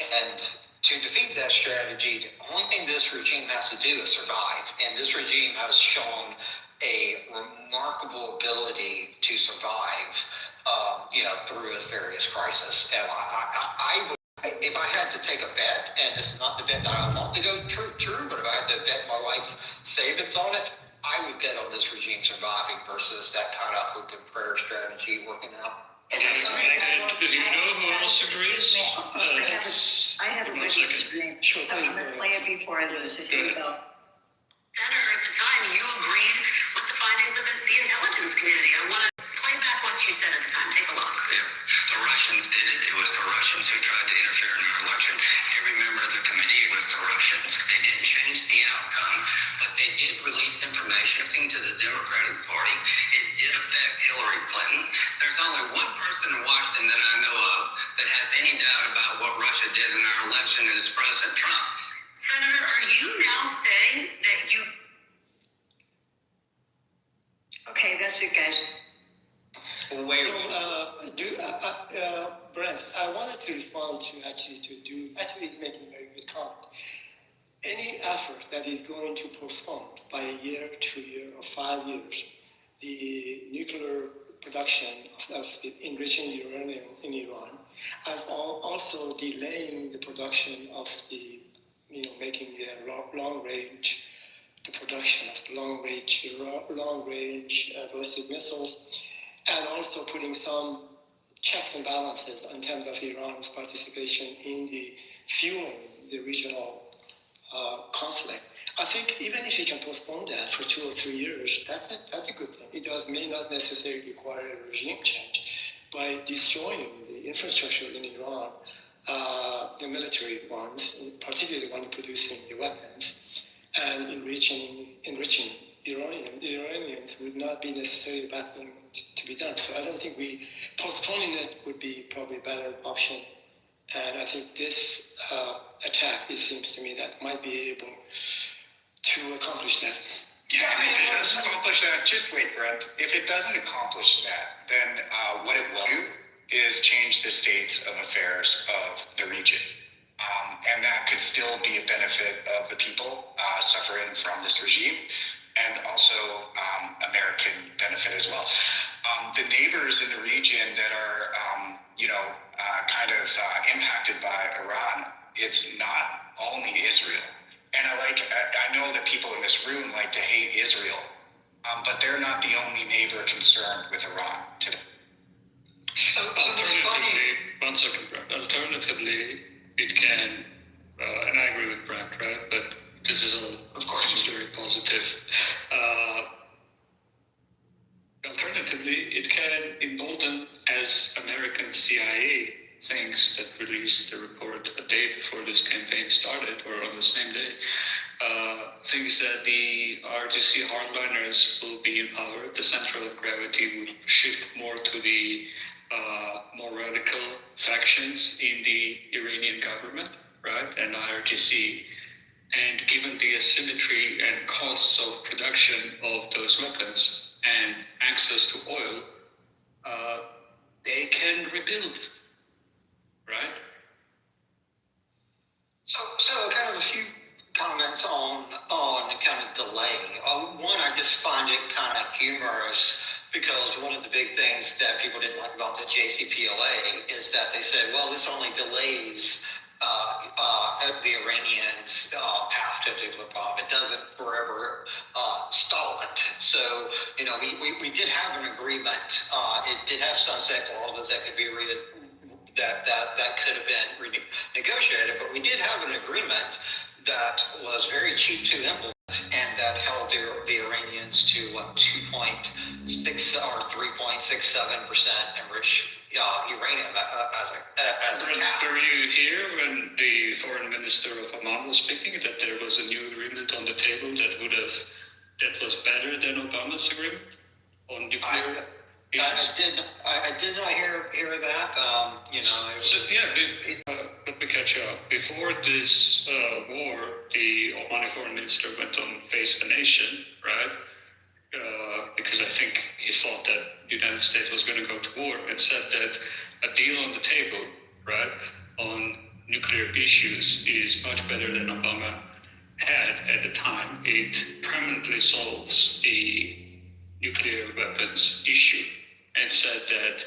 and to defeat that strategy, the only thing this regime has to do is survive, and this regime has shown a remarkable ability to survive, through its various crises. And I would, if I had to take a bet, and this is not the bet that I want to go true, but if I had to bet my life savings on it, I would bet on this regime surviving versus that kind of hope and prayer strategy working out. Okay, and do you know who else agrees? I have a written experience. I was going to play it before I lose it. Here we go. Senator, at the time, you agreed with the findings of the intelligence community. I want to play back what you said at the time. Take a look. Yeah, the Russians did it. It was the Russians who tried to interfere in our election. Every member of the committee was the Russians. They didn't change the outcome, but they did release information to the Democratic Party. It did affect Hillary Clinton. There's only one person in Washington that I know of that has any doubt about what Russia did in our election, and it's President Trump. Senator, are you now saying that you... Okay, that's it, guys. Brent, I wanted to respond to he's making a very good comment. Any effort that is going to postpone by a year, 2 years, or 5 years the nuclear production of the enriching uranium in Iran, and also delaying the production of the, making the production of long-range ballistic missiles, and also putting some checks and balances in terms of Iran's participation in the fueling the regional conflict. I think even if you can postpone that for 2 or 3 years, that's a good thing. It may not necessarily require a regime change. By destroying the infrastructure in Iran, the military ones, particularly the one producing the weapons, and enriching uranium, the uranium would not be necessarily a bad thing to be done. So I don't think postponing it would be probably a better option. And I think this attack, it seems to me, that might be able to accomplish that. Yeah, and if it doesn't accomplish that, just wait, Brent. If it doesn't accomplish that, then what it will do is change the state of affairs of the region. And that could still be a benefit of the people suffering from this regime, and also American benefit as well. The neighbors in the region that are, impacted by Iran, it's not only Israel. And I know that people in this room like to hate Israel, but they're not the only neighbor concerned with Iran today. One second, Brent. Alternatively, it can, and I agree with Brent, right? But this is all, of course, very positive. Alternatively, it can embolden, as American CIA thinks that released the report a day before this campaign started, or on the same day, thinks that the RGC hardliners will be in power. The center of gravity will shift more to the more radical factions in the Iranian government, right, and IRGC. And given the asymmetry and costs of production of those weapons and access to oil, they can rebuild, right? So kind of a few comments on kind of delay. One, I just find it kind of humorous, because one of the big things that people didn't like about the JCPOA is that they said, well, this only delays the Iranians' path to a nuclear bomb. It doesn't forever stall it. So, we did have an agreement. It did have sunset clauses that could be that could have been renegotiated, but we did have an agreement that was very cheap to implement and that held the Iranians to 2.6 or 3.67% enriched uranium as a cap. Were you here when the foreign minister of Oman was speaking that there was a new agreement on the table that was better than Obama's agreement on nuclear? I did not hear that. Let me catch you up. Before this war, the Omani foreign minister went on Face the Nation, right? Because I think he thought that the United States was going to go to war, and said that a deal on the table, right, on nuclear issues is much better than Obama had at the time. It permanently solves the nuclear weapons issue, and said that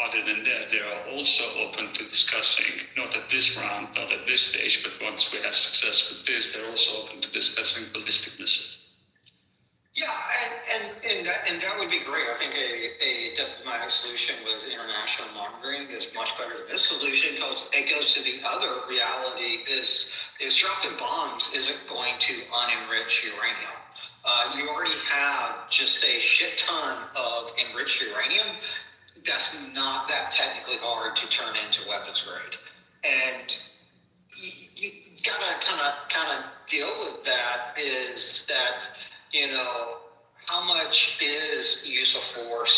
other than that, they are also open to discussing, not at this round, not at this stage, but once we have success with this, they're also open to discussing ballistic missiles. Yeah, and that would be great. I think a diplomatic solution with international monitoring is much better than this solution, because it goes to the other reality is dropping bombs isn't going to unenrich uranium. You already have just a shit ton of enriched uranium that's not that technically hard to turn into weapons grade. And you gotta kind of deal with that, is that, how much is use of force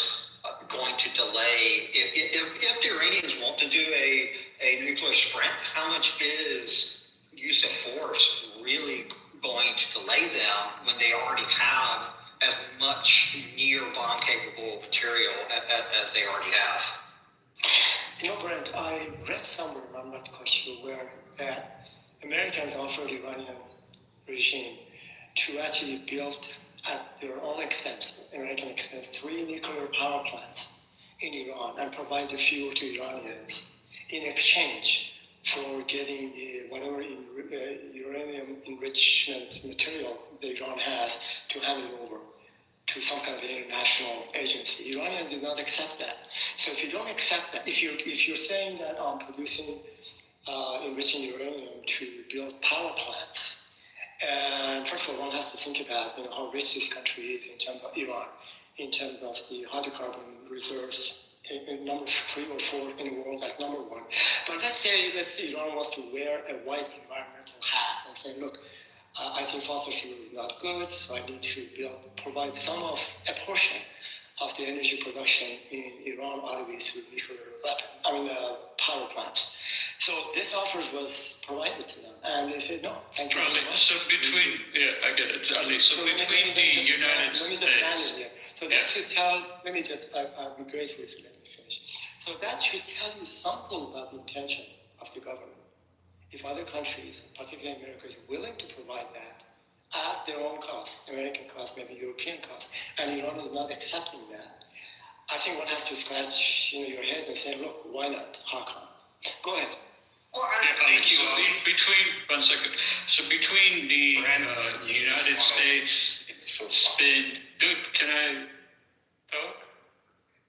going to delay? If the Iranians want to do a nuclear sprint, how much is use of force really going to delay them when they already have as much near bomb capable material as they already have? Brent, I read somewhere, I'm not quite sure where, that Americans offered the Iranian regime to actually build at their own expense, American expense, 3 nuclear power plants in Iran and provide the fuel to Iranians in exchange for getting whatever uranium enrichment material that Iran has to hand it over to some kind of international agency. Iranians did not accept that. So if you don't accept that, if you're saying that producing enriching uranium to build power plants, and first of all, one has to think about how rich this country is in terms of Iran, in terms of the hydrocarbon reserves, in number 3 or 4 in the world, that's number 1. But let's say Iran wants to wear a white environmental hat and say, look, I think fossil fuel is not good, so I need to provide a portion of the energy production in Iran ought to be through nuclear power plants. So this offer was provided to them, and they said no. Thank you very much. So I get it, Ali. So between the United States. So that should tell. Let me just. I'll be grateful if you let me finish. So that should tell you something about the intention of the government. If other countries, particularly America, is willing to provide that at their own cost, American cost, maybe European cost, and Iran is not accepting that, I think one has to scratch your head and say, look, why not? How come? Go ahead. One second. So between the United States spin, can I talk?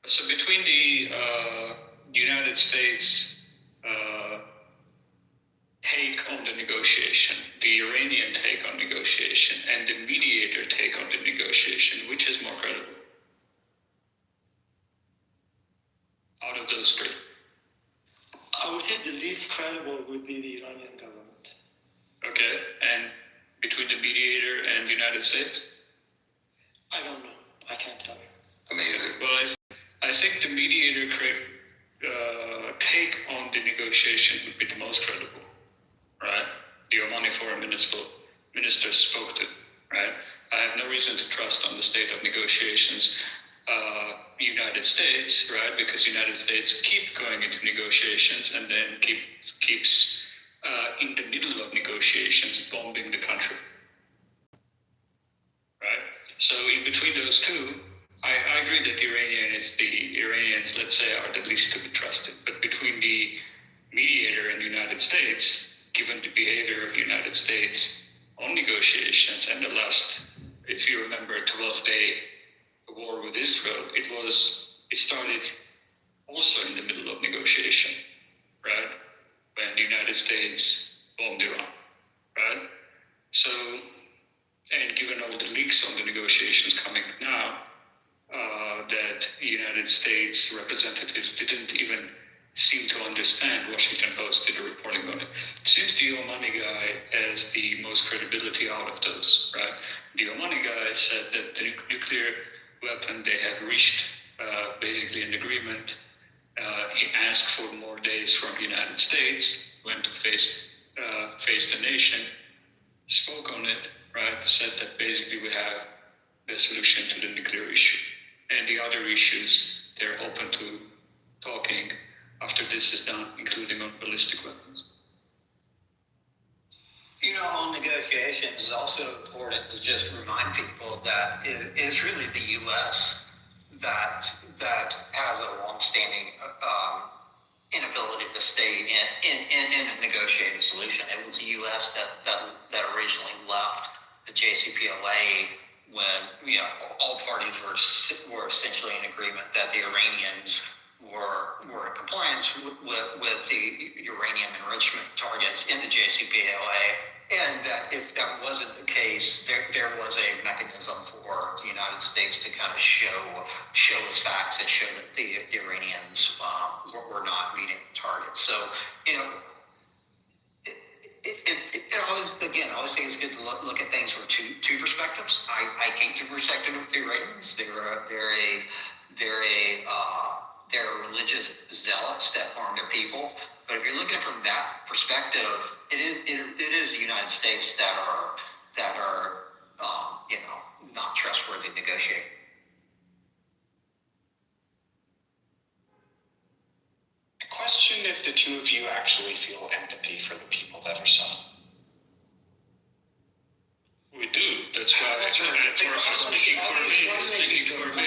So between the United States take on the negotiation, the Iranian take on negotiation, and the mediator take on the negotiation, which is more credible out of those 3? I would say the least credible would be the Iranian government. Okay, and between the mediator and the United States? I don't know. I can't tell you. Amazing. Well, I think the mediator take on the negotiation would be the most credible, right? The Omani foreign minister spoke to, right? I have no reason to trust on the state of negotiations United States, right? Because United States keep going into negotiations and then keeps in the middle of negotiations bombing the country, right? So in between those 2, I agree that the Iranians, let's say, are the least to be trusted. But between the mediator in the United States, given the behavior of the United States on negotiations and the last, if you remember, 12-day war with Israel, it started also in the middle of negotiation, right? When the United States bombed Iran, right? So, and given all the leaks on the negotiations coming now, that the United States representatives didn't even seem to understand. Washington Post did a reporting on it. Since the Omani guy has the most credibility out of those, right? The Omani guy said that the nuclear weapon, they had reached basically an agreement. He asked for more days from the United States, went to face the nation, spoke on it, right? Said that basically we have the solution to the nuclear issue. And the other issues, they're open to talking after this is done, including on ballistic weapons. You know, on negotiations, it's also important to just remind people that it is really the U.S. that has a longstanding inability to stay in a negotiated solution. It was the U.S. that originally left the JCPOA when all parties were essentially in agreement that the Iranians were in compliance with the uranium enrichment targets in the JCPOA, and that if that wasn't the case, there was a mechanism for the United States to kind of show its facts and show that the Iranians were not meeting targets. So, I always think it's good to look at things from two perspectives. I hate the perspective of the Iranians. They're religious zealots that harm their people. But if you're looking at it from that perspective, it is the United States that are not trustworthy negotiating. I question if the two of you actually feel empathy for the people that are suffering. We do. That's why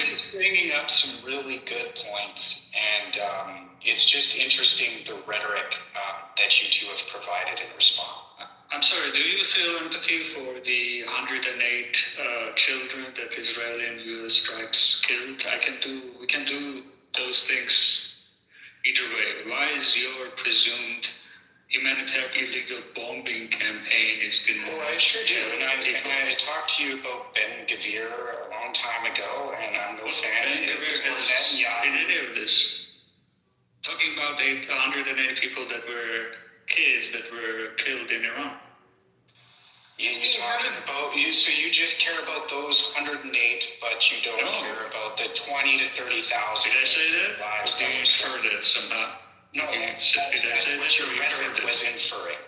He's bringing up some really good points, and it's just interesting the rhetoric that you two have provided in response. I'm sorry, do you feel empathy for the 108 children that Israeli and U.S. strikes killed? We can do those things either way. Why is your presumed humanitarian illegal bombing campaign is going to... Well, I sure do. And I talked to you about Ben Gvir a long time ago, and I'm no fan of his or Netanyahu. In any of this, talking about 180 people that were kids that were killed in Iran. You're talking about so you just care about those 108, but you don't care about the 20 to 30,000. Did I say that? Lives Or do you infer that somehow? No, that's what your rhetoric was inferring.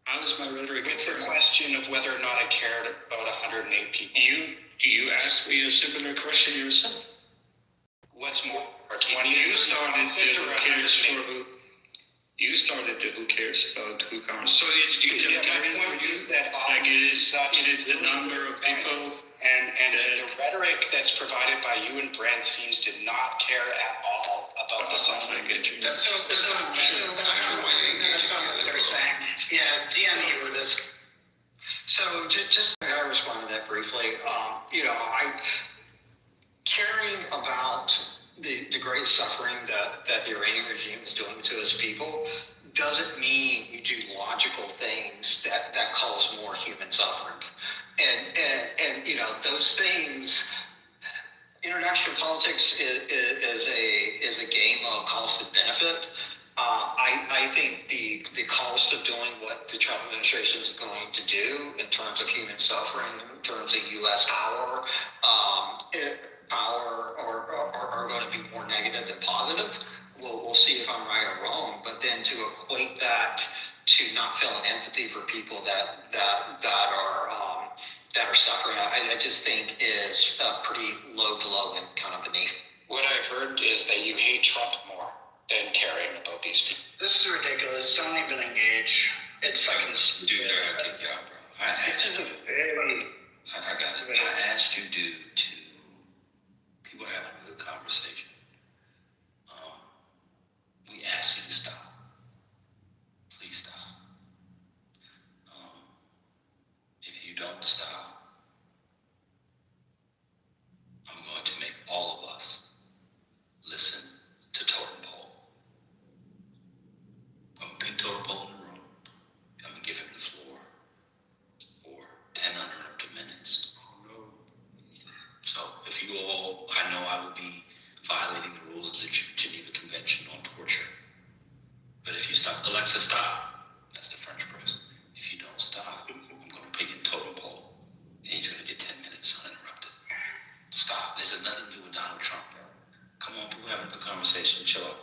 How is my rhetoric with the question of whether or not I cared about 108 people? Do you ask me a similar question yourself? What's more, or 20? You started the who cares for who. You started the who cares about who counts. So it's my point is that it is the number of people and the rhetoric that's provided by you and Brent seems to not care at all about the suffering. That's not what they're saying. Yeah, DM you with this. So just I respond to that briefly. Caring about the great suffering that the Iranian regime is doing to its people doesn't mean you do logical things that cause more human suffering. And those things, international politics is a game of cost and benefit. I think the cost of doing what the Trump administration is going to do in terms of human suffering, in terms of U.S. power are going to be more negative than positive. We'll see if I'm right or wrong. But then to equate that to not feeling empathy for people that are suffering, I just think is pretty low below and kind of beneath. What I've heard is that you hate Trump more than caring about these people. This is ridiculous. Don't even engage. It's fucking stupid. Dude, I asked you. I got it. I asked you, dude, to people having a good conversation. We asked you to stop. you all, I know I will be violating the rules of the Geneva Convention on torture. But if you stop, Alexa, stop. That's the French press. If you don't stop, I'm going to put you in totem pole. And he's going to get 10 minutes uninterrupted. Stop. This has nothing to do with Donald Trump. Come on, people having a good conversation. Chill out.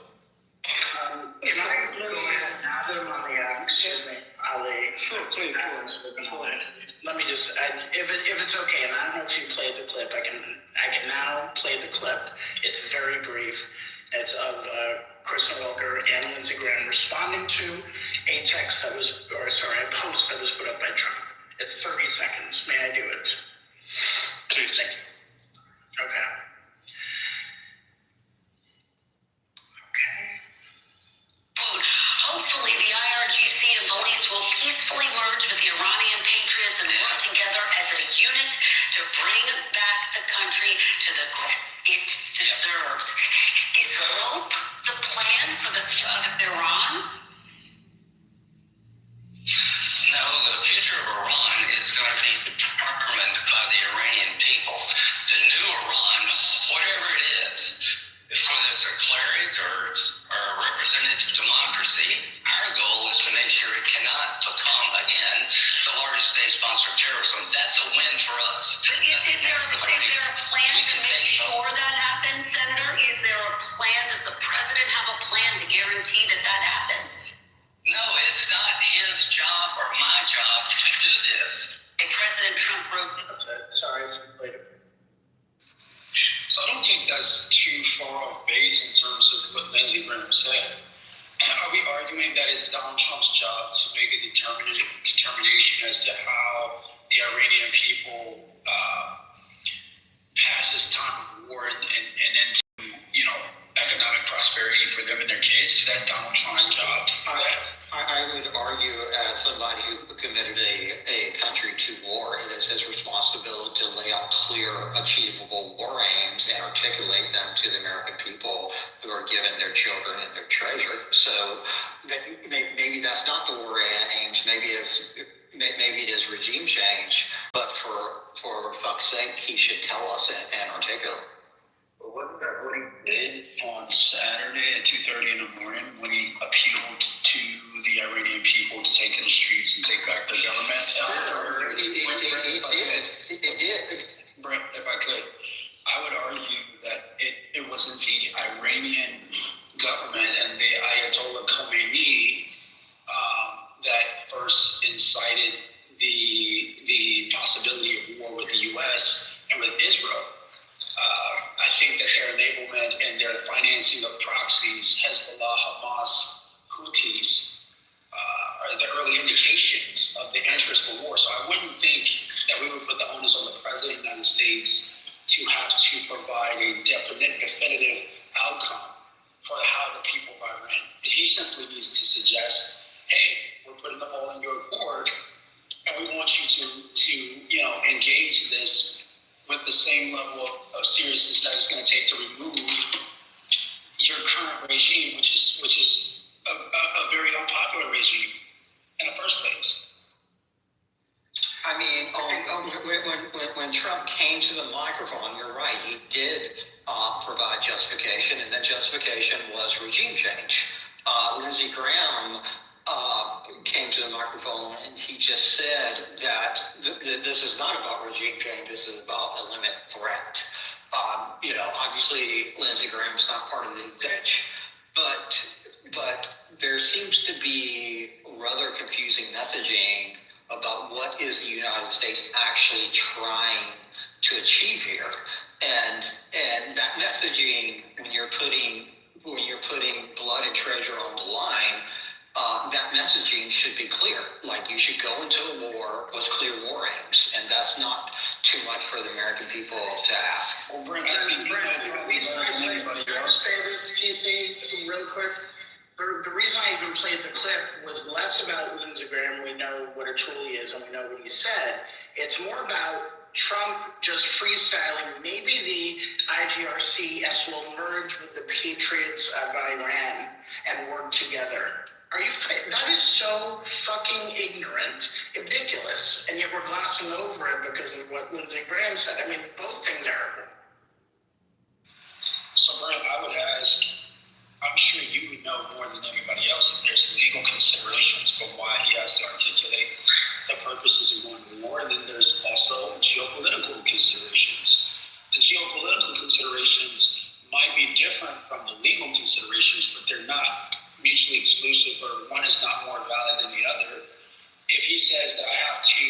Can I go ahead now that I'm on the, excuse me, Ali. Please. Let me just, if it's okay, and I don't know if you played the clip, I can now play the clip. It's very brief. It's of Kristen Welker and Lindsey Graham responding to a post that was put up by Trump. It's 30 seconds. May I do it? Please. Thank you. Okay. Hopefully, the IRGC and police will peacefully merge with the Iranian patriots and work together as a unit to bring back the country to the it deserves. Is hope the plan for the future of Iran? No, the future of Iran is going to be determined by the Iranian people. The new Iran, whatever it is, whether it's a cleric or a representative democracy, our goal is to make sure it cannot become, again, the largest state sponsor of terrorism. That's a win for us. Is there a plan to make sure that happens, Senator? Is there a plan? Does the president have a plan to guarantee that that happens? No, it's not his job or my job to do this. And President Trump wrote That's it. Sorry if you played it. So I don't think that's too far off base in terms of what Lindsey Graham said. Are we arguing that it's Donald Trump's job to make a determination as to how the Iranian people pass this time of war and into, economic prosperity for them and their kids? Is that Donald Trump's job to do that? I would argue, as somebody who committed a country to war, it is his responsibility to lay out clear, achievable war aims and articulate them to the American people who are given their children and their treasure. So maybe that's not the war aims. Maybe it is regime change. But for fuck's sake, he should tell us and articulate. But wasn't that what he did on Saturday at 2:30 in the morning when he appealed to the Iranian people to take to the streets and take back their government? He did. Brent, if I could, I would argue that it wasn't the Iranian government and the Ayatollah Khomeini that first incited the possibility of war with the U.S. and with Israel. I think that their enablement and their financing of proxies, Hezbollah, Hamas, Houthis, are the early indications of the interest for war. So I wouldn't think that we would put the onus on the President of the United States to have to provide a definitive outcome for how the people of Iran. He simply needs to suggest, hey, we're putting the ball in your court, and we want you to engage this with the same level of seriousness that it's going to take to remove your current regime, which is a very unpopular regime in the first place. I mean, when Trump came to the microphone, you're right, he did provide justification, and that justification was regime change. Lindsey Graham came to the microphone and he just said that this is not about regime change, this is about imminent threat. Obviously Lindsey Graham's not part of the exec, but there seems to be rather confusing messaging about what is the United States actually trying to achieve here, and that messaging, when you're putting blood and treasure on the line, that messaging should be clear. Like, you should go into a war with clear war aims, and that's not too much for the American people to ask. Well, Brent, can I just say this, TC, real quick? The reason I even played the clip was less about Lindsey Graham. We know what it truly is, and we know what he said. It's more about Trump just freestyling. Maybe the IGRCS will merge with the patriots of Iran and work together. That is so fucking ignorant, ridiculous, and yet we're glossing over it because of what Lindsey Graham said. I mean, both things are terrible. considerations might be different from the legal considerations, but they're not mutually exclusive, or one is not more valid than the other. If he says that I have to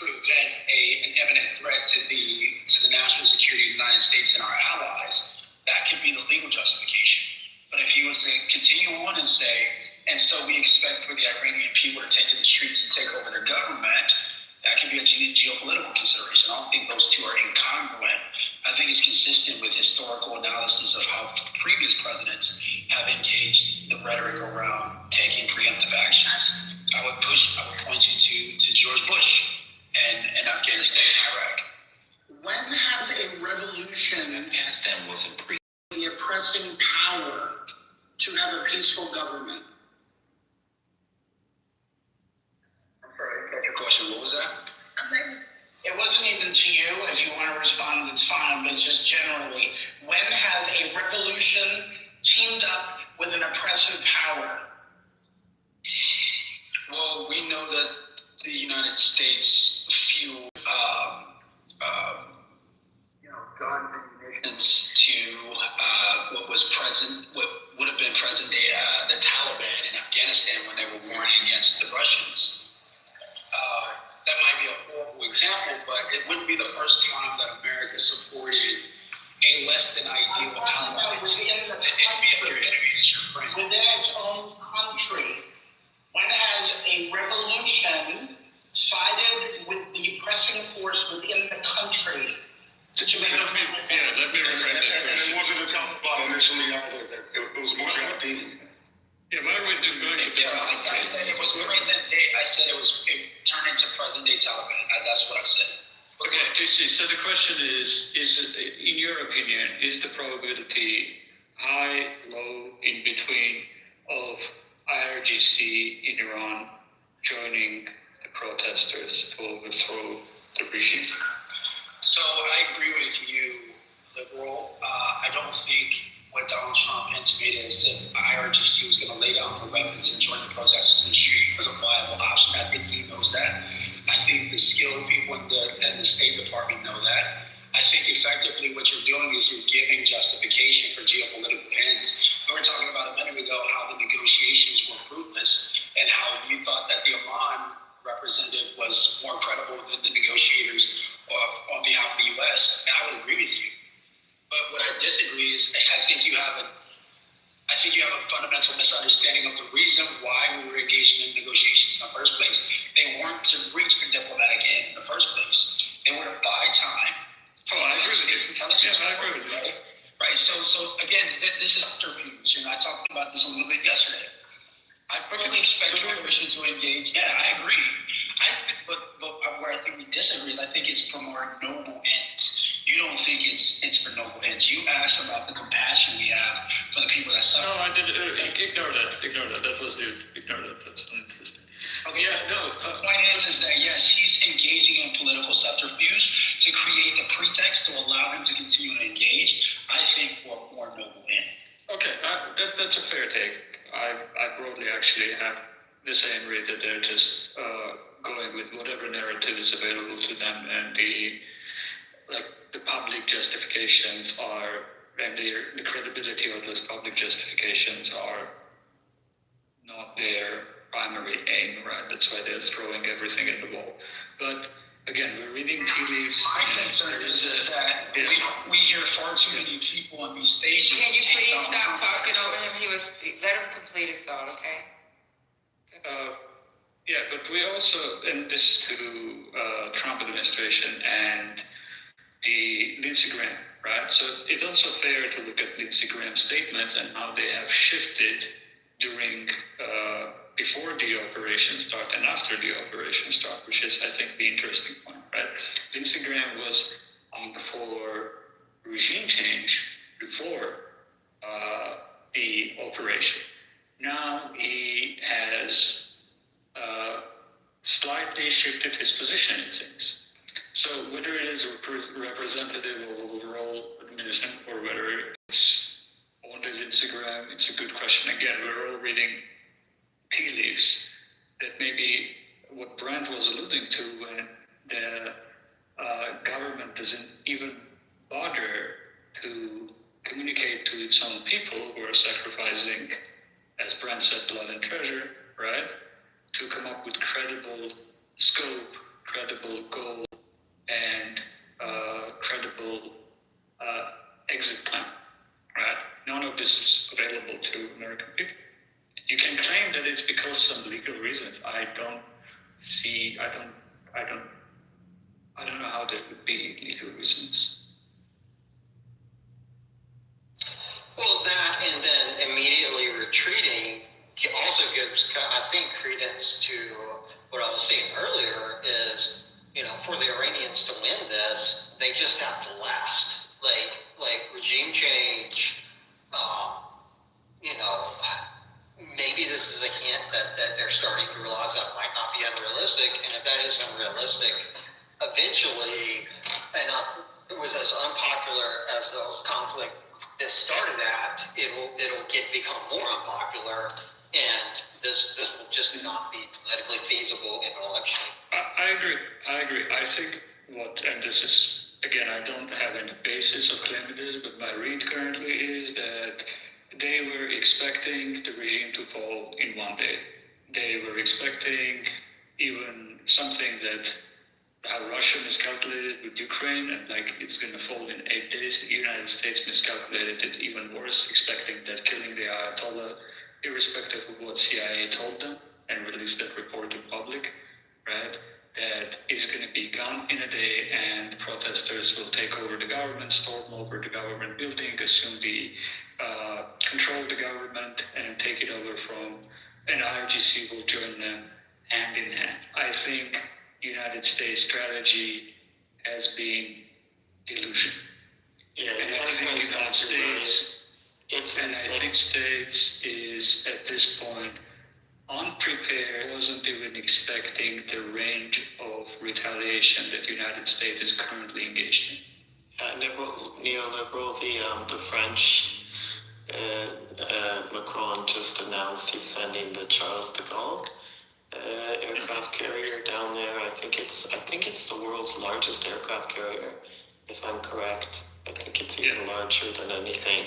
prevent an imminent threat to the national security of the United States and our allies, that could be the legal justification. But if he was to continue on and say, and so we expect for the Iranian people to take to the streets and take over their government, that could be a geopolitical consideration. I don't think those two are incongruent. I think it's consistent with historical analysis of how previous presidents have engaged the rhetoric around taking preemptive actions. I would point you to George Bush and Afghanistan and Iraq. When has a revolution Afghanistan wasn't the oppressing power to have a peaceful government? I'm sorry, I didn't catch your question. What was that? It wasn't even to you. If you want to respond, it's fine, but just generally, when has a revolution teamed up with an oppressive power? Well, we know that the United States fueled, guns and munitions to what would have been present day the Taliban in Afghanistan when they were warring against the Russians. That might be a horrible example, but it wouldn't be the first time that America supported a less than ideal ally. Within the enemy of your enemy is your friend. Within its own country, when has a revolution sided with the oppressing force within the country? Let me rephrase that question. It wasn't a Taliban initially either. It was Mujahideen. Yeah, why are we going to the I said it was present day. I said it turned into present day Taliban. That's what I said. Okay, TC, so the question is, in your opinion, is the probability high, low, in between of IRGC in Iran joining the protesters to overthrow the regime? So I agree with you, liberal. I don't think what Donald Trump intimated as if IRGC was going to lay down the weapons and join the protesters in the street was a viable option. I think he knows that. I think the skilled people in the State Department know that. I think effectively what you're doing is you're giving justification for geopolitical ends. We were talking about a minute ago how the negotiations were fruitless and how you thought that the Oman representative was more credible than the negotiators on behalf of the U.S., and I would agree with you. But what I disagree is I think you have a fundamental misunderstanding of the reason why we were engaging in negotiations in the first place. They weren't to reach a diplomatic end in the first place. They were to buy time. Oh, I agree with you. Intelligence, I agree with you. Right. So again, this is subterfuge, and I talked about this a little bit yesterday. I perfectly expect Congressman to engage. Yeah, I agree. But where I think we disagree is I think it's for more noble ends. You don't think it's for noble ends. You asked about the compassion we have for the people that suffer. No, I did. Ignore that. Ignore that. That was the ignore that. That's uninteresting. Okay. Yeah. No. The point is that yes, he's engaging in political subterfuge to create the pretext to allow him to continue to engage. I think for a more noble end. Okay, that's a fair take. I broadly actually have the same read that they're just going with whatever narrative is available to them, and the public justifications are, and the credibility of those public justifications are not their primary aim, right? That's why they're throwing everything at the wall. But again, we're reading tea leaves. My concern is that we hear far too many people on these stages. Can you please stop talking over him? Let him complete his thought, okay? Yeah, but we also, and this is to Trump administration and the Lindsey Graham, right? So it's also fair to look at Lindsey Graham's statements and how they have shifted during before the operation start and after the operation start, which is, I think, the interesting point, right? Lindsey Graham was for regime change before the operation. Now he has slightly shifted his position, it seems. So whether it is representative of overall administration or whether it's only Lindsey Graham, it's a good question. Again, we're all reading tea leaves. That may be what Brent was alluding to when the government doesn't even bother to its own people who are sacrificing, as Brent said, blood and treasure, right? To come up with credible scope, credible goal, and credible exit plan, right? None of this is available to American people. You can claim that it's because of some legal reasons. I don't know how that would be legal reasons. Well, that and then immediately retreating also gives, I think, credence to what I was saying earlier is, for the Iranians to win this, they just have to last. Like regime change, maybe this is a hint that they're starting to realize that might not be unrealistic, and if that is unrealistic, eventually, and it was as unpopular as the conflict this started at, it'll become more unpopular, and this will just not be politically feasible in an election. I agree. I think and this is, again, I don't have any basis of claiming this, but my read currently is that they were expecting the regime to fall in one day. They were expecting even something that how Russia miscalculated with Ukraine, and it's going to fall in 8 days. The United States miscalculated it even worse, expecting that killing the Ayatollah, irrespective of what CIA told them, and released that report in public, right? That is going to be gone in a day, and protesters will take over the government, storm over the government building, assume control the government, and take it over and IRGC will join them hand in hand. I think United States strategy has been delusion. Yeah, and I think United States is at this point unprepared, wasn't even expecting the range of retaliation that the United States is currently engaged in. Neoliberal, the French, Macron just announced he's sending the Charles de Gaulle aircraft carrier down there. I think it's the world's largest aircraft carrier, if I'm correct. I think it's even larger than anything.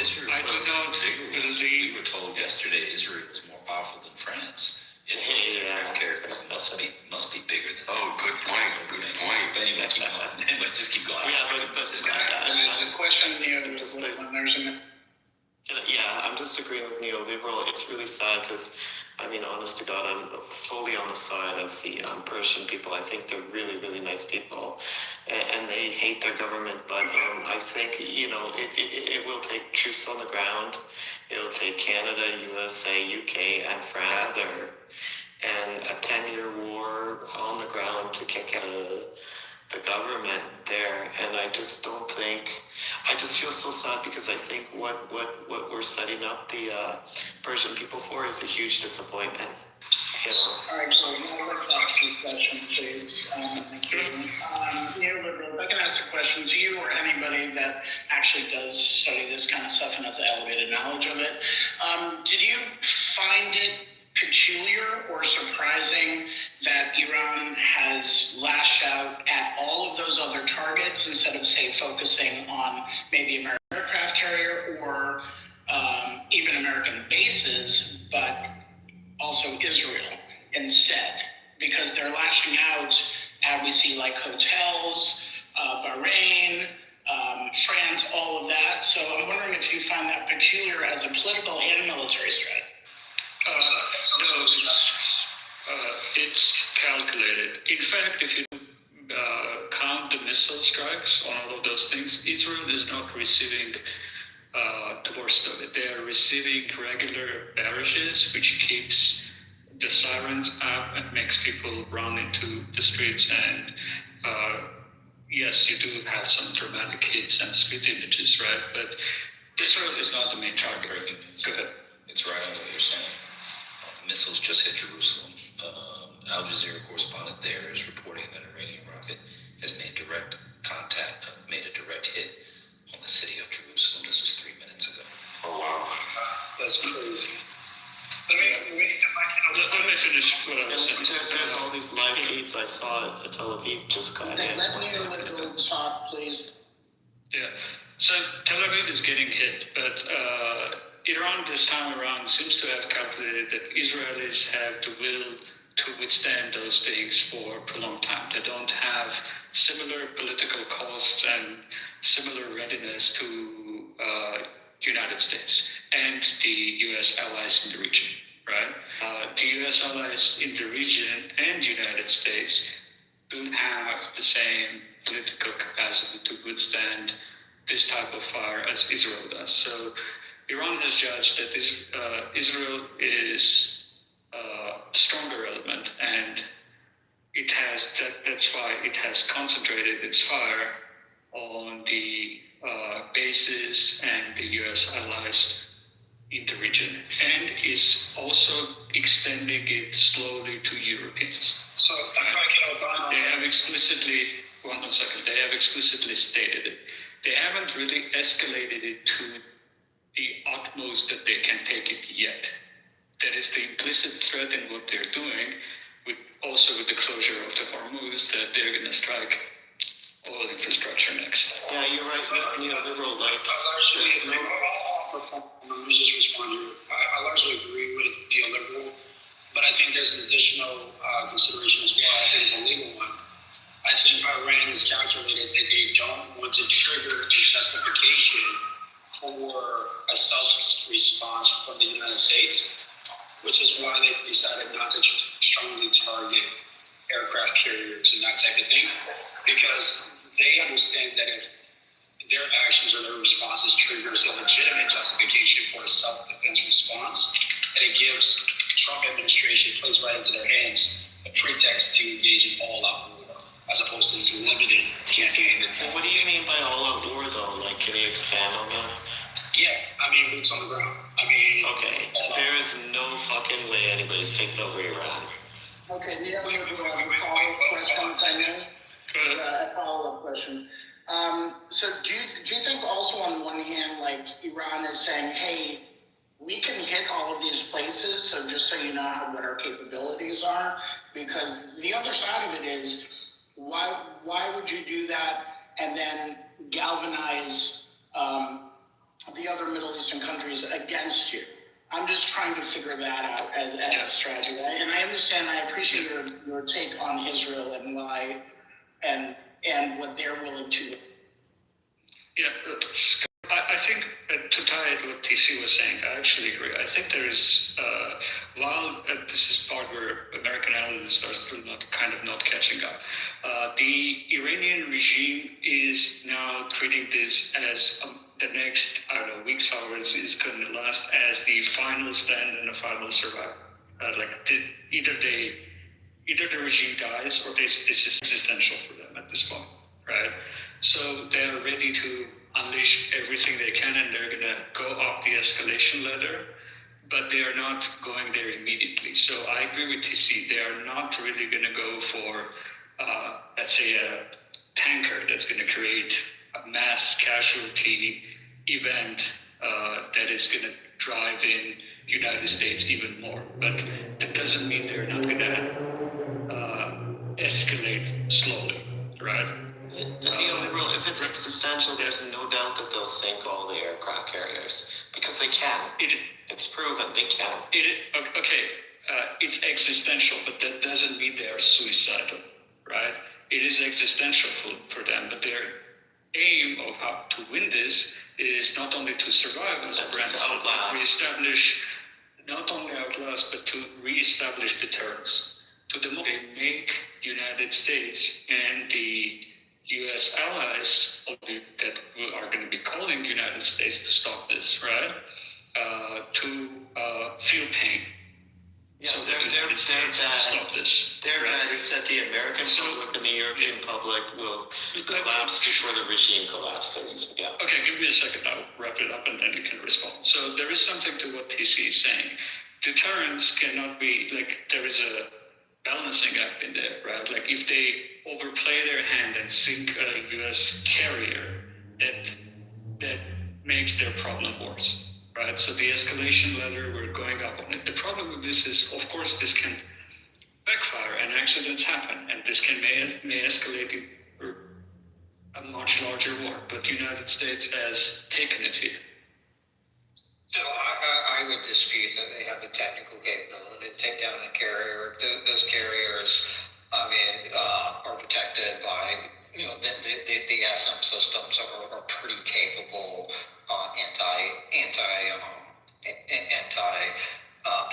Israel we were told yesterday Israel was more powerful than France. Aircraft carriers must be bigger than. Oh, good point. Good point. But anyway, keep going. Just keep going. Yeah, but there's a question when there's I'm just agreeing with neoliberal. It's really sad because, honest to God, I'm fully on the side of the Persian people. I think they're really, really nice people, and they hate their government. But I think, it will take troops on the ground. It'll take Canada, USA, UK, and France, and a 10-year war on the ground to kick out the government there. And I just feel so sad because I think what we're setting up the Persian people for is a huge disappointment. All right, so let's ask you a question, please. Neoliberal, if I can ask a question to you or anybody that actually does study this kind of stuff and has elevated knowledge of it, did you find it peculiar or surprising that Iran has lashed out at all of those other targets instead of, say, focusing on maybe American aircraft carrier or even American bases, but also Israel instead? Because they're lashing out at, we see, like hotels, Bahrain, France, all of that. So I'm wondering if you find that peculiar as a political and military strategy. No, it's calculated. In fact, if you count the missile strikes on all of those things, Israel is not receiving the worst of it. They are receiving regular barrages, which keeps the sirens up and makes people run into the streets. And yes, you do have some dramatic hits and split images, right? But Israel is not the main target. Go ahead. It's right on what you're saying. Missiles just hit Jerusalem. Al Jazeera correspondent there is reporting that an Iranian rocket has made a direct hit on the city of Jerusalem. This was 3 minutes ago. Oh, wow. That's crazy. Let me finish what I was saying. There's all these live feeds I saw at Tel Aviv just got hit. Let me know what talk, please. Yeah. So Tel Aviv is getting hit, but Iran this time around seems to have calculated that Israelis have the will to withstand those things for a prolonged time. They don't have similar political costs and similar readiness to United States and the U.S. allies in the region, right? The U.S. allies in the region and United States don't have the same political capacity to withstand this type of fire as Israel does. So Iran has judged that Israel is a stronger element, and that's why it has concentrated its fire on the bases and the U.S. allies in the region, and is also extending it slowly to Europeans. So they have explicitly, one second, they have explicitly stated it. They haven't really escalated it to the utmost that they can take it yet. That is the implicit threat in what they're doing, also with the closure of the Hormuz, that they're going to strike oil infrastructure next. Yeah, you're right. Liberal, like, there's no... Let me just respond here. I largely agree with neoliberal, but I think there's an additional consideration as well. I think it's a legal one. I think Iran has calculated that they don't want to trigger a justification for a self-response from the United States, which is why they decided not to strongly target aircraft carriers and that type of thing, because they understand that if their actions or their responses triggers a legitimate justification for a self-defense response, and it gives Trump administration, plays right into their hands, a pretext to engage in all-out war, as opposed to this limited campaign. What do you mean by all-out war, though? Like, can you expand on that? Yeah, I mean, boots on the ground. I mean... Okay, there is no fucking way anybody's taking over Iran. Okay, Neil, we have a follow-up questions, I know. A follow-up question. So do you think also on one hand, like Iran is saying, hey, we can hit all of these places, so just so you know what our capabilities are, because the other side of it is, why would you do that and then galvanize the other Middle Eastern countries against you? I'm just trying to figure that out as a strategy. And I understand, I appreciate your take on Israel and why, and what they're willing to. Yeah, I think to tie it to what TC was saying, I actually agree. I think there is, while this is part where American analysts are still not catching up, the Iranian regime is now treating this as the next, weeks, hours is going to last as the final stand and the final survival. Either the regime dies or this is existential for them at this point, right? So they're ready to unleash everything they can, and they're going to go up the escalation ladder, but they are not going there immediately. So I agree with TC. They are not really going to go for, let's say, a tanker that's going to create a mass casualty event that is going to drive in United States even more. But that doesn't mean they're not going to escalate slowly, right? If it's existential, there's no doubt that they'll sink all the aircraft carriers, because they can. It's proven they can. It's existential, but that doesn't mean they are suicidal, right? It is existential for them, but their aim of how to win this is not only to survive as a brand, but to reestablish, not only outlast, but to reestablish deterrence. To make the United States and the U.S. allies that are going to be calling the United States to stop this, right? To feel pain. Yeah, so they're bad. Stop this. They're bad. It's that the American public and the European public will collapse before the regime collapses. Yeah. Okay, give me a second. I'll wrap it up and then you can respond. So there is something to what TC is saying. Deterrence cannot be, there is a balancing act in there, right? Like if they overplay their hand and sink a U.S. carrier, that makes their problem worse, right? So the escalation ladder, we're going up on it. The problem with this is, of course, this can backfire and accidents happen, and this may escalate a much larger war, but the United States has taken it here. So I would dispute that they have the technical capability to take down the carrier. Those carriers, I mean, are protected by, you know, the SM systems are pretty capable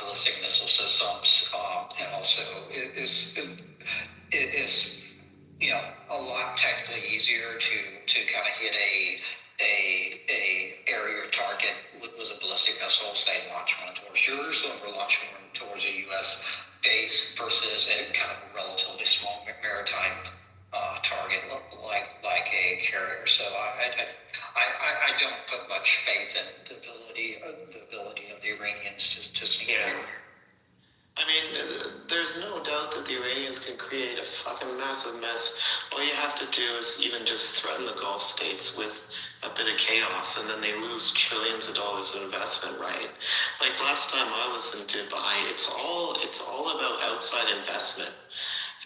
ballistic missile systems, and also is you know, a lot technically easier to kind of hit a area target with a ballistic missile, say launch one towards Jerusalem or launch one towards a U.S. base versus a kind of relatively small maritime target like a carrier. So I don't put much faith in the ability of the Iranians to sink a carrier. I mean, there's no doubt that the Iranians can create a fucking massive mess. All you have to do is even just threaten the Gulf states with a bit of chaos, and then they lose trillions of dollars of investment, right? Like last time I was in Dubai, it's all about outside investment.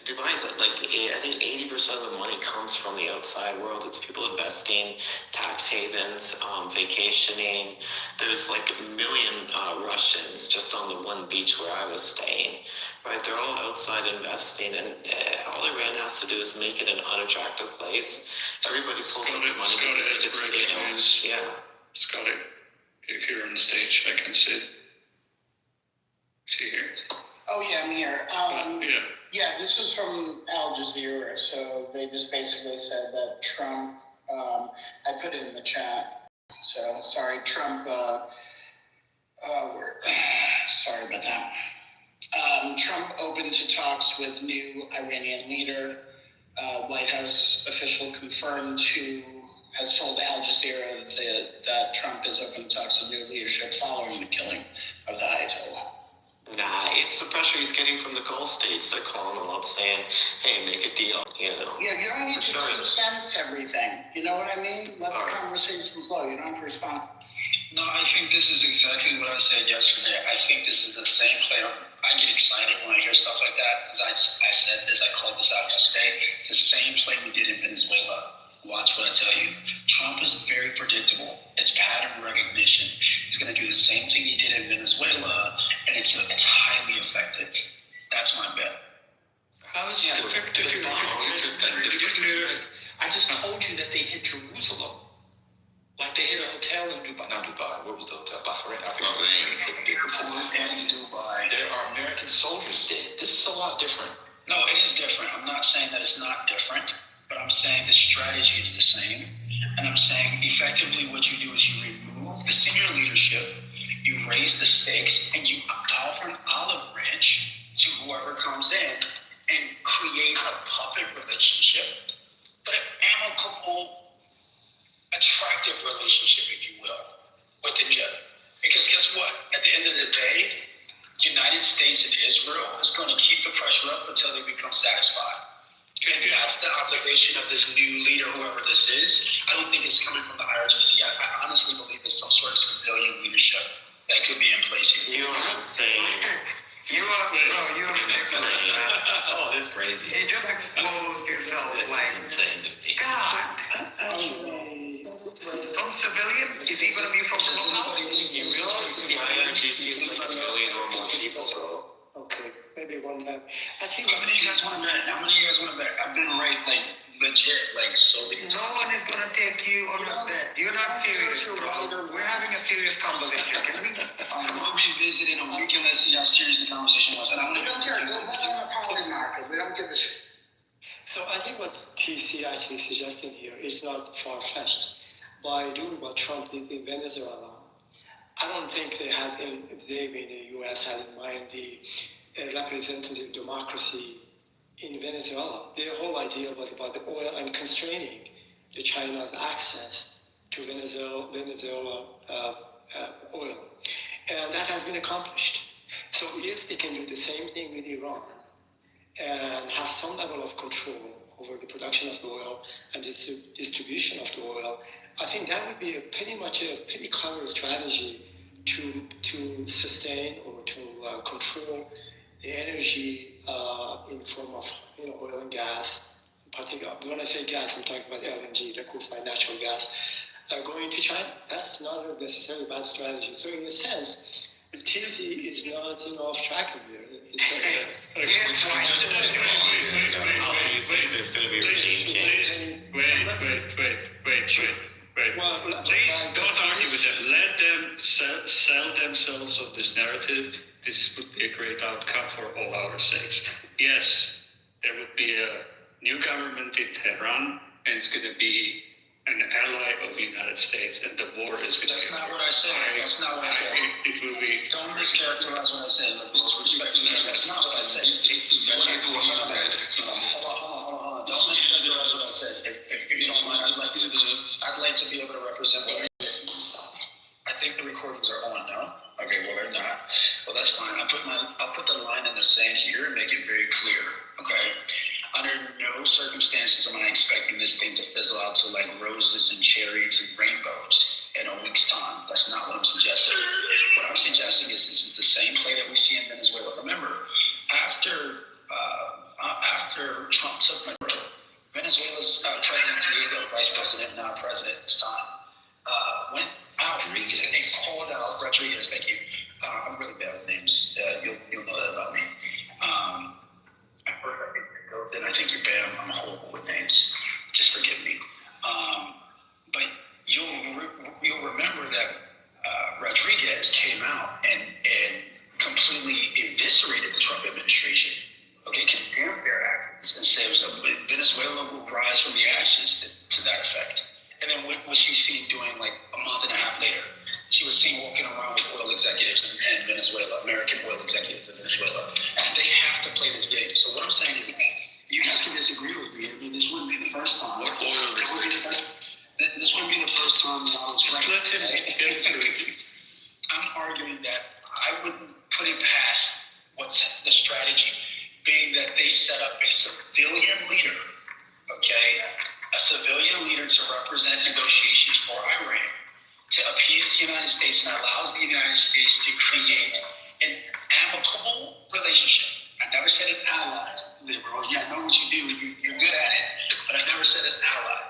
Dubai is like, I think 80% of the money comes from the outside world. It's people investing, tax havens, vacationing. There's like a million Russians just on the one beach where I was staying, right? They're all outside investing, and all Iran has to do is make it an unattractive place. Everybody pulls out their money. Yeah. Scotty, if you're on the stage, I can see. See here. Oh yeah, I'm here. Yeah, this was from Al Jazeera. So they just basically said that Trump. I put it in the chat. So sorry, Trump. Sorry about that. Trump opened to talks with new Iranian leader. White House official confirmed has told Al Jazeera that Trump is open to talks with new leadership following the killing of the Ayatollah. Nah, it's the pressure he's getting from the Gulf states. They're calling him up saying, hey, make a deal, you know. Yeah, you don't need to two-cents everything. You know what I mean? Let the conversation flow. You don't have to respond. No, I think this is exactly what I said yesterday. I think this is the same play. I get excited when I hear stuff like that because I said this, I called this out yesterday. It's the same play we did in Venezuela. Watch what I tell you. Trump is very predictable. It's pattern recognition. He's going to do the same thing he did in Venezuela, and it's highly effective. That's my bet. How is it effective? I just told you that they hit Jerusalem. Like they hit a hotel in Dubai. Not Dubai. Where was the hotel? Bahrain. I forget. In Dubai. There are American soldiers dead. This is a lot different. No, it is different. I'm not saying that it's not different, but I'm saying the strategy is the same. And I'm saying effectively what you do is you remove the senior leadership, you raise the stakes, and you offer an olive branch to whoever comes in and create a puppet relationship, but an amicable, attractive relationship, if you will, with the jet. Because guess what? At the end of the day, United States and Israel is going to keep the pressure up until they become satisfied. And that's the obligation of this new leader, whoever this is. I don't think it's coming from the IRGC. I honestly believe it's some sort of civilian leadership that could be in place here. You are insane. You are insane. Oh, this is crazy. You just exposed yourself like, God. Some civilian? Is he going to be from the house? You realize the IRGC is like a million or more people, bro. Okay, maybe one bet. How many of you guys want to bet? I've been right, like, legit, like, so many times. No one is going to take you on a bet. You're not serious, bro. We're having a serious conversation. Can we? We'll revisit in a week and let's see how serious the conversation was. We don't care. Go back on the poly market. We don't give a shit. So I think what TC actually suggesting here is not far-fetched. By doing what Trump did in Venezuela, I don't think they being the U.S. had in mind the representative democracy in Venezuela. Their whole idea was about the oil and constraining the China's access to Venezuela oil. And that has been accomplished. So if they can do the same thing with Iran and have some level of control over the production of the oil and the distribution of the oil, I think that would be pretty clever strategy to sustain or to control the energy in form of oil and gas particularly when I say gas, I'm talking about LNG, liquefied natural gas, going to China. That's not necessarily a bad strategy. So in a sense, TC is not off track here. It's going to be regime change. Wait. Well, please don't argue with them. Let them sell themselves of this narrative. This would be a great outcome for all our sakes. Yes, there would be a new government in Tehran, and it's going to be an ally of the United States, and the war is going to be... That's not what I said. That's not what I said. It will be... Don't mischaracterize what I said. That's not what I said. Hold on. Don't mischaracterize what I said. If you don't mind, I'd like to be able to represent what I said. I think the recordings are on now. Okay, well, they're not. Well, that's fine. I'll put the line in the sand here and make it very clear. Okay? Under no circumstances am I expecting this thing to fizzle out to like roses and cherries and rainbows in a week's time. That's not what I'm suggesting. What I'm suggesting is this is the same play that we see in Venezuela. Remember, after Trump took Maduro, Venezuela's President Diego, Vice President, now President this time, went out and called out Rodriguez. Thank you. I'm really bad with names. You'll know that about me. Then I think you're bad. I'm horrible with names. Just forgive me. But you'll remember that Rodriguez came out and completely eviscerated the Trump administration. Okay, condemned their actions and said Venezuela will rise from the ashes to that effect. And then what was she seen doing like a month and a half later? She was seen walking around with oil executives in Venezuela, American oil executives in Venezuela. And they have to play this game. So what I'm saying is, you guys can disagree with me. I mean, this wouldn't be the first time. What oil executive? This wouldn't be the first time that I was right. Let him get through it. I'm arguing that I wouldn't put it past what's the strategy, being that they set up a civilian leader, okay, a civilian leader to represent negotiations for Iran, to appease the United States, and allows the United States to create an amicable relationship. I never said an ally, liberal. Yeah, I know what you do. You're good at it, but I never said an ally.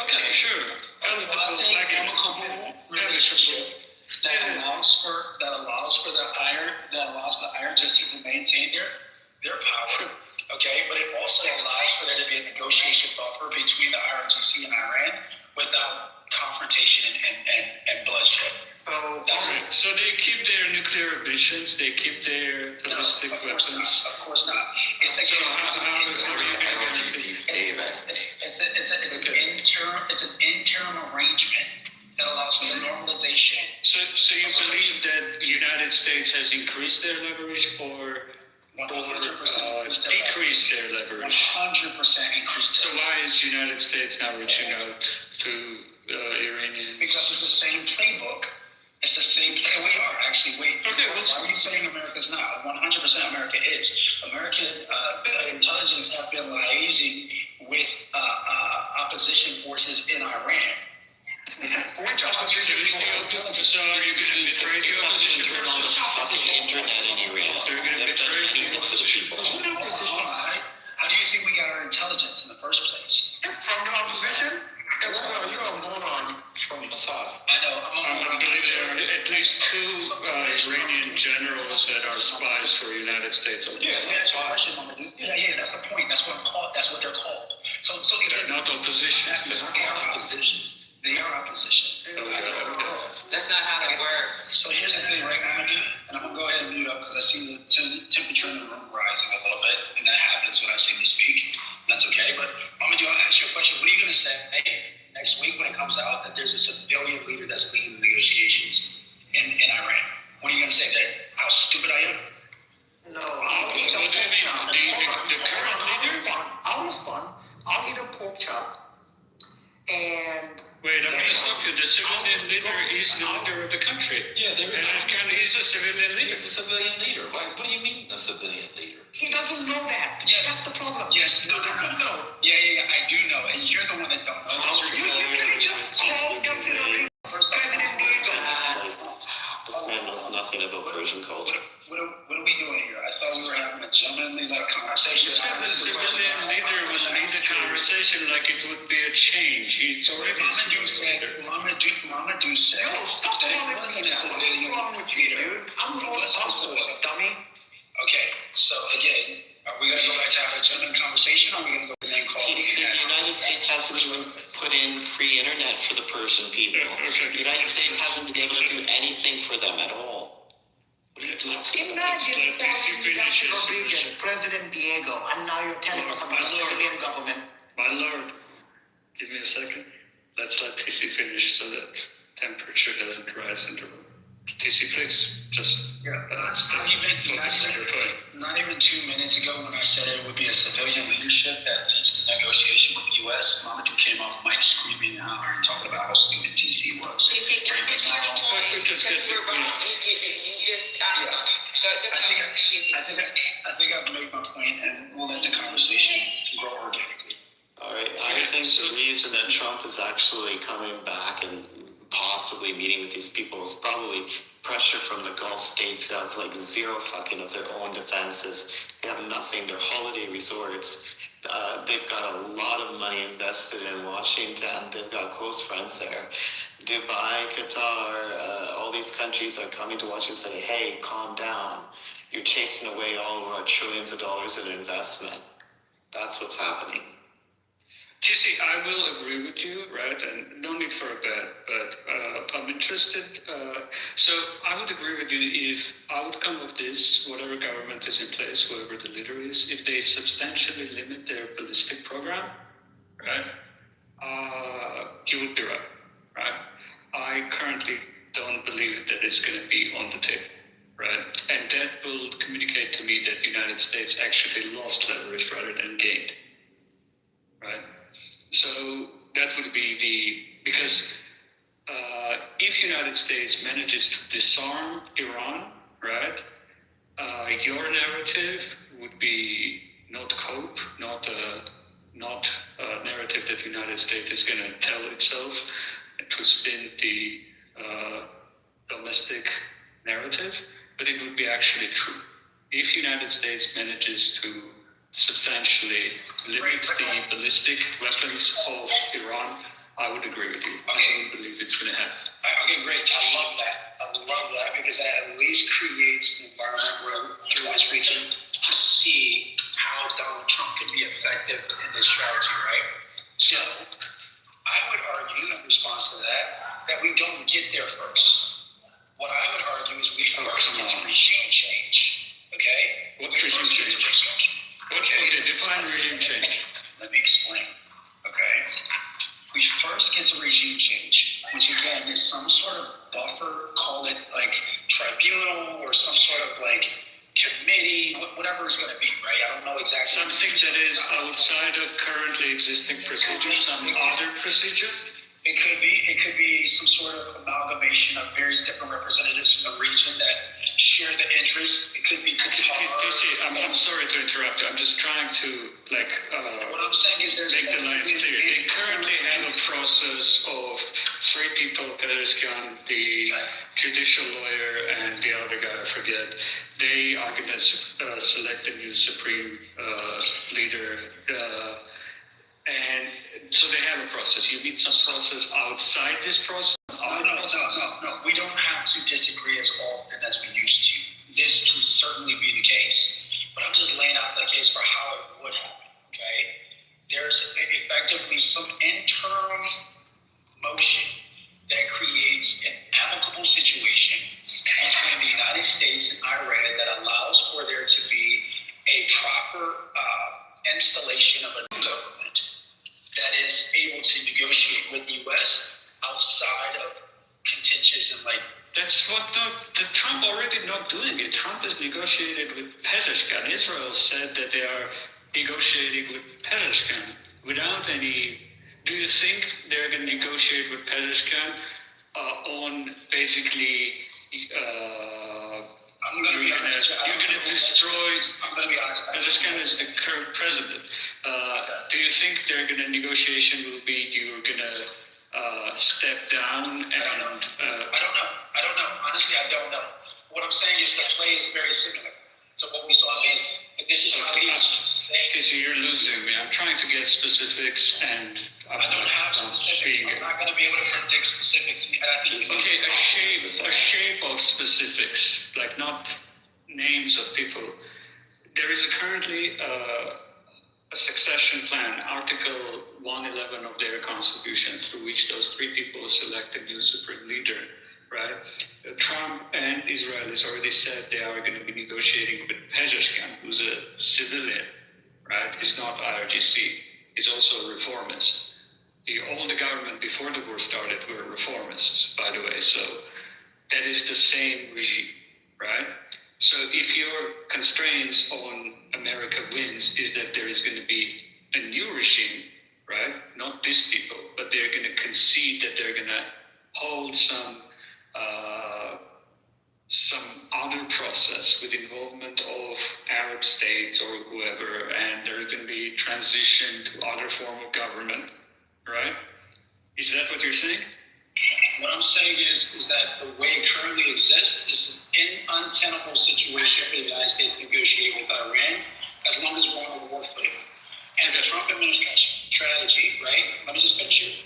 Okay, sure. Amicable relationship that allows for the IRGC to maintain their power. Okay, but it also allows for there to be a negotiation buffer between the IRGC and Iran without confrontation and bloodshed. So they keep their nuclear ambitions, they keep their ballistic weapons. Of course not. It's an interim arrangement that allows for the normalization. So you believe that the United States has increased their leverage or decreased their leverage? 100% increased. So why is the United States now reaching out to Iranians? Because it's the same playbook. It's the same. We are actually. Wait. Okay. Why are you saying America's not? 100% America is. American intelligence have been liaising with opposition forces in Iran. Which opposition forces? So are you going to betray the opposition forces? Internet in Iran. You're going to betray the opposition forces? How do you think we got our intelligence in the first place? From the opposition? You're a moron from Mossad. I know. I believe there are at least two Iranian generals that are spies for the United States. Yeah, that's the question. Yeah, that's the point. That's what I'm called. That's what they're called. So they're not opposition. They are opposition. They are opposition. That's not how that works. So here's the thing, right, I'm gonna do, and I'm gonna go ahead and mute up because I see the temperature in the room rising a little bit, and that happens when I seem to speak. That's okay, but I'm gonna ask you a question. What are you gonna say next week when it comes out that there's a civilian leader that's leading the negotiations in Iran? What are you gonna say there? How stupid I am? No, I'll eat a pork chop. I'll respond. I'll eat a pork chop. And wait, I'm going to stop you. The civilian leader is the leader of the country. Yeah, there is. He's a civilian leader. He's a civilian leader. What do you mean, a civilian leader? He doesn't know that. Yes. That's the problem. Yes. He doesn't know. Yeah, I do know, and you're the one that don't know. You literally just called President Diego. This man knows nothing about Persian culture. What are we doing here? I thought we were having a gentlemanly conversation. You said the civilian leader will lead the conversation like it would be a change. It's already Mamadou said, Yo, stop calling me that. What's wrong with you, dude? I'm more possible, dummy. Okay, so again, are we gonna go back to have a gentleman conversation, or are we gonna go and then call? The United States hasn't even put in free internet for the Persian people. The United States hasn't been able to do anything for them at all. What are you talking about? Imagine calling Dr. Rodriguez President Diego, and now you're telling us about a civilian government. My lord, give me a second. Let's let TC finish so that temperature doesn't rise in the room. TC, please, just not even 2 minutes ago when I said it would be a civilian leadership that leads the negotiation with the U.S., Mamadou came off mic screaming and hollering, talking about how stupid TC was. TC, can I get you on the point? Just get We're wrong. I think I've made my point, and we'll let the conversation grow organically. All right, I think the reason that Trump is actually coming back and possibly meeting with these people is probably pressure from the Gulf states who have like zero fucking of their own defenses. They have nothing. They're holiday resorts. They've got a lot of money invested in Washington. They've got close friends there. Dubai, Qatar, all these countries are coming to Washington and saying, hey, calm down. You're chasing away all of our trillions of dollars in investment. That's what's happening. TC, I will agree with you, right? And no need for a bet, but I'm interested. So I would agree with you if outcome of this, whatever government is in place, whoever the leader is, if they substantially limit their ballistic program, right? You would be right? I currently don't believe that it's going to be on the table, right? And that will communicate to me that the United States actually lost leverage rather than gained, right? So that would be because if United States manages to disarm Iran, right, your narrative would be not cope, not a narrative that the United States is going to tell itself to spin the domestic narrative, but it would be actually true. If United States manages to substantially limit the ballistic weapons of Iran, I would agree with you. I don't believe it's going to happen. Okay, great. I love that because that at least creates an environment where through this region to see how Donald Trump can be effective in this strategy, right? So I would argue in response to that we don't get there first. What I would argue is we first get to regime change. Okay? What regime change? Okay, define regime change. Let me explain. Okay? We first get to regime change, which again is some sort of buffer, call it like tribunal or some sort of like committee, whatever it's going to be, right? I don't know exactly. Something that is outside of currently existing procedure, some other procedure? It could be some sort of amalgamation of various different representatives from the region that share the interests. It could be Qatar. I'm sorry to interrupt you. I'm just trying to what I'm saying is there's make the lines clear. They currently have a process of 3 people, Pezeshkian, the judicial lawyer, and the other guy, I forget. They are going to select a new supreme leader. And so they have a process. You need some process outside this process? No. We don't have to disagree as often as we used to. This can certainly be the case. But I'm just laying out the case for how it would happen, okay? There's effectively some interim motion that creates an amicable situation between the United States and Iran that allows for there to be a proper installation of a new government that is able to negotiate with the U.S. outside of contentious and like. That's what Trump already not doing it. Trump is negotiated with Pezeshkian. Israel said that they are negotiating with Pezeshkian without any. Do you think they're going to negotiate with Pezeshkian on basically? I'm going to be honest. You're going to destroy. I'm going to be honest. Pezeshkian is the current president. Do you think their negotiation will be you're going to step down and? I don't know. Honestly, I don't know. What I'm saying is the play is very similar. to what we saw then. And this is how it is. Casey, you're losing me. I'm trying to get specifics, and I don't have specifics. I'm not going to be able to predict specifics. Okay, a shape of specifics, like not names of people. There is currently a succession plan, Article 111 of their constitution, through which those three people select a new supreme leader, right? Trump and Israelis already said they are going to be negotiating with Pezeshkian, who's a civilian, right? He's not IRGC. He's also a reformist. All the government before the war started were reformists, by the way. So that is the same regime, right? So if your constraints on America wins is that there is going to be a new regime, right? Not these people, but they're going to concede that they're going to hold some other process with involvement of Arab states or whoever, and there's going to be transition to other form of government, right? Is that what you're saying? What I'm saying is that the way it currently exists, this is an untenable situation for the United States to negotiate with Iran as long as we're on a war footing. And the Trump administration strategy, right? Let me just finish here.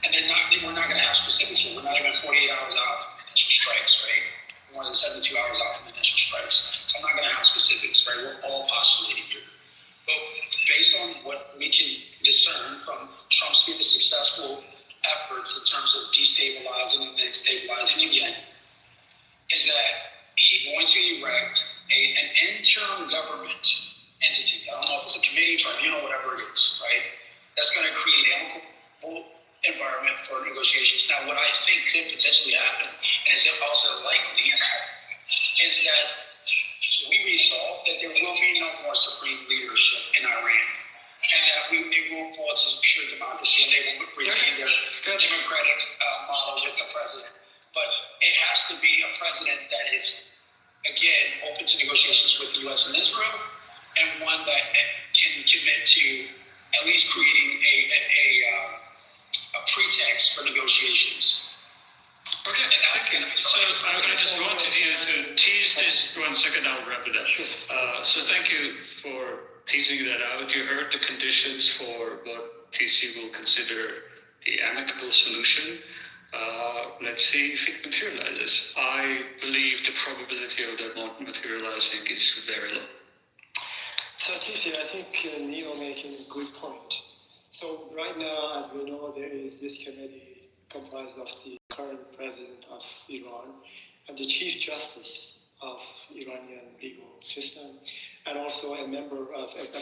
And we're not going to have specifics here. We're not even 48 hours out from the initial strikes, right? More than 72 hours out from the initial strikes. So I'm not going to have specifics, right? We're all postulating here. But based on what we can discern from Trump's really successful efforts in terms of destabilizing and then stabilizing again, is that he's going to erect an interim government entity. I don't know if it's a committee, tribunal, whatever it is, right? That's going to create an amicable environment for negotiations. Now, what I think could potentially happen, and is also likely, is that we resolve that there will be no more supreme leadership in Iran, and that it will fall to pure democracy, and they will retain their democratic model with the president. But it has to be a president that is, again, open to negotiations with the U.S. and Israel, and one that can commit to at least creating a pretext for negotiations. Okay, thank you. So I just wanted you to tease this. 1 second, I'll wrap it up. So thank you for teasing that out. You heard the conditions for what TC will consider the amicable solution. Let's see if it materializes. I believe the probability of that not materializing is very low. So TC, I think Neil making a good point. So right now, as we know, there is this committee comprised of the current president of Iran and the chief justice of Iranian legal system, and also a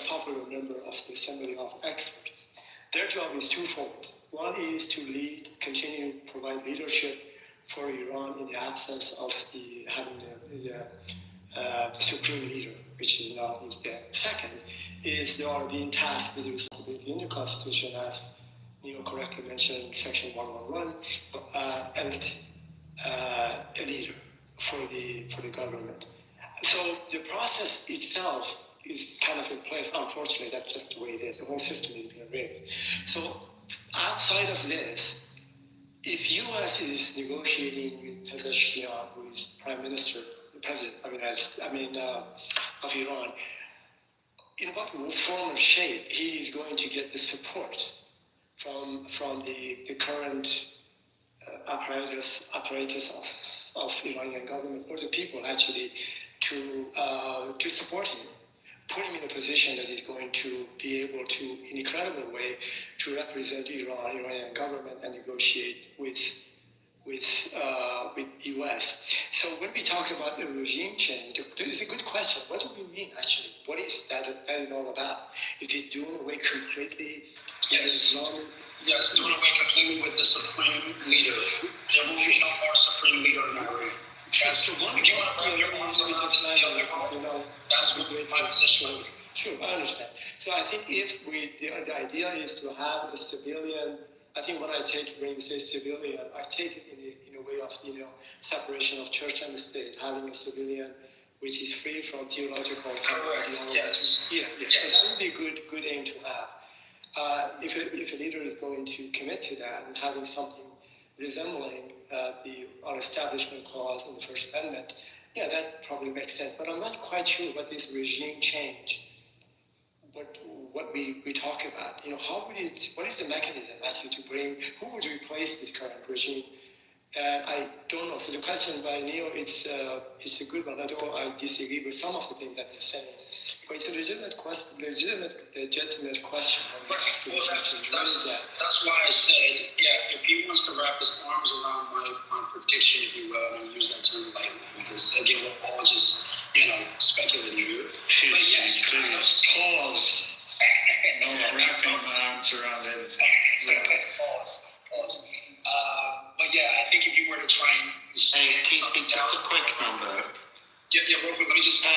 popular member of the Assembly of Experts. Their job is twofold. One is to continue to provide leadership for Iran in the absence of having the supreme leader, which is now instead. Second is they are being tasked with the responsibility in the Constitution, as Neil correctly mentioned, Section 111, elect a leader for the government. So the process itself is kind of in place. Unfortunately, that's just the way it is. The whole system is being rigged. So outside of this, if U.S. is negotiating with Pezeshkian, who is president of Iran, in what form or shape he is going to get the support from the current apparatus of Iranian government, or the people actually, to support him, put him in a position that is going to be able to, in a credible way, to represent Iranian government and negotiate with U.S. So when we talk about a regime change, there is a good question. What do we mean actually? What is that is all about? Is it doing away completely? Yes. Yes, doing away completely with the supreme leader. There will be no more supreme leader in Iran. That's the one. If you want to wrap your arms around this deal, that's what my position. Sure, I understand. So I think if the idea is to have a civilian. I think when you say civilian, I take it in a way of separation of church and the state, having a civilian which is free from theological. Correct. Yes. Yeah. Yes. So that would be a good aim to have. If a leader is going to commit to that and having something resembling our establishment clause in the First Amendment, yeah, that probably makes sense. But I'm not quite sure what this regime change, what we talk about. What is the mechanism actually to bring, who would replace this current regime? I don't know. So the question by Neil, it's a good one. Although I disagree with some of the things that he's saying. But it's a legitimate question. That's why I said, yeah, if he wants to wrap his arms around my prediction, if you will, and I use that term lightly, because again, we're all just, speculative. Yes, please pause. No wrapping my arms around anything. Pause. But yeah, I think if you were to try and Hey, TC, just a quick number. Yeah, real quick, let me just 10%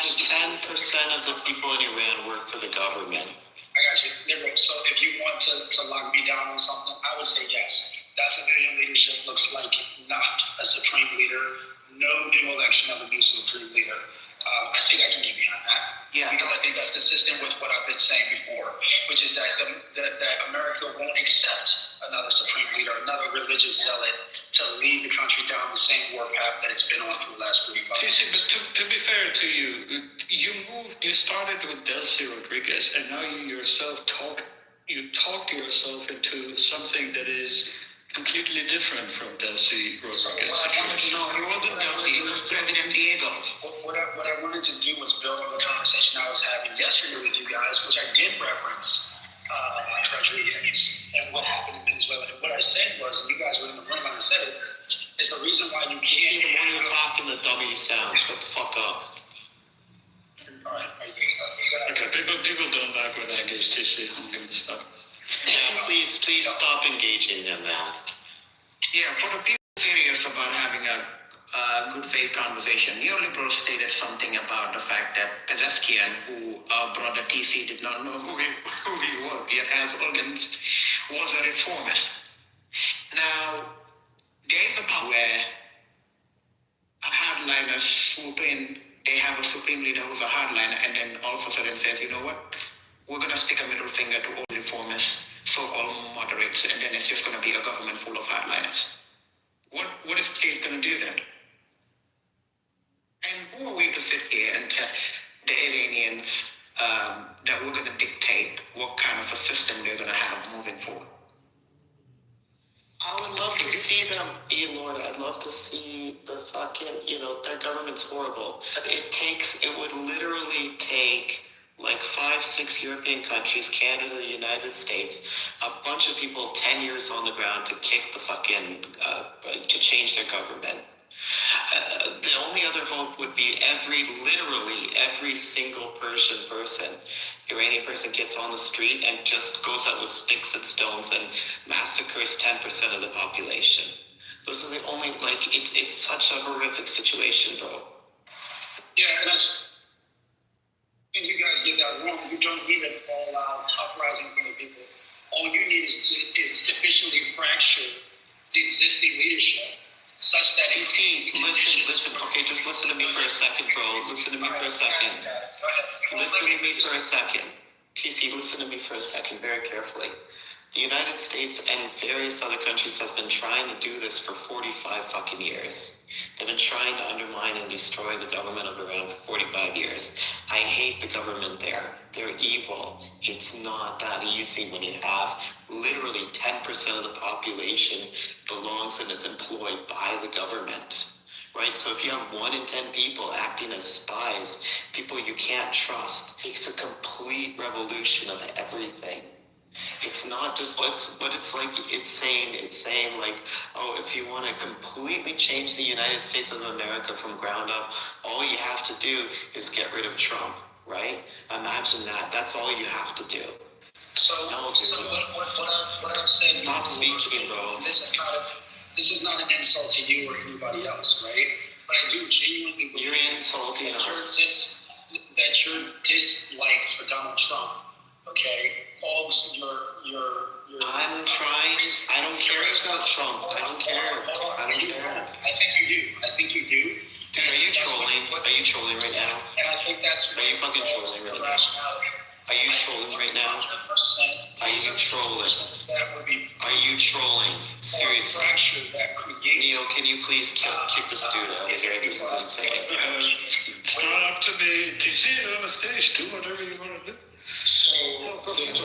of the people in Iran work for the government. I got you. So if you want to lock me down on something, I would say yes. That civilian leadership looks like not a supreme leader. No new election of a new supreme leader. I think I can get behind that. Yeah. Because I think that's consistent with what I've been saying before, which is that that America won't accept another supreme leader, another religious zealot to lead the country down the same war path that it's been on for the last 45 years. But to be fair to you, you started with Delcy Rodriguez, and now you yourself talk yourself into something that is completely different from Delcy Rodriguez. So what I wanted to know, it wasn't Delcy, it was President Diego. What I wanted to do was build on the conversation I was having yesterday with you guys, which I did reference Rodriguez and what happened in Venezuela. And what I said was, and you guys were in the room when I said it, is the reason why you can't. The more you're talking, the dumber you sound. Shut the fuck up. Alright, okay, people don't like when I engage TC. I'm gonna stop. Yeah, please stop engaging them now. Yeah, for the people serious about having a good faith conversation, neoliberals stated something about the fact that Pezeskian, who our brother TC did not know who he was, yet has organs, was a reformist. Now, there is a part where a hardliner swoop in, they have a supreme leader who's a hardliner, and then all of a sudden says, you know what, we're going to stick a middle finger to all reformists, so-called moderates, and then it's just going to be a government full of hardliners. What is the state going to do then? And who are we to sit here and tell the Iranians that we're going to dictate what kind of a system they're going to have moving forward? I would love to see them be, Lord. I'd love to see the fucking, their government's horrible. It would literally take like 5-6 European countries, Canada, the United States, a bunch of people 10 years on the ground to kick the fucking, to change their government. The only other hope would be literally every single Iranian person gets on the street and just goes out with sticks and stones and massacres 10% of the population. Those are the only, it's such a horrific situation, bro. Yeah, and I think you guys get that wrong. You don't need an all-out uprising from the people. All you need is to sufficiently fracture the existing leadership such that listen, okay, just listen to me for a second, bro. Listen to me for a second. TC, listen to me for a second, very carefully. The United States and various other countries has been trying to do this for 45 fucking years. They've been trying to undermine and destroy the government of Iran for 45 years. I hate the government there. They're evil. It's not that easy when you have literally 10% of the population belongs and is employed by the government. Right? So if you have 1 in 10 people acting as spies, people you can't trust, it's a complete revolution of everything. It's not just but it's saying like, oh, if you want to completely change the United States of America from ground up, all you have to do is get rid of Trump, right? Imagine that. That's all you have to do. So what I'm saying, stop speaking, bro. This is not an insult to you or anybody else, right? But I do genuinely believe you're insulting us. That your dislike for Donald Trump, okay, calls your I'm trying. I don't care about Trump. I don't care. I think you do. Dude, are you trolling? Are you trolling right now? And I think that's are you fucking trolling right now? Are you trolling right now? Are you trolling? Are you trolling? Seriously. Neil, can you please kick this dude out of here? This is insane. It's not up to me. You see it on the stage. Do whatever you want to do. So, I think the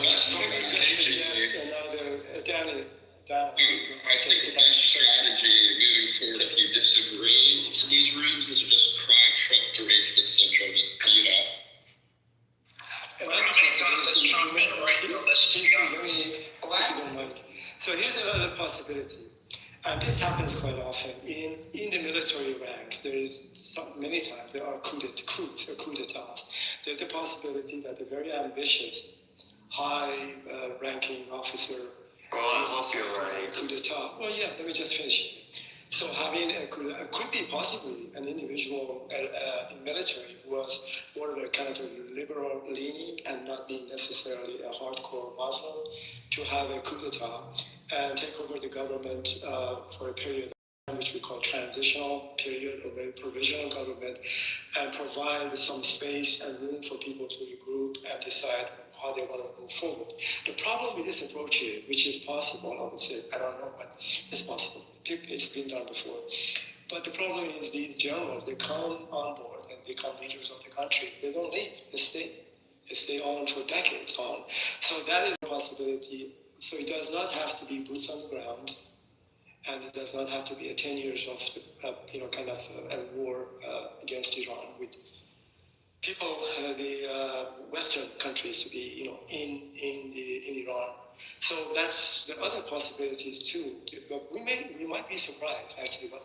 best strategy moving forward, if you disagree to these rooms, is to just cry Trump derangement syndrome, you know? How many times has Trump been right in the list of guns? So here's another possibility. And this happens quite often. In the military ranks, there is many times there are coup d'etats. There's a possibility that a very ambitious, high-ranking officer. Well, I hope you're right. Coup d'etat. Well, yeah. Let me just finish. So having could be possibly an individual in military who was more of a kind of a liberal leaning and not being necessarily a hardcore Muslim, to have a coup d'etat and take over the government for a period of time, which we call transitional period or very provisional government, and provide some space and room for people to regroup and decide how they want to move forward. The problem with this approach here, which is possible, I would say, I don't know, but it's possible. It's been done before. But the problem is these generals, they come on board and become leaders of the country. They don't leave, they stay. They stay on for decades on. So that is a possibility. So it does not have to be boots on the ground, and it does not have to be 10 years of a war against Iran with people, the Western countries to be, in Iran. So that's the other possibilities too. But we might be surprised actually what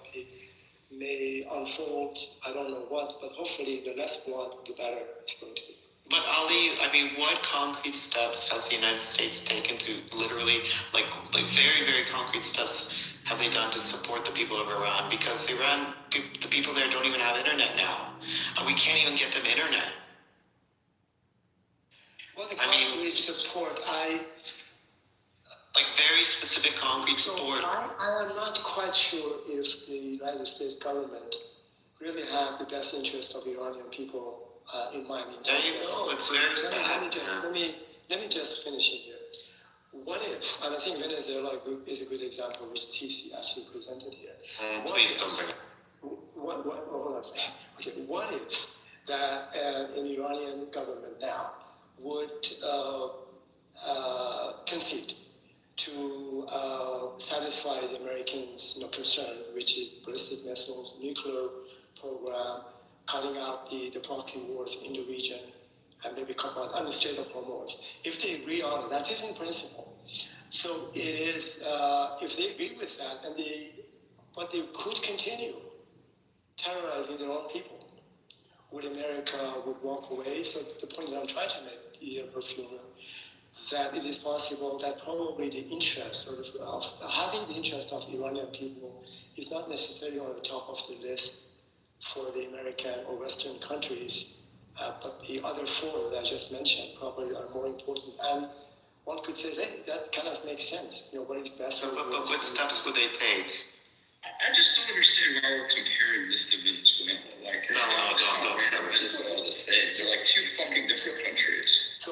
may unfold. I don't know what, but hopefully the less blood, the better it's going to be. But Ali, I mean, what concrete steps has the United States taken to literally, like very, very concrete steps have they done to support the people of Iran? Because Iran, the people there don't even have internet now. And we can't even get them internet. Well, the concrete support, like very specific concrete support. I am not quite sure if the United States government really have the best interest of Iranian people in mind. There you go. It's very sad. Let me just finish it here. What if, and I think Venezuela is a good example, which TC actually presented here. Please don't bring it. What if that an Iranian government now would concede to satisfy the Americans' concern, which is ballistic missiles, nuclear program, cutting out the proxy wars in the region, and maybe cut out the Strait of Hormuz. If they agree on it, that is in principle. So it is, if they agree with that, but they could continue terrorizing their own people. Would America would walk away? So the point that I'm trying to make, the perfumer, that it is possible that probably the interest of having the interest of Iranian people is not necessarily on the top of the list for the American or Western countries, but the other four that I just mentioned probably are more important. And one could say, hey, that kind of makes sense. What is best? But what steps would they take? I just don't understand why we're comparing this to Venezuela. Don't. They're like two fucking different countries. So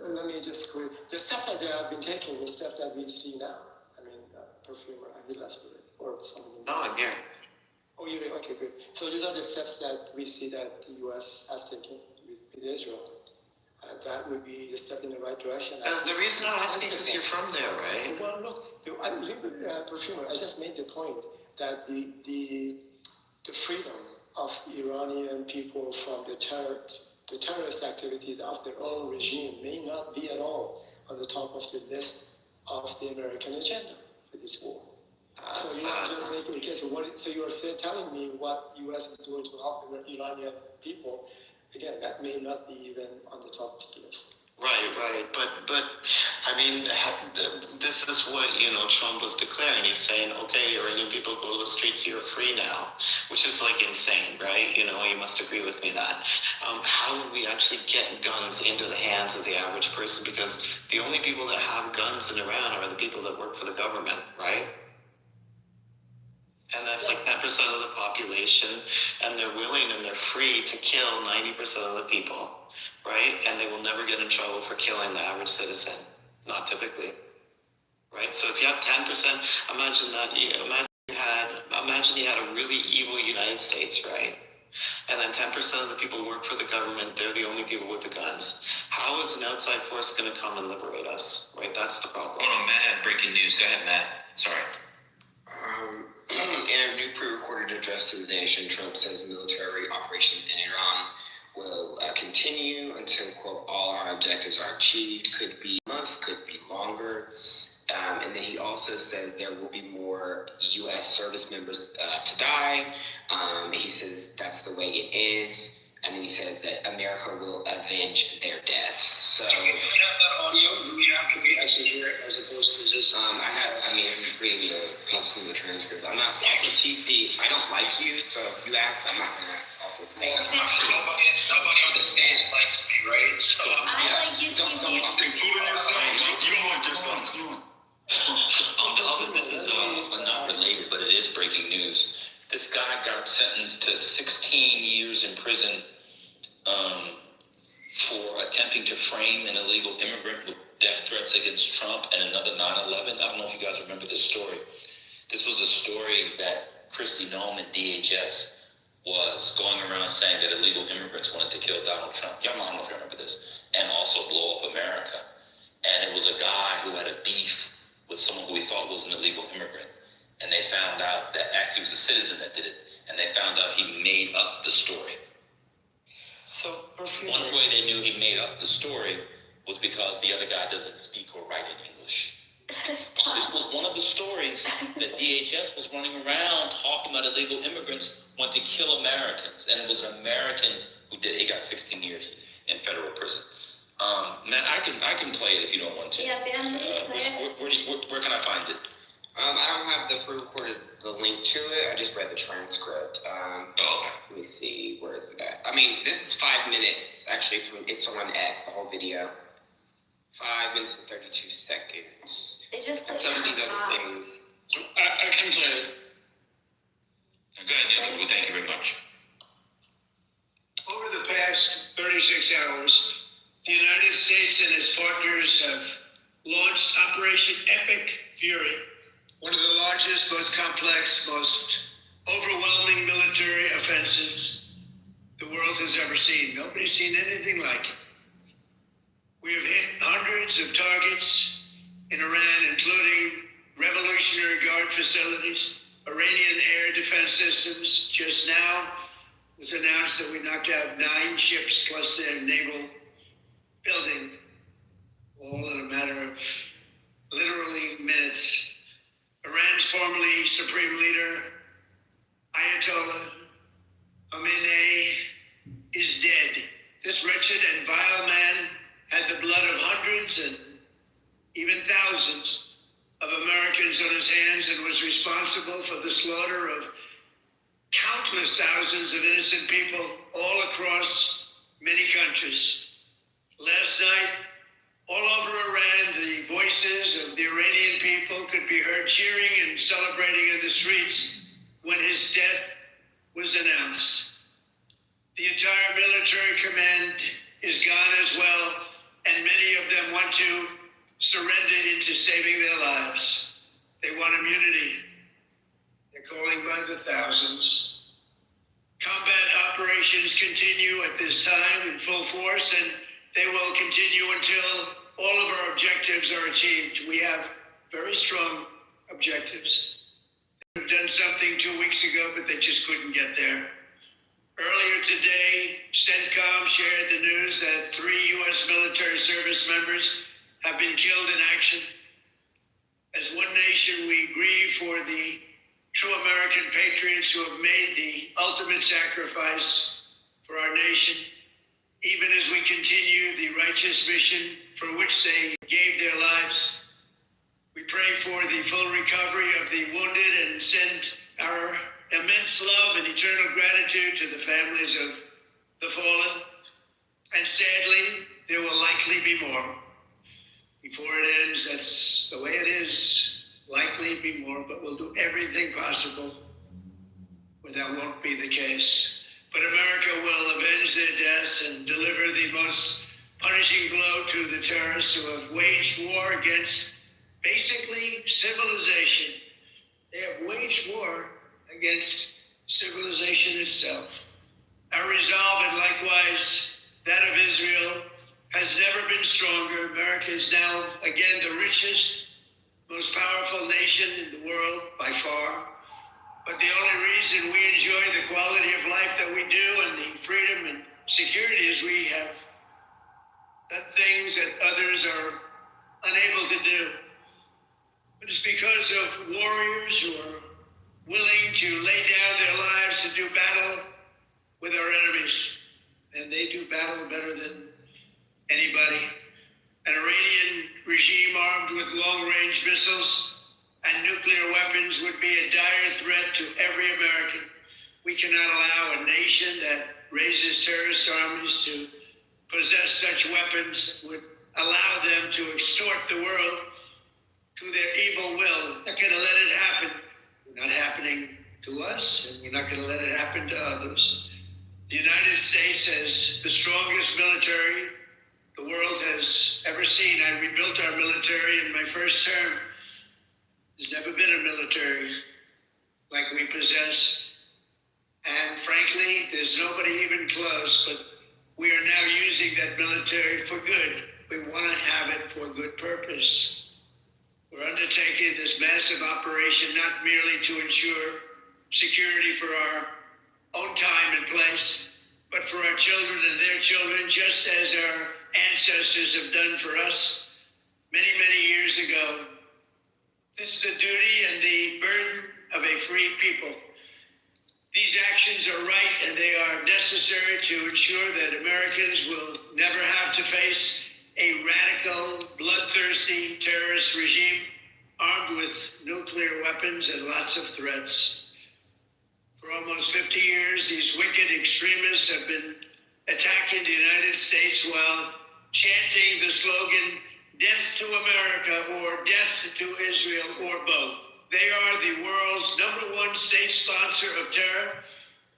let me just clear. The stuff that they have been taking is stuff that we see now. I mean, perfumer, he left with it, or something. No, I'm here. Oh, you're okay, good. So these are the steps that we see that the U.S. has taken with Israel. That would be the step in the right direction. The reason I'm asking is you're from there, right? Well, look, perfumer, I just made the point that the freedom of Iranian people from the terrorist activities of their own regime may not be at all on the top of the list of the American agenda for this war. So you're just making the case of so you're telling me what U.S. is doing to help the Iranian people. Again, that may not be even on the top of the list. Right. But I mean, this is what, Trump was declaring. He's saying, okay, Iranian people go to the streets, you're free now, which is like insane, right? You must agree with me that. How would we actually get guns into the hands of the average person? Because the only people that have guns in Iran are the people that work for the government, right? And that's like 10% of the population, and they're willing and they're free to kill 90% of the people. right? And they will never get in trouble for killing the average citizen. Not typically, right? So if you have 10%, imagine you had a really evil United States, right? And then 10% of the people who work for the government, they're the only people with the guns. How is an outside force going to come and liberate us, right? That's the problem. Oh no, Matt had breaking news. Go ahead, Matt. Sorry. In a new pre-recorded address to the nation, Trump says military operation in Iran will continue until, quote, all our objectives are achieved. Could be a month, could be longer. And then he also says there will be more U.S. service members to die. He says that's the way it is. And then he says that America will avenge their deaths. So, do we have that audio? Can we actually hear it as opposed to just? I'm reading the transcript. I'm not, also TC, I don't like you, so if you ask, I'm not gonna also play. Nobody on the stage likes me, right? So, I like you, TC. Including yourself. You don't like yourself. This is not related, but it is breaking news. This guy got sentenced to 16 years in prison for attempting to frame an illegal immigrant with death threats against Trump and another 9/11. I don't know if you guys remember this story. This was a story that Kristi Noem at DHS was going around saying that illegal immigrants wanted to kill Donald Trump. Y'all don't know if you remember this. And also blow up America. And it was a guy who had a beef with someone who he thought was an illegal immigrant. And they found out that actually was a citizen that did it. And they found out he made up the story. So, one way they knew he made up the story was because the other guy doesn't speak or write in English. This was one of the stories that DHS was running around talking about illegal immigrants want to kill Americans. And it was an American who did it. He got 16 years in federal prison. Matt, I can play it if you don't want to. Yeah, where can I find it? I don't have the link to it. I just read the transcript. Let me see, where is it at? I mean, this is 5 minutes. Actually, it's on X, the whole video. 5 minutes and 32 seconds. They just put some of these other things. I can play it. Go ahead, Neil. Well, thank you very much. Over the past 36 hours, the United States and its partners have launched Operation Epic Fury, one of the largest, most complex, most overwhelming military offensives the world has ever seen. Nobody's seen anything like it. We have hit hundreds of targets in Iran, including Revolutionary Guard facilities, Iranian air defense systems. Just now it was announced that we knocked out 9 ships plus their naval building, all in a matter of literally minutes. Iran's formerly supreme leader, Ayatollah Khamenei, is dead. This wretched and vile man had the blood of hundreds and even thousands of Americans on his hands and was responsible for the slaughter of countless thousands of innocent people all across many countries. Last night, all over Iran, the voices of the Iranian people could be heard cheering and celebrating in the streets when his death was announced. The entire military command is gone as well, and many of them want to surrender into saving their lives. They want immunity. They're calling by the thousands. Combat operations continue at this time in full force, and they will continue until all of our objectives are achieved. We have very strong objectives. We've done something 2 weeks ago, but they just couldn't get there. Earlier today, CENTCOM shared the news that 3 U.S. military service members have been killed in action. As one nation, we grieve for the true American patriots who have made the ultimate sacrifice for our nation, even as we continue the righteous mission for which they gave their lives. We pray for the full recovery of the wounded and send our immense love and eternal gratitude to the families of the fallen. And sadly, there will likely be more. Before it ends, that's the way it is. Likely be more, but we'll do everything possible when that won't be the case. but America will avenge their deaths and deliver the most punishing blow to the terrorists who have waged war against basically civilization. They have waged war against civilization itself. Our resolve, and likewise that of Israel, has never been stronger. America is now, again, the richest, most powerful nation in the world by far. But the only reason we enjoy the quality of life that we do and the freedom and security is we have done things that others are unable to do. But it's because of warriors who are willing to lay down their lives to do battle with our enemies. And they do battle better than anybody. An Iranian regime armed with long-range missiles and nuclear weapons would be a dire threat to every American. We cannot allow a nation that raises terrorist armies to possess such weapons that would allow them to extort the world to their evil will. We're not going to let it happen. It's not happening to us, and we're not going to let it happen to others. The United States has the strongest military the world has ever seen. I rebuilt our military in my first term. There's never been a military like we possess. And frankly, there's nobody even close, but we are now using that military for good. We want to have it for good purpose. We're undertaking this massive operation not merely to ensure security for our own time and place, but for our children and their children, just as our ancestors have done for us many, many years ago. This is the duty and the burden of a free people. These actions are right and they are necessary to ensure that Americans will never have to face a radical, bloodthirsty terrorist regime armed with nuclear weapons and lots of threats. For almost 50 years, these wicked extremists have been attacking the United States while chanting the slogan, "Death to America," or "Death to Israel," or both. They are the world's #1 state sponsor of terror.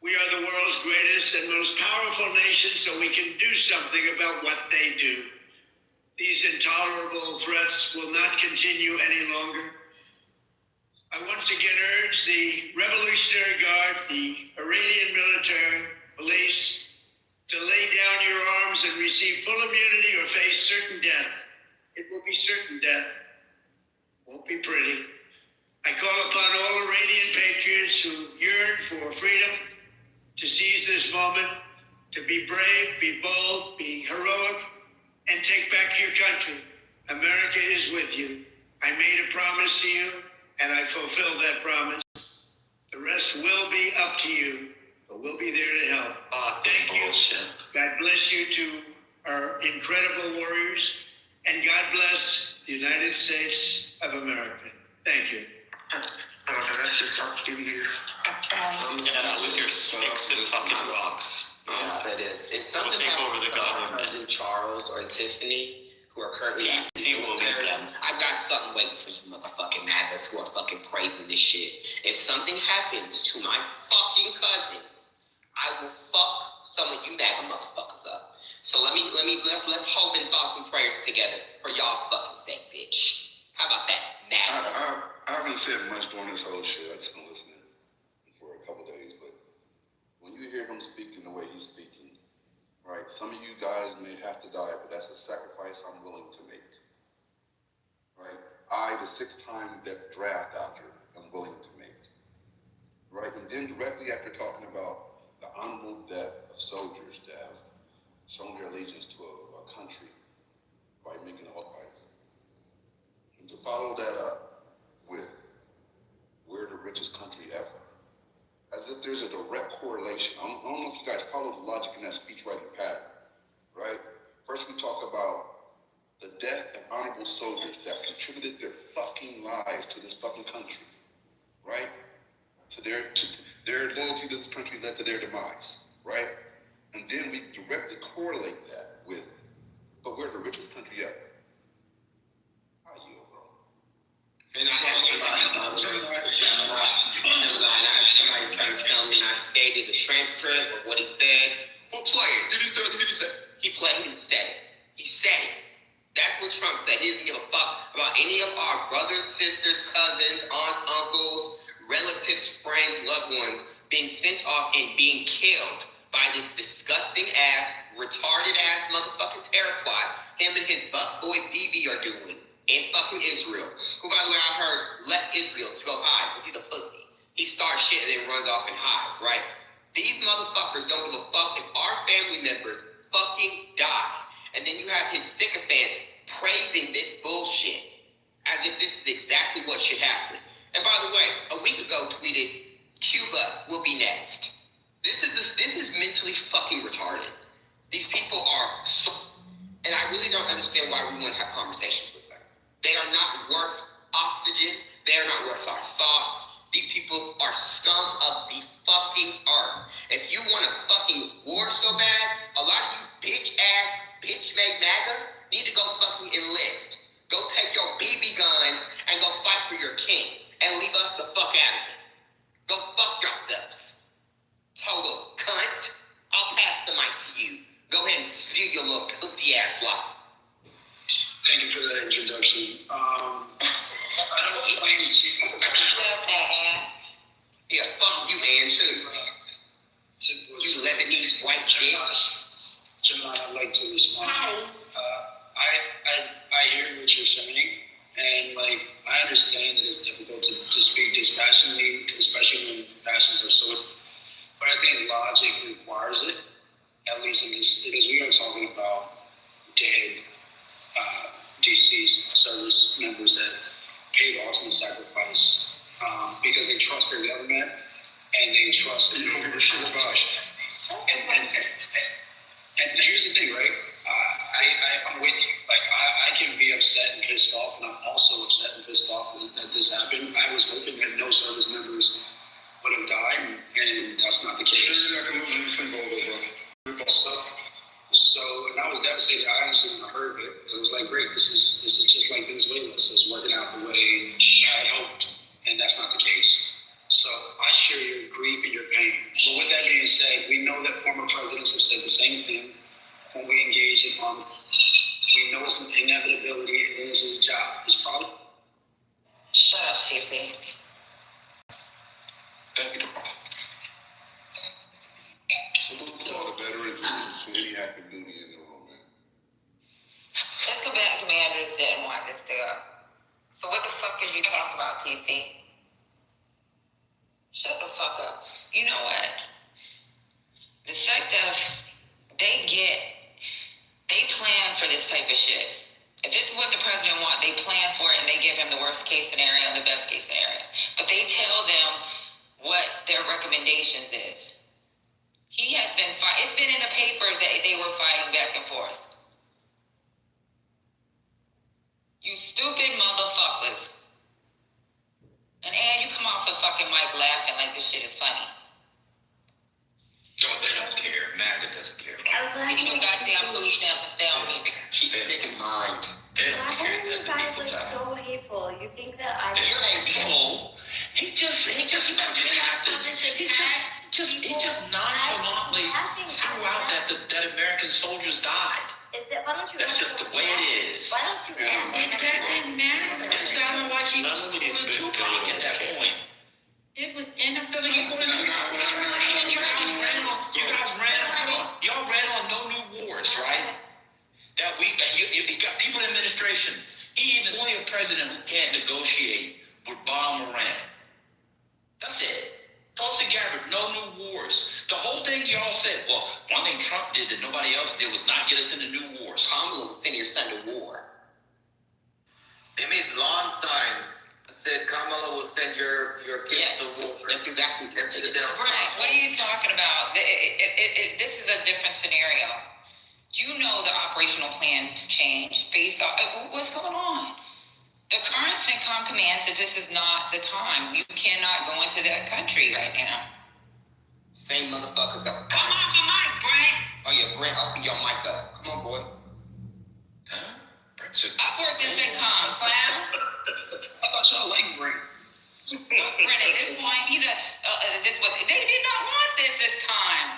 We are the world's greatest and most powerful nation, so we can do something about what they do. These intolerable threats will not continue any longer. I once again urge the Revolutionary Guard, the Iranian military, police, to lay down your arms and receive full immunity or face certain death. It will be certain death. Won't be pretty. I call upon all Iranian patriots who yearn for freedom to seize this moment, to be brave, be bold, be heroic, and take back your country. America is with you. I made a promise to you, and I fulfilled that promise. The rest will be up to you, but we'll be there to help. Thank you. God bless you to our incredible warriors, and God bless the United States of America. Thank you. The rest is up to you. With your sticks and fucking rocks. I'm gonna say this. If something take over happens the to government. Cousin Charles or Tiffany, who are currently He will meet them. I got something waiting for you motherfucking MAGAs who are fucking praising this shit. If something happens to my fucking cousins, I will fuck some of you MAGA motherfuckers up. So let's hope and thoughts and prayers together for y'all's fucking sake, bitch. How about that, MAGA? I haven't said much during this whole shit. I just been listening for a couple days, but when you hear him speaking the way he's speaking, right, some of you guys may have to die, but that's a sacrifice I'm willing to make. Right? I, the 6-time draft dodger, am willing to make. Right? And then directly after talking about the honorable death of soldiers that have shown their allegiance to a country by making a sacrifice. And to follow that up with we're the richest country ever. As if there's a direct correlation. I don't know if you guys follow the logic in that speech writing pattern, right? First we talk about the death of honorable soldiers that contributed their fucking lives to this fucking country, right? To their loyalty to this country led to their demise, right? And then we directly correlate that with, but we're the richest country ever. And I have somebody trying to tell me I stated the transcript of what he said. Well, play it. Did he say it? He didn't say it. He said it. That's what Trump said. He doesn't give a fuck about any of our brothers, sisters, cousins, aunts, uncles, relatives, friends, loved ones being sent off and being killed by this disgusting ass, retarded ass motherfucking terror plot him and his butt boy BB are doing in fucking Israel. Who, by the way, I heard left Israel to go hide because he's a pussy. He starts shit and then runs off and hides, right? These motherfuckers don't give a fuck if our family members fucking die. And then you have his sycophants praising this bullshit as if this is exactly what should happen. And by the way, a week ago tweeted, Cuba will be next. This is mentally fucking retarded. These people are so, and I really don't understand why we want to have conversations with them. They are not worth oxygen. They are not worth our thoughts. These people are scum of the fucking earth. If you want a fucking war so bad, a lot of you bitch-made MAGA need to go fucking enlist. Go take your BB guns and go fight for your king and leave us the fuck out of it. Go fuck yourselves. Total cunt. I'll pass the mic to you. Go ahead and spew your little pussy ass lie. Thank you for that introduction. I don't claim to. Yeah, fuck you, Ann, too. You Lebanese white bitch. Jamal, I'd like to respond. I hear what you're saying, and like I understand that it's difficult to speak dispassionately, especially when passions are so. But I think logic requires it, at least in this, because we are talking about dead, deceased service members that paid ultimate sacrifice because they trust their government and they trust. You don't give a shit about it. And here's the thing, right? I'm with you. Like, I can be upset and pissed off, and I'm also upset and pissed off that this happened. I was hoping that no service members would have died, and that's not the case. You're not going to lose sleep over, bro. So, and I was devastated. I honestly, when I heard it, it was like, great. This is just like Venezuela. So it's working out the way I hoped, and that's not the case. So I share your grief and your pain. But with that being said, we know that former presidents have said the same thing when we engage in harm. We know it's an inevitability, and this is his job. It's probably. Shut up, TC. Thank you. Salute to all the veterans and any active duty in the room, man. Let's go back. Commanders didn't want this to go. So what the fuck is you talking about, TC? Shut the fuck up. You know what? The sector, they plan for this type of shit. If this is what the president wants, they plan for it and they give him the worst case scenario and the best case scenario. But they tell them what their recommendations is. He has been it's been in the papers that they were fighting back and forth. You stupid motherfuckers. And you come off the fucking mic laughing like this shit is funny. Oh, they don't care. MAGA doesn't care. Get your goddamn food stamps and stay on me. Keep it in mind. They don't Why care are you that the guys people like die. so hateful? You think that I They're would hateful. He just happens. He just nonchalantly threw out that American soldiers died. Is that, why don't you That's just the way it is. Why don't you It doesn't matter. It sounded like he was pulling Tupac at that point. It was inability. You guys ran on. Come on. Y'all ran on no new wars, right? That we you got people in administration. He even only a president who can't negotiate would bomb Iran. That's it. Tulsi Gabbard, no new wars. The whole thing y'all said, well, one thing Trump did that nobody else did was not get us into new wars. Kamala was sending your son to war. They made lawn signs that said Kamala will send your kids to war. That's exactly what they did. Right. What are you talking about? This is a different scenario. You know the operational plan changed based off what's going on. The current CENTCOM command says this is not the time. You cannot go into that country right now. Same motherfuckers that. Come off the mic, Brent. Oh yeah, Brent, open your mic up. Come on, boy. I've worked in CENTCOM, clown. I thought y'all like Brent. Brent, at this point, the this was, they did not want this time.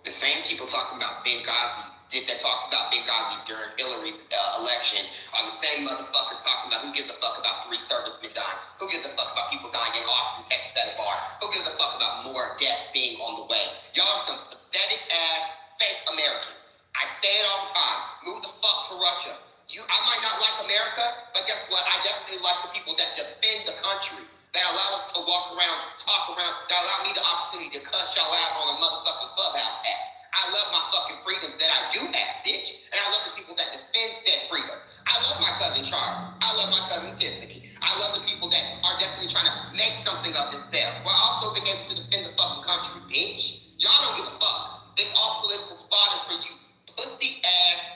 The same people talking about Benghazi, that talked about Benghazi during Hillary's election, are the same motherfuckers talking about who gives a fuck about 3 servicemen dying, who gives a fuck about people dying in Austin, Texas at a bar, who gives a fuck about more death being on the way. Y'all are some pathetic ass fake Americans. I say it all the time. Move the fuck to Russia. I might not like America, but guess what? I definitely like the people that defend the country, that allow us to walk around, talk around, that allow me the opportunity to cuss y'all out on a motherfucking Clubhouse app. I love my fucking freedoms that I do have, bitch. And I love the people that defend said freedoms. I love my cousin Charles. I love my cousin Tiffany. I love the people that are definitely trying to make something of themselves, while also being able to defend the fucking country, bitch. Y'all don't give a fuck. It's all political fodder for you pussy ass,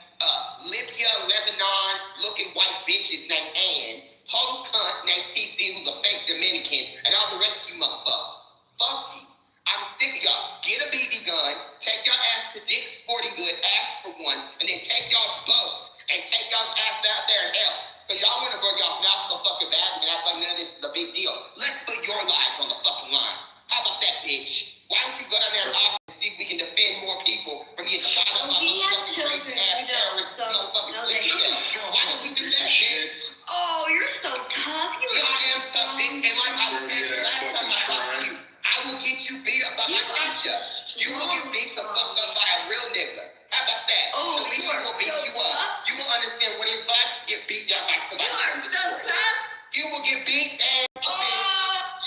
Libya, Lebanon looking white bitches named Ann, total cunt named TC who's a fake Dominican, and all the rest of you motherfuckers. Fuck you. I'm sick of y'all. Get a BB gun, take your ass to Dick's Sporting Good, ask for one, and then take y'all's boats and take y'all's ass out there and help. Because y'all want to run y'all's mouth so fucking bad and act like none of this is a big deal. Let's put your lives on the fucking line. How about that, bitch? Why don't you go down there and see if we can defend more people from getting shot up by motherfucking crazy ass terrorists, motherfucking sleepy cells? Why don't we do that, bitch? Oh, you're so tough. Yeah, I am tough, bitch. And like I said last time I talked to you, I will get you beat up by my Nisha. You will get beat the fuck up by a real nigga. How about that? Oh, Alicia will beat you up. You will understand what it's like to get beat down by somebody. You are so tough. You will get beat and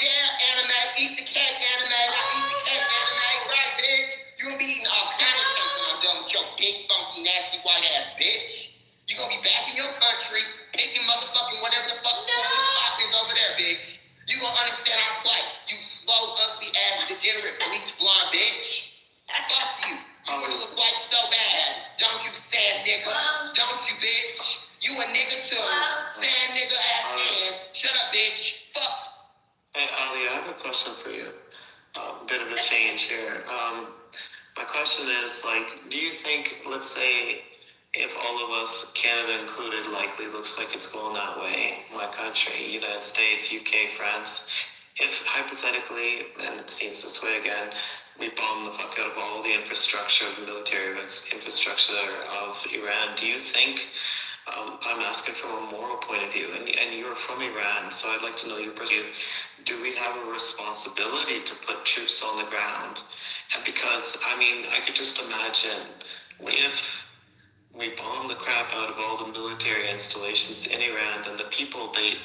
yeah, anime, eat the cake, anime, I eat the cake, anime, right, bitch? You will be eating all kind of cake when I'm done with your big, funky, nasty, white ass bitch. You gonna be back in your country, picking motherfucking whatever the fuck is over there, bitch. You gonna understand our plight, you slow, ugly ass, degenerate, bleach blonde bitch. Fuck you. You wanna look white so bad, don't you, sad nigga? Don't you, bitch? You a nigga too. Sad nigga ass man. Shut up, bitch. Fuck. Hey, Ali, I have a question for you. Bit of a change here. My question is, like, do you think, let's say, if all of us, Canada included, likely looks like it's going that way, my country, United States, UK, France, if hypothetically, and it seems this way again, we bomb the fuck out of all the infrastructure, the military infrastructure of Iran, do you think, I'm asking from a moral point of view, and you're from Iran, so I'd like to know your perspective, do we have a responsibility to put troops on the ground? And because, I mean, I could just imagine if we bomb the crap out of all the military installations in Iran, then the people, they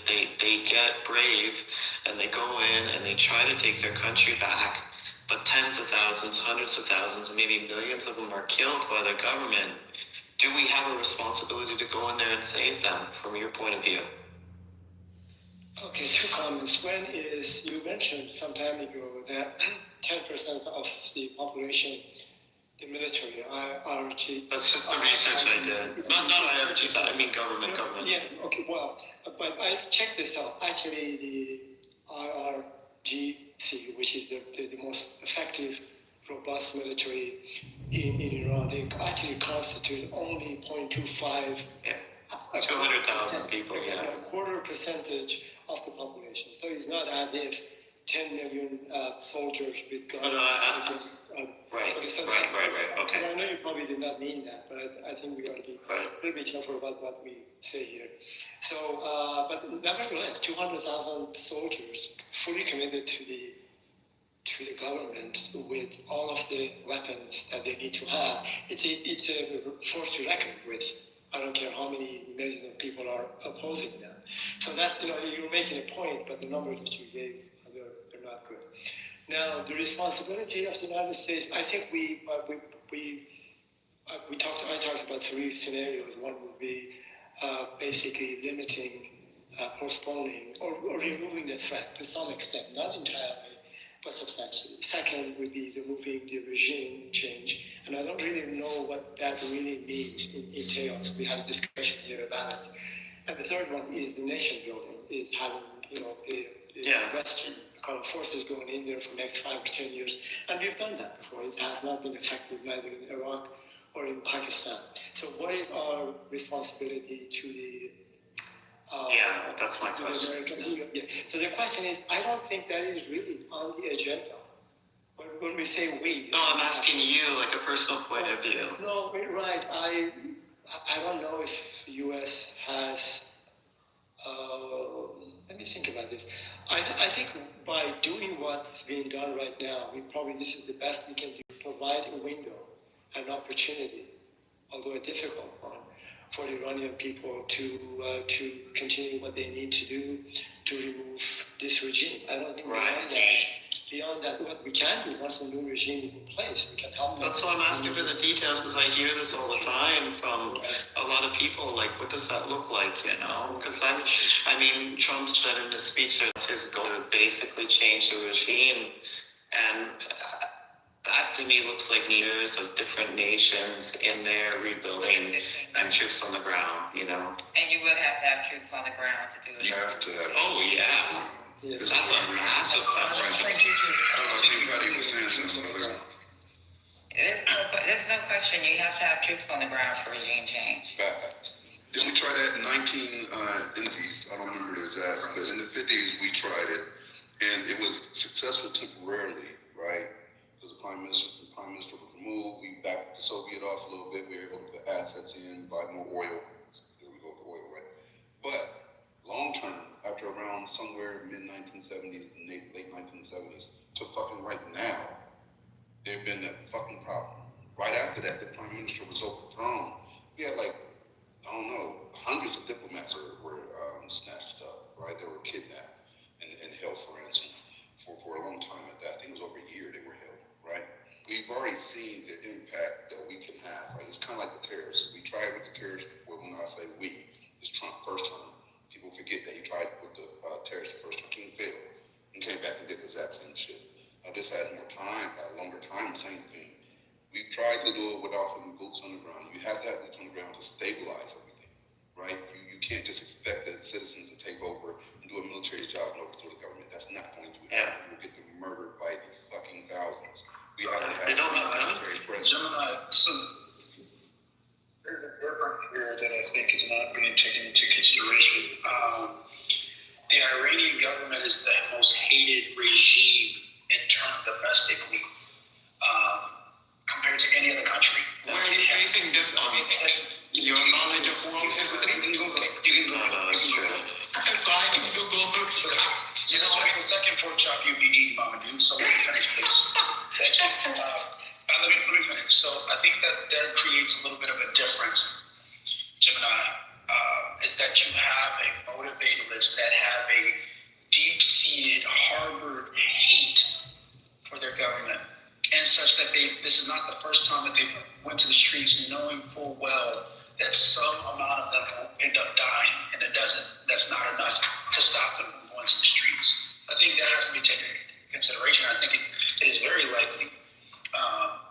get brave and they go in and they try to take their country back, but tens of thousands, hundreds of thousands, maybe millions of them are killed by their government. Do we have a responsibility to go in there and save them, from your point of view? Okay, 2 comments. One is, you mentioned some time ago that 10% of the population, the military, IRG. That's just the research I did. Not IRG, I mean government. Yeah, okay, well, but I checked this out. Actually, the IRGC, which is the most effective, robust military in Iran, they actually constitute only 0.25. Yeah, 200,000 people, yeah. A quarter percentage of the population. So it's not as if 10 million soldiers with guns. Right. Okay. I know you probably did not mean that, but I think we ought to be a little bit careful about what we say here. So, but nevertheless, 200,000 soldiers fully committed to the government with all of the weapons that they need to have. It's a force to reckon with. I don't care how many millions of people are opposing them. So that's, you're making a point, but the numbers that you gave, they're not good. Now, the responsibility of the United States, I think I talked about 3 scenarios. One would be basically limiting, postponing, or removing the threat to some extent, not entirely, but substantially. Second would be removing the regime change, and I don't really know what that really means, entails. We had a discussion here about it. And the third one is the nation building, is having, Western kind of forces going in there for the next 5 or 10 years. And we've done that before. It has not been effective neither in Iraq or in Pakistan. So what is our responsibility to the Yeah, that's my question. Yeah. So the question is, I don't think that is really on the agenda. When we say we. No, I'm asking you like a personal point of view. No, right. I don't know if the U.S. has. Let me think about this. I think by doing what's being done right now, this is the best we can do. Provide a window, an opportunity, although a difficult one, for the Iranian people to continue what they need to do to remove this regime. I don't think beyond that, what we can do once the new regime is in place, we can help them. That's why I'm asking for the details, because I hear this all the time from a lot of people. Like, what does that look like? Because Trump said in his speech that it's his goal to basically change the regime, and that to me looks like leaders of different nations in there rebuilding and troops on the ground. And you would have to have troops on the ground to do it. You have to have. Oh yeah. That's a massive I think Patty was saying something earlier. There's no question you have to have troops on the ground for regime change. Didn't we try that in in the 50s? I don't remember the exact, but in the 50s we tried it, and it was successful temporarily, right? Because the prime minister was removed, we backed the Soviet off a little bit, we were able to put assets in, buy more oil. There we go, the oil, right? But long term, after around somewhere mid-1970s and late 1970s to fucking right now, there's been that fucking problem. Right after that, the prime minister was overthrown. We had hundreds of diplomats were snatched up, right? They were kidnapped and held for ransom for a long time at that. I think it was over a year they were held, right? We've already seen the impact that we can have, right? It's kind of like the terrorists. We tried with the terrorists before. When I say we, it's Trump first time. People forget that he tried with the terrorists the first time. He failed and came back and did the exact same shit. This has more time, a longer time, same thing. We've tried to do it without putting boots on the ground. You have to have boots on the ground to stabilize everything, right? You can't just expect the citizens to take over and do a military job and overthrow the government. That's not going to happen. You will get them murdered by the fucking thousands. We have to have a military presence. So there's a difference here that I think is not being taken into consideration. The Iranian government is the most hated regime in terms domestically, compared to any other country. Where are you basing this on? Your knowledge of world history? You can Google it. That's true. So I can Google. The second pork chop you'll be eating, Mama Dude. So let me finish, please. Thank you. Let me finish. So I think that creates a little bit of a difference, Gemini, is that you have a motivators that have a deep-seated, harbored hate for their government, and such that this is not the first time that they went to the streets knowing full well that some amount of them will end up dying, and that's not enough to stop them from going to the streets. I think that has to be taken into consideration. I think it is very likely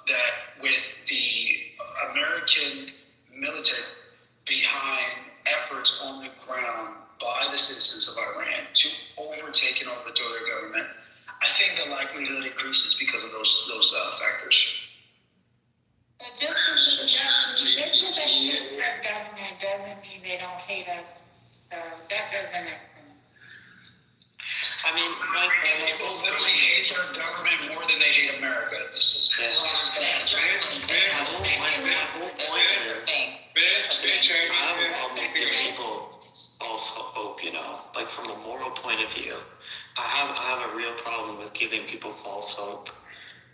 that with the American military behind efforts on the ground by the citizens of Iran to overtake and overthrow their government, I think the likelihood increases because of those factors. But just because they hate our government doesn't mean they don't hate us. So that doesn't make sense. People literally hate our government more than they hate America. This is my whole point is I have a problem with giving people false hope, like from a moral point of view. I have a real problem with giving people false hope.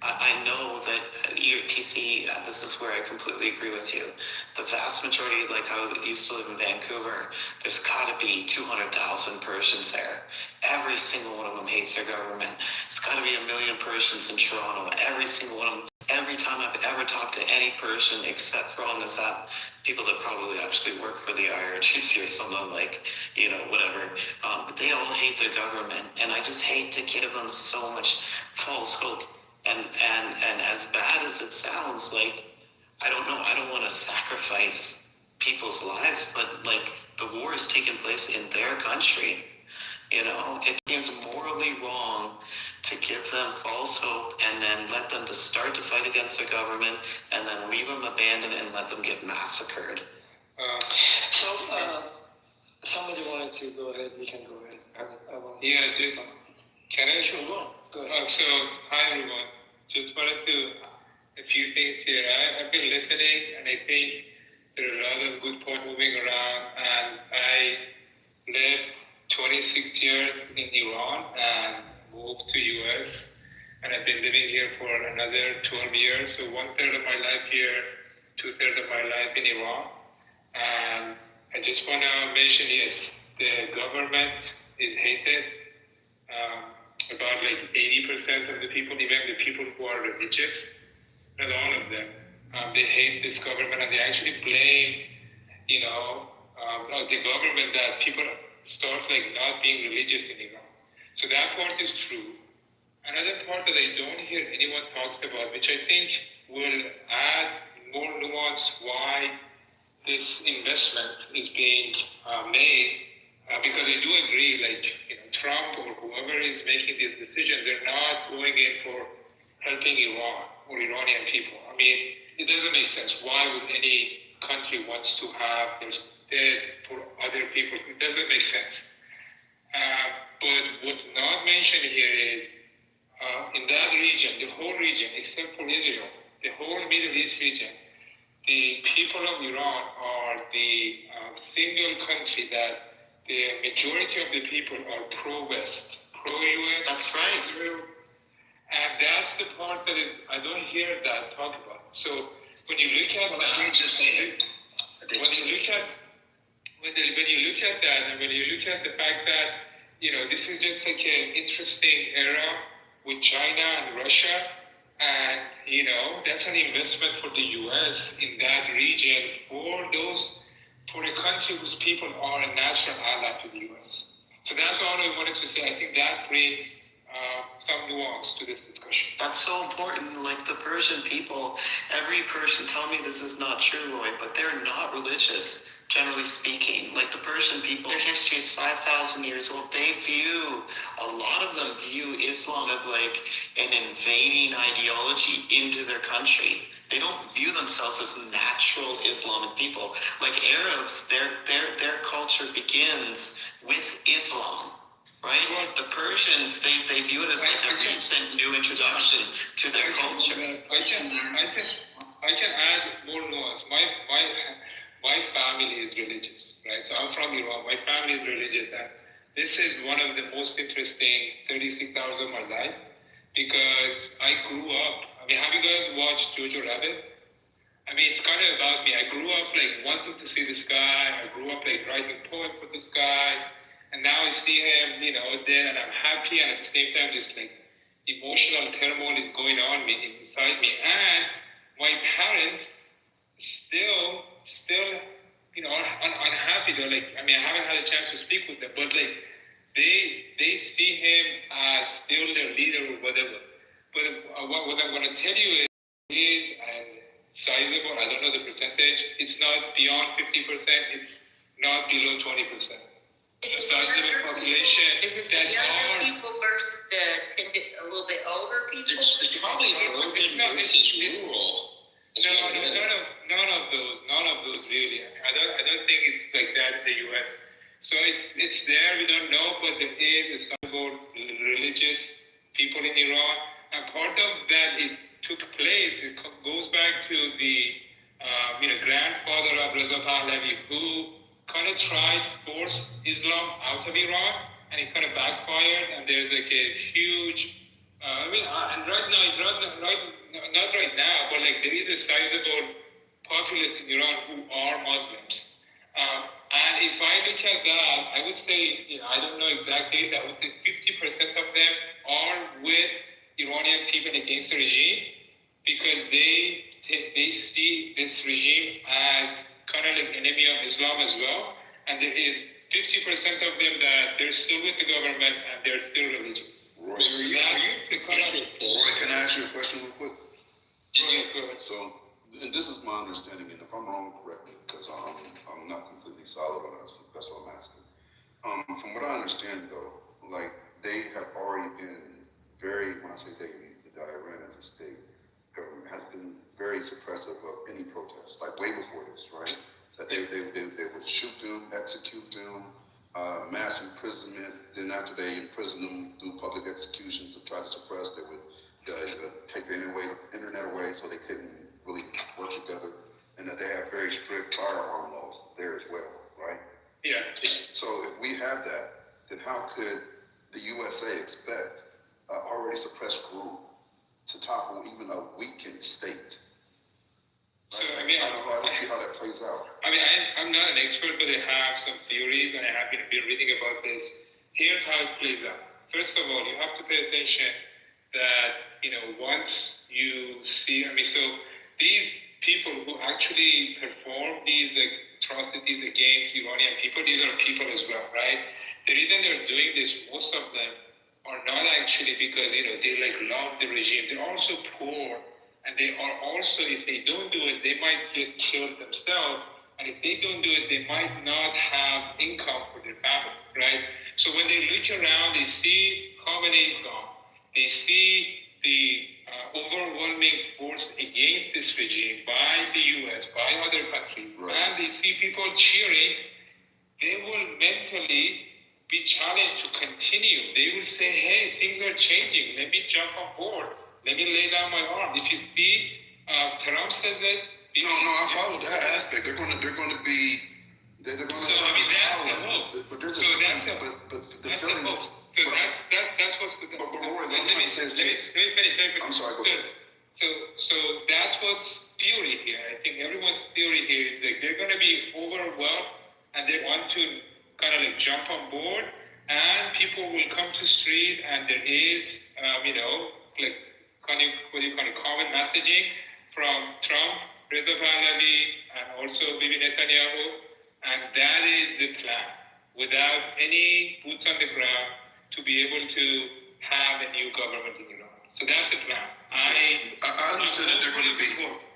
I know that TC, this is where I completely agree with you. The vast majority, like I used to live in Vancouver, there's got to be 200,000 Persians there. Every single one of them hates their government. It's got to be 1 million Persians in Toronto. Every single one of them. Every time I've ever talked to any Persian, except for on this app, people that probably actually work for the IRGC or something like, whatever, but they all hate their government, and I just hate to give them so much false hope. And as bad as it sounds, like, I don't know, I don't want to sacrifice people's lives, but like the war is taking place in their country. It seems morally wrong to give them false hope and then let them to start to fight against the government and then leave them abandoned and let them get massacred. Somebody wanted to go ahead, you can go ahead. Yeah, just, can I? Sure, go ahead. So, hi everyone. Just wanted to, a few things here. I've been listening, and I think there are a lot of good points moving around, and I lived 26 years in Iran and moved to US, and I've been living here for another 12 years. So 1/3 of my life here, 2/3 of my life in Iran. And I just want to mention, yes, the government is hated. About like 80% of the people, even the people who are religious, not all of them, they hate this government, and they actually blame, the government that people start like not being religious in Iran. So that part is true. Another part that I don't hear anyone talks about, which I think will add more nuance why this investment is being made, because I do agree, Trump or whoever is making this decision, they're not going in for helping Iran or Iranian people. I mean, it doesn't make sense. Why would any country wants to have their dead for other people? It doesn't make sense. But what's not mentioned here is in that region, the whole region, except for Israel, the whole Middle East region, the people of Iran are the single country that the majority of the people are pro-West, pro-US. That's right. And that's the part that is, I don't hear that talk about. So when you look at that, I did just say it. When you look at that, and when you look at the fact that, this is just like an interesting era with China and Russia, and, that's an investment for the US in that region for a country whose people are a natural ally to the US. So that's all I wanted to say. I think that brings some nuance to this discussion. That's so important. Like the Persian people, every person, tell me this is not true, Roy, but they're not religious, generally speaking. Like the Persian people, their history is 5,000 years old. A lot of them view Islam as like an invading ideology into their country. They don't view themselves as natural Islamic people. Like Arabs, their culture begins with Islam. Right? The Persians, they view it as like a recent new introduction to their culture. I can add more nuance. My family is religious, right? So I'm from Iran. My family is religious, and this is one of the most interesting 36 hours of my life, because I grew up. I mean, have you guys watched Jojo Rabbit? I mean, it's kind of about me. I grew up like wanting to see the sky. I grew up like writing poems for the sky. And now I see him, there, and I'm happy, and at the same time, just like emotional turmoil is going on inside me. And my parents still, are unhappy. They're like, I haven't had a chance to speak with them, but like, they see him as still their leader or whatever. But what I'm going to tell you is sizable. I don't know the percentage. It's not beyond 50%. It's not below 20%. Is it the younger people versus the a little bit older people? It's probably urban versus rural. None of those really. I don't think it's like that in the US. So it's there. We don't know, but there is a sizable religious people in Iran, and part of that it took place. It goes back to the grandfather of Reza Pahlavi, who kind of tried to force Islam out of Iran, and it kind of backfired, and there's like a huge, and right now, not right now, but like there is a sizable populace in Iran who are Muslims. And if I look at that, I would say, I don't know exactly, I would say 50% of them are with Iranian people against the regime, because they see this regime as kind of like enemy of Islam as well, and there is 50% of them that they're still with the government and they're still religious. Roy, can I ask you a question real quick? So, and this is my understanding, and if I'm wrong, correct me, because I'm not completely solid on that, so that's what I'm asking. From what I understand, though, like they have already been when I say they, the Iran as a state government has been very suppressive of any protests, like way before this, right? That they would shoot them, execute them, mass imprisonment. Then after they imprison them, do public executions to try to suppress. They would take the internet away so they couldn't really work together. And that they have very strict firearm laws there as well, right? Yes. So if we have that, then how could the USA expect an already suppressed group to topple even a weakened state? So, I mean, I don't see how that plays out. I mean, I'm not an expert, but I have some theories, and I have been reading about this. Here's how it plays out. First of all, you have to pay attention that, once you see, so these people who actually perform these atrocities against Iranian people, these are people as well, right? The reason they're doing this, most of them are not actually because, they love the regime. They're also poor. And they are also, if they don't do it, they might get killed themselves. And if they don't do it, they might not have income for their family, right? So when they look around, they see Khamenei is gone. They see the overwhelming force against this regime by the US, by other countries, right. And they see people cheering. They will mentally be challenged to continue. They will say, hey, things are changing. Let me jump on board. Let me lay down my arm. If you see, Trump says it. No, I follow that aspect. They're going to be. So I mean, that's the hope. But there's so that's the hope. that's the hope. So that's what's the. But Roy, let me finish. I'm sorry. Go ahead. So that's what's theory here. I think everyone's theory here is that they're going to be overwhelmed and they want to kind of jump on board, and people will come to street, and there is, common messaging from Trump, Reza Pahlavi, and also Bibi Netanyahu, and that is the plan. Without any boots on the ground, to be able to have a new government in Iran. So that's the plan. I understand that they're going to be.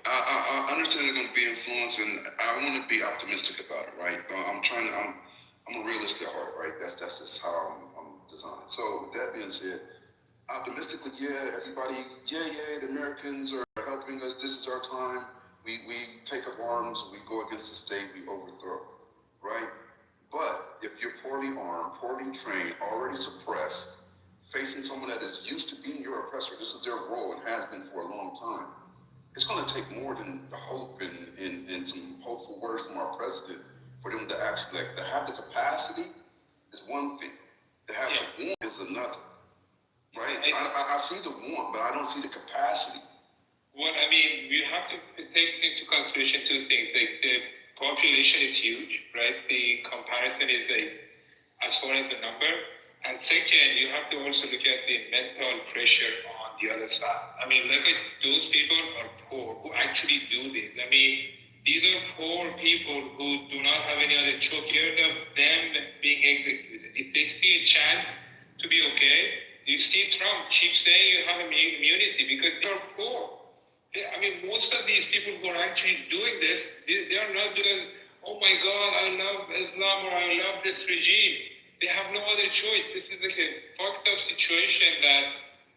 I understand they're going to be influenced, and I want to be optimistic about it, right? I'm a realist at heart, right? That's just how I'm designed. So with that being said, optimistically, everybody, the Americans are helping us. This is our time. We take up arms. We go against the state. We overthrow, right? But if you're poorly armed, poorly trained, already suppressed, facing someone that is used to being your oppressor, this is their role and has been for a long time. It's going to take more than the hope and some hopeful words from our president for them to actually to have the capacity is one thing. To have the want is another. Right? I see the want, but I don't see the capacity. Well, I mean, we have to take into consideration two things. Like the population is huge, right? The comparison is as far as the number. And second, you have to also look at the mental pressure on the other side. I mean, look at those people are poor who actually do this. I mean, these are poor people who do not have any other choice. Hear of them being executed. If they see a chance to be okay, you see Trump keep saying you have immunity because they're poor. Most of these people who are actually doing this, they are not doing, oh my God, I love Islam or I love this regime. They have no other choice. This is like a fucked up situation that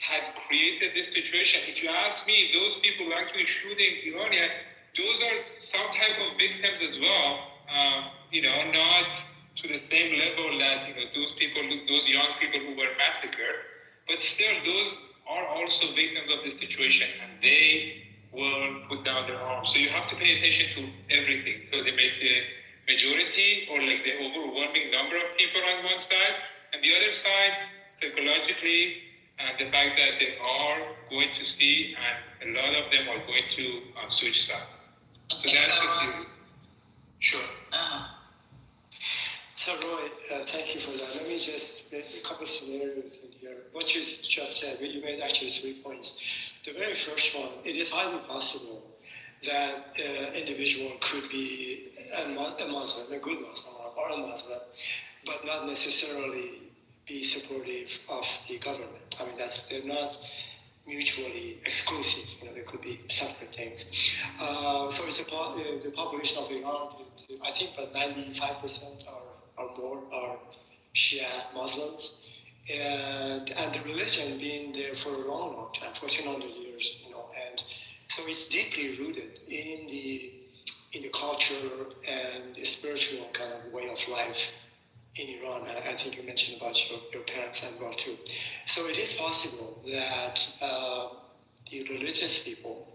has created this situation. If you ask me, those people who are actually shooting Iranian, those are some type of victims as well. Not to the same level that those young people who were massacred, but still those are also victims of this situation, and they will put down their arms. So you have to pay attention to everything. So they make the majority or the overwhelming number of people on one side, and the other side, psychologically, the fact that they are going to see, and a lot of them are going to switch sides. So that's the theory. Sure. So Roy, thank you for that. Let me just make a couple of scenarios in here. What you just said, you made actually 3 points. The very first one, it is highly possible that individual could be a Muslim, a good Muslim, or a Muslim, but not necessarily be supportive of the government. I mean, they're not mutually exclusive. They could be separate things. So it's the population of Iran, I think about 95% or more are Shia Muslims. And the religion being there for a long time, 1400 years, and so it's deeply rooted in the in the culture and the spiritual kind of way of life in Iran. I think you mentioned about your parents as well too. So it is possible that the religious people,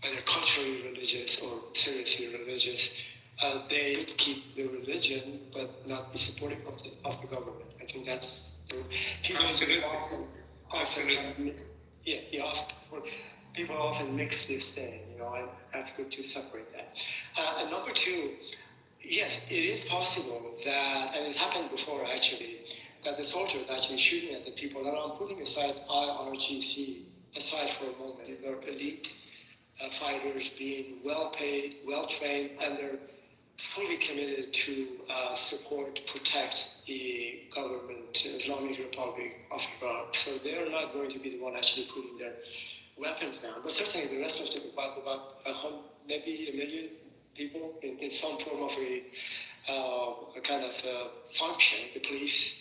whether culturally religious or seriously religious, they keep the religion but not be supportive of the government. I think that's people often people often mix this thing, and that's good to separate that. And number two, yes, it is possible that, and it happened before actually, that the soldiers actually shooting at the people. And I'm putting aside IRGC aside for a moment. These are elite fighters being well paid, well trained, and they're fully committed to support, protect the government, Islamic Republic of Iran. So they're not going to be the one actually putting their weapons down. But certainly the rest of the, about maybe 1 million people in some form of a kind of function, the police,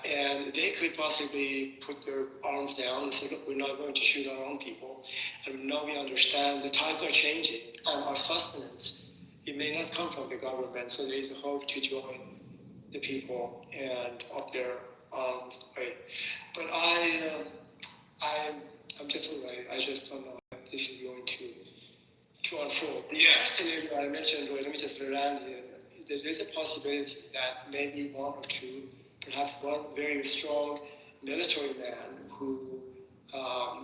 and they could possibly put their arms down and say, look, we're not going to shoot our own people. And now we understand the times are changing, and our sustenance, it may not come from the government, so there is a hope to join the people and of their armed way. But I'm just right. I just don't know if this is going to unfold. The last scenario I mentioned, let me just land here. There is a possibility that maybe one or two, perhaps one very strong military man who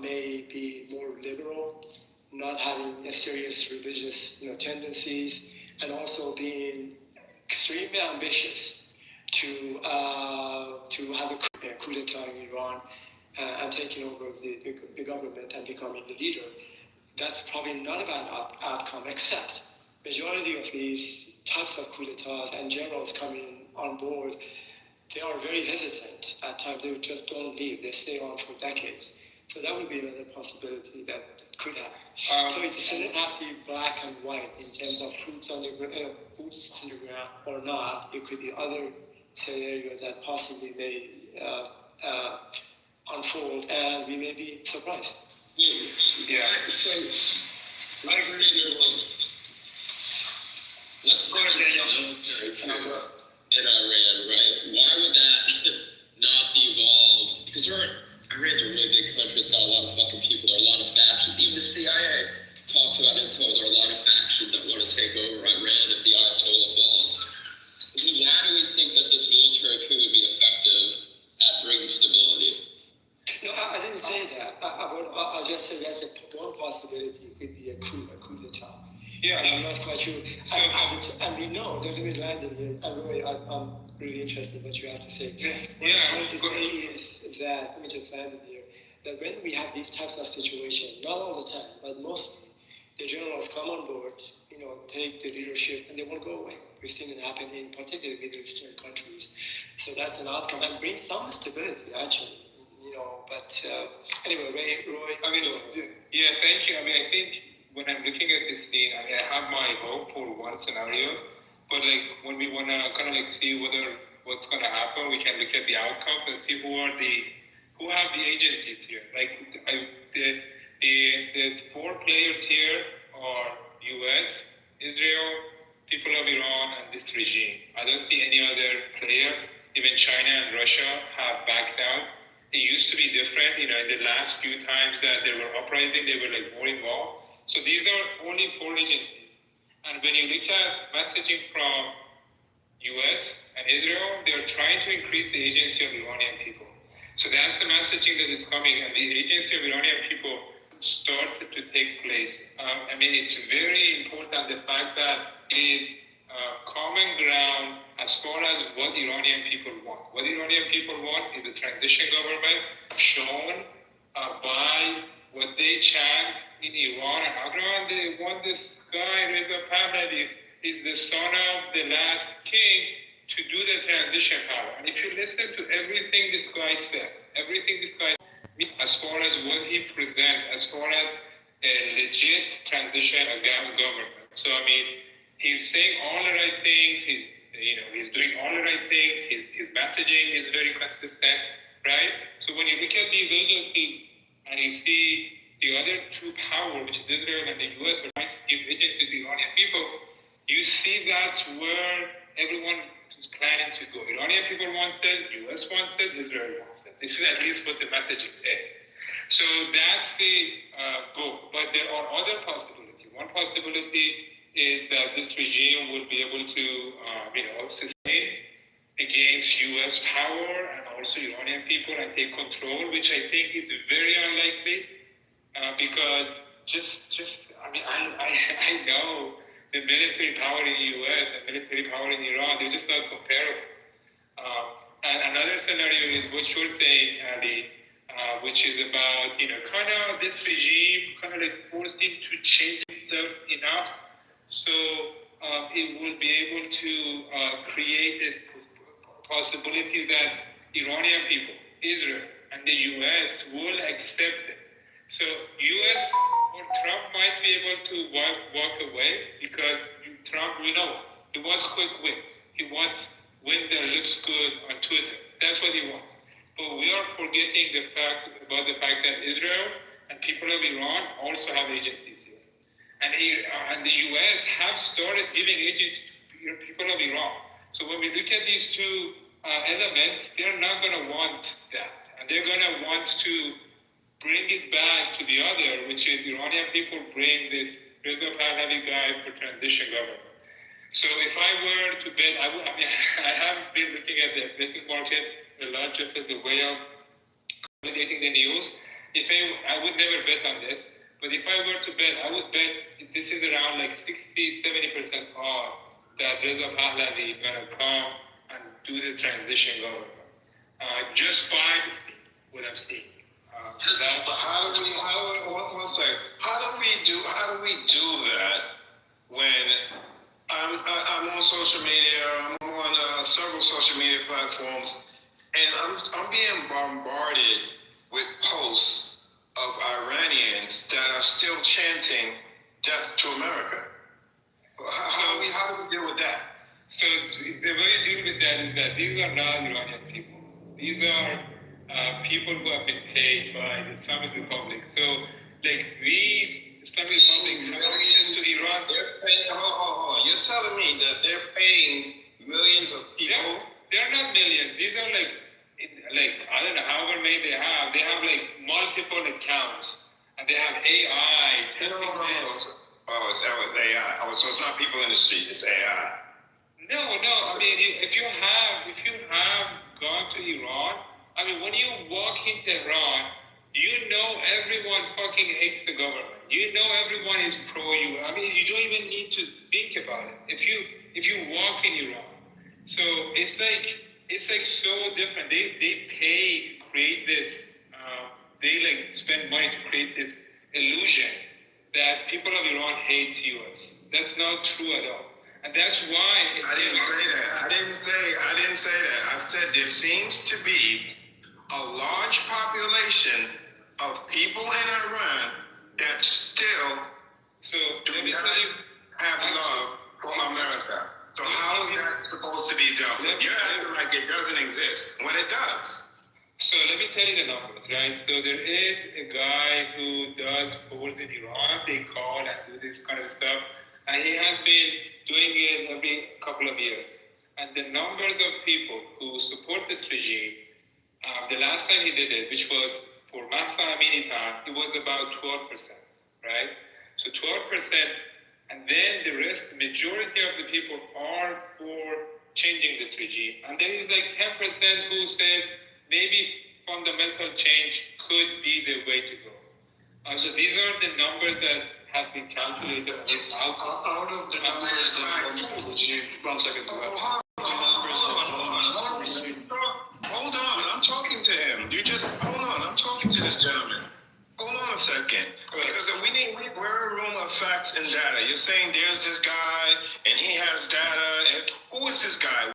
may be more liberal, not having a serious religious tendencies, and also being extremely ambitious to have a coup d'etat in Iran and taking over the government and becoming the leader. That's probably not a bad outcome, except majority of these types of coup d'etats and generals coming on board, they are very hesitant at times. They just don't leave. They stay on for decades. So that would be another possibility that could happen. So it doesn't have to be black and white in terms of boots on the ground or not. It could be other scenarios that possibly may unfold, and we may be surprised. Yeah. So, I agree with you. Let's say there's a military coup in Iran, right? Why would that not devolve? Because Iran's a really big country. It's got a lot of fucking people. There are a lot of factions. Even the CIA talks about it. There are a lot of factions that want to take over Iran if the Ayatollah falls. Why do we think that this military coup would be effective at bringing stability? No, I didn't say that. I'll just say that's one possibility. It could be a coup d'etat. Yeah. And I'm not quite sure. And we know, let me land in here. I'm really interested in what you have to say. What I'm trying to say is that, let me just land in here, that when we have these types of situations, not all the time, but mostly, the generals come on board, take the leadership, and they won't go away. We've seen it happen in particularly Middle Eastern countries. So that's an outcome and brings some stability, actually. But anyway, Roy. Yeah, thank you. I think when I'm looking at this scene, I have my hope for one scenario, but when we want to kind of see what's going to happen, we can look at the outcomes and see who have the agencies here. The four players here are U.S., Israel, people of Iran, and this regime. I don't see any other player. Even China and Russia have backed out. It used to be different, in the last few times that there were uprising, they were more involved. So these are only four agencies. And when you look at messaging from US and Israel, they're trying to increase the agency of Iranian people. So that's the messaging that is coming, and the agency of Iranian people started to take place. It's very important, the fact that it is common ground as far as what Iranian people want. What Iranian people want is a transition government shown by what they chant in Iran and Iran. They want this guy, Reza Pahlavi, is the son of the last king, to do the transition power. And if you listen to everything this guy says, as far as what he presents, as far as a legit transition government. So he's saying all the right things. He's doing all the right things. His messaging is very consistent, right? So when you look at these agencies and you see the other two powers, which is Israel and the US, are trying to give agencies to Iranian people, messaging is. So that's the goal. But there are other possibilities. One possibility is that this regime would be able to, sustain against U.S. power and also Iranian people and take control, which I think is very unlikely because I know the military power in the U.S. and military power in Iran, they're just not comparable. And another scenario is what you're saying, Ali, which is about, kind of this regime kind of like forced him to change itself enough so it will be able to create a possibility that Iranian people, Israel, and the U.S. will accept it. So U.S. or Trump might be able to walk away because Trump, we know, he wants quick wins. He wants win that looks good on Twitter. That's what he wants. But we are forgetting about the fact that Israel and people of Iran also have agencies here. And the U.S. have started giving agencies to people of Iran. So when we look at these two elements, they're not going to want that. And they're going to want to bring it back to the other, which is Iranian people bring this Reza Pahlavi guy for transition government. So if I were to bet, I have been looking at the betting market a lot just as a way of validating the news. I would never bet on this, but if I were to bet, I would bet this is around like 60-70% odd that Reza Pahlavi is going to come and do the transition government. Just by what I'm seeing. How do we do that when I'm on social media, I'm on several social media platforms, and I'm being bombarded with posts of Iranians that are still chanting death to America. How do we deal with that? So the way you deal with that is that these are not Iranian people. These are people who have been paid by the Islamic Republic. So, like, these Islamic Republic have access to Iran. They're paying, hold on. You're telling me that they're paying millions of people? They're not millions. These are like, I don't know, however many they have. They have like multiple accounts. And they have AIs. No. Oh, it's AI. Oh, so it's not people in the street, it's AI. No. I mean, if you have gone to Iran, I mean, when you walk in Tehran, you know everyone fucking hates the government. You know everyone is pro-you. I mean, you don't even need to think about it. If you walk in Iran, so it's like so different. They pay to create this. They like spend money to create this illusion that people of Iran hate US. That's not true at all. And that's why I didn't say that. I didn't say that. I said there seems to be a large population of people in Iran that still do not have love for America. So how is that supposed to be dealt with? You're acting like it doesn't exist when it does. So let me tell you the numbers, right? So there is a guy who does polls in Iran. They call and do this kind of stuff. And he has been doing it every couple of years. And the numbers of people who support this regime, the last time he did it, which was for Mahsa Amini time, it was about 12%, right? So 12%, and then the rest, the majority of the people are for changing this regime. And there is like 10% who says maybe fundamental change could be the way to go. So these are the numbers that have been calculated out of the numbers that one second. Hold on, I'm talking to him. Hold on, I'm talking to this gentleman. Hold on a second. Because we're a room of facts and data. You're saying there's this guy and he has data. And who is this guy?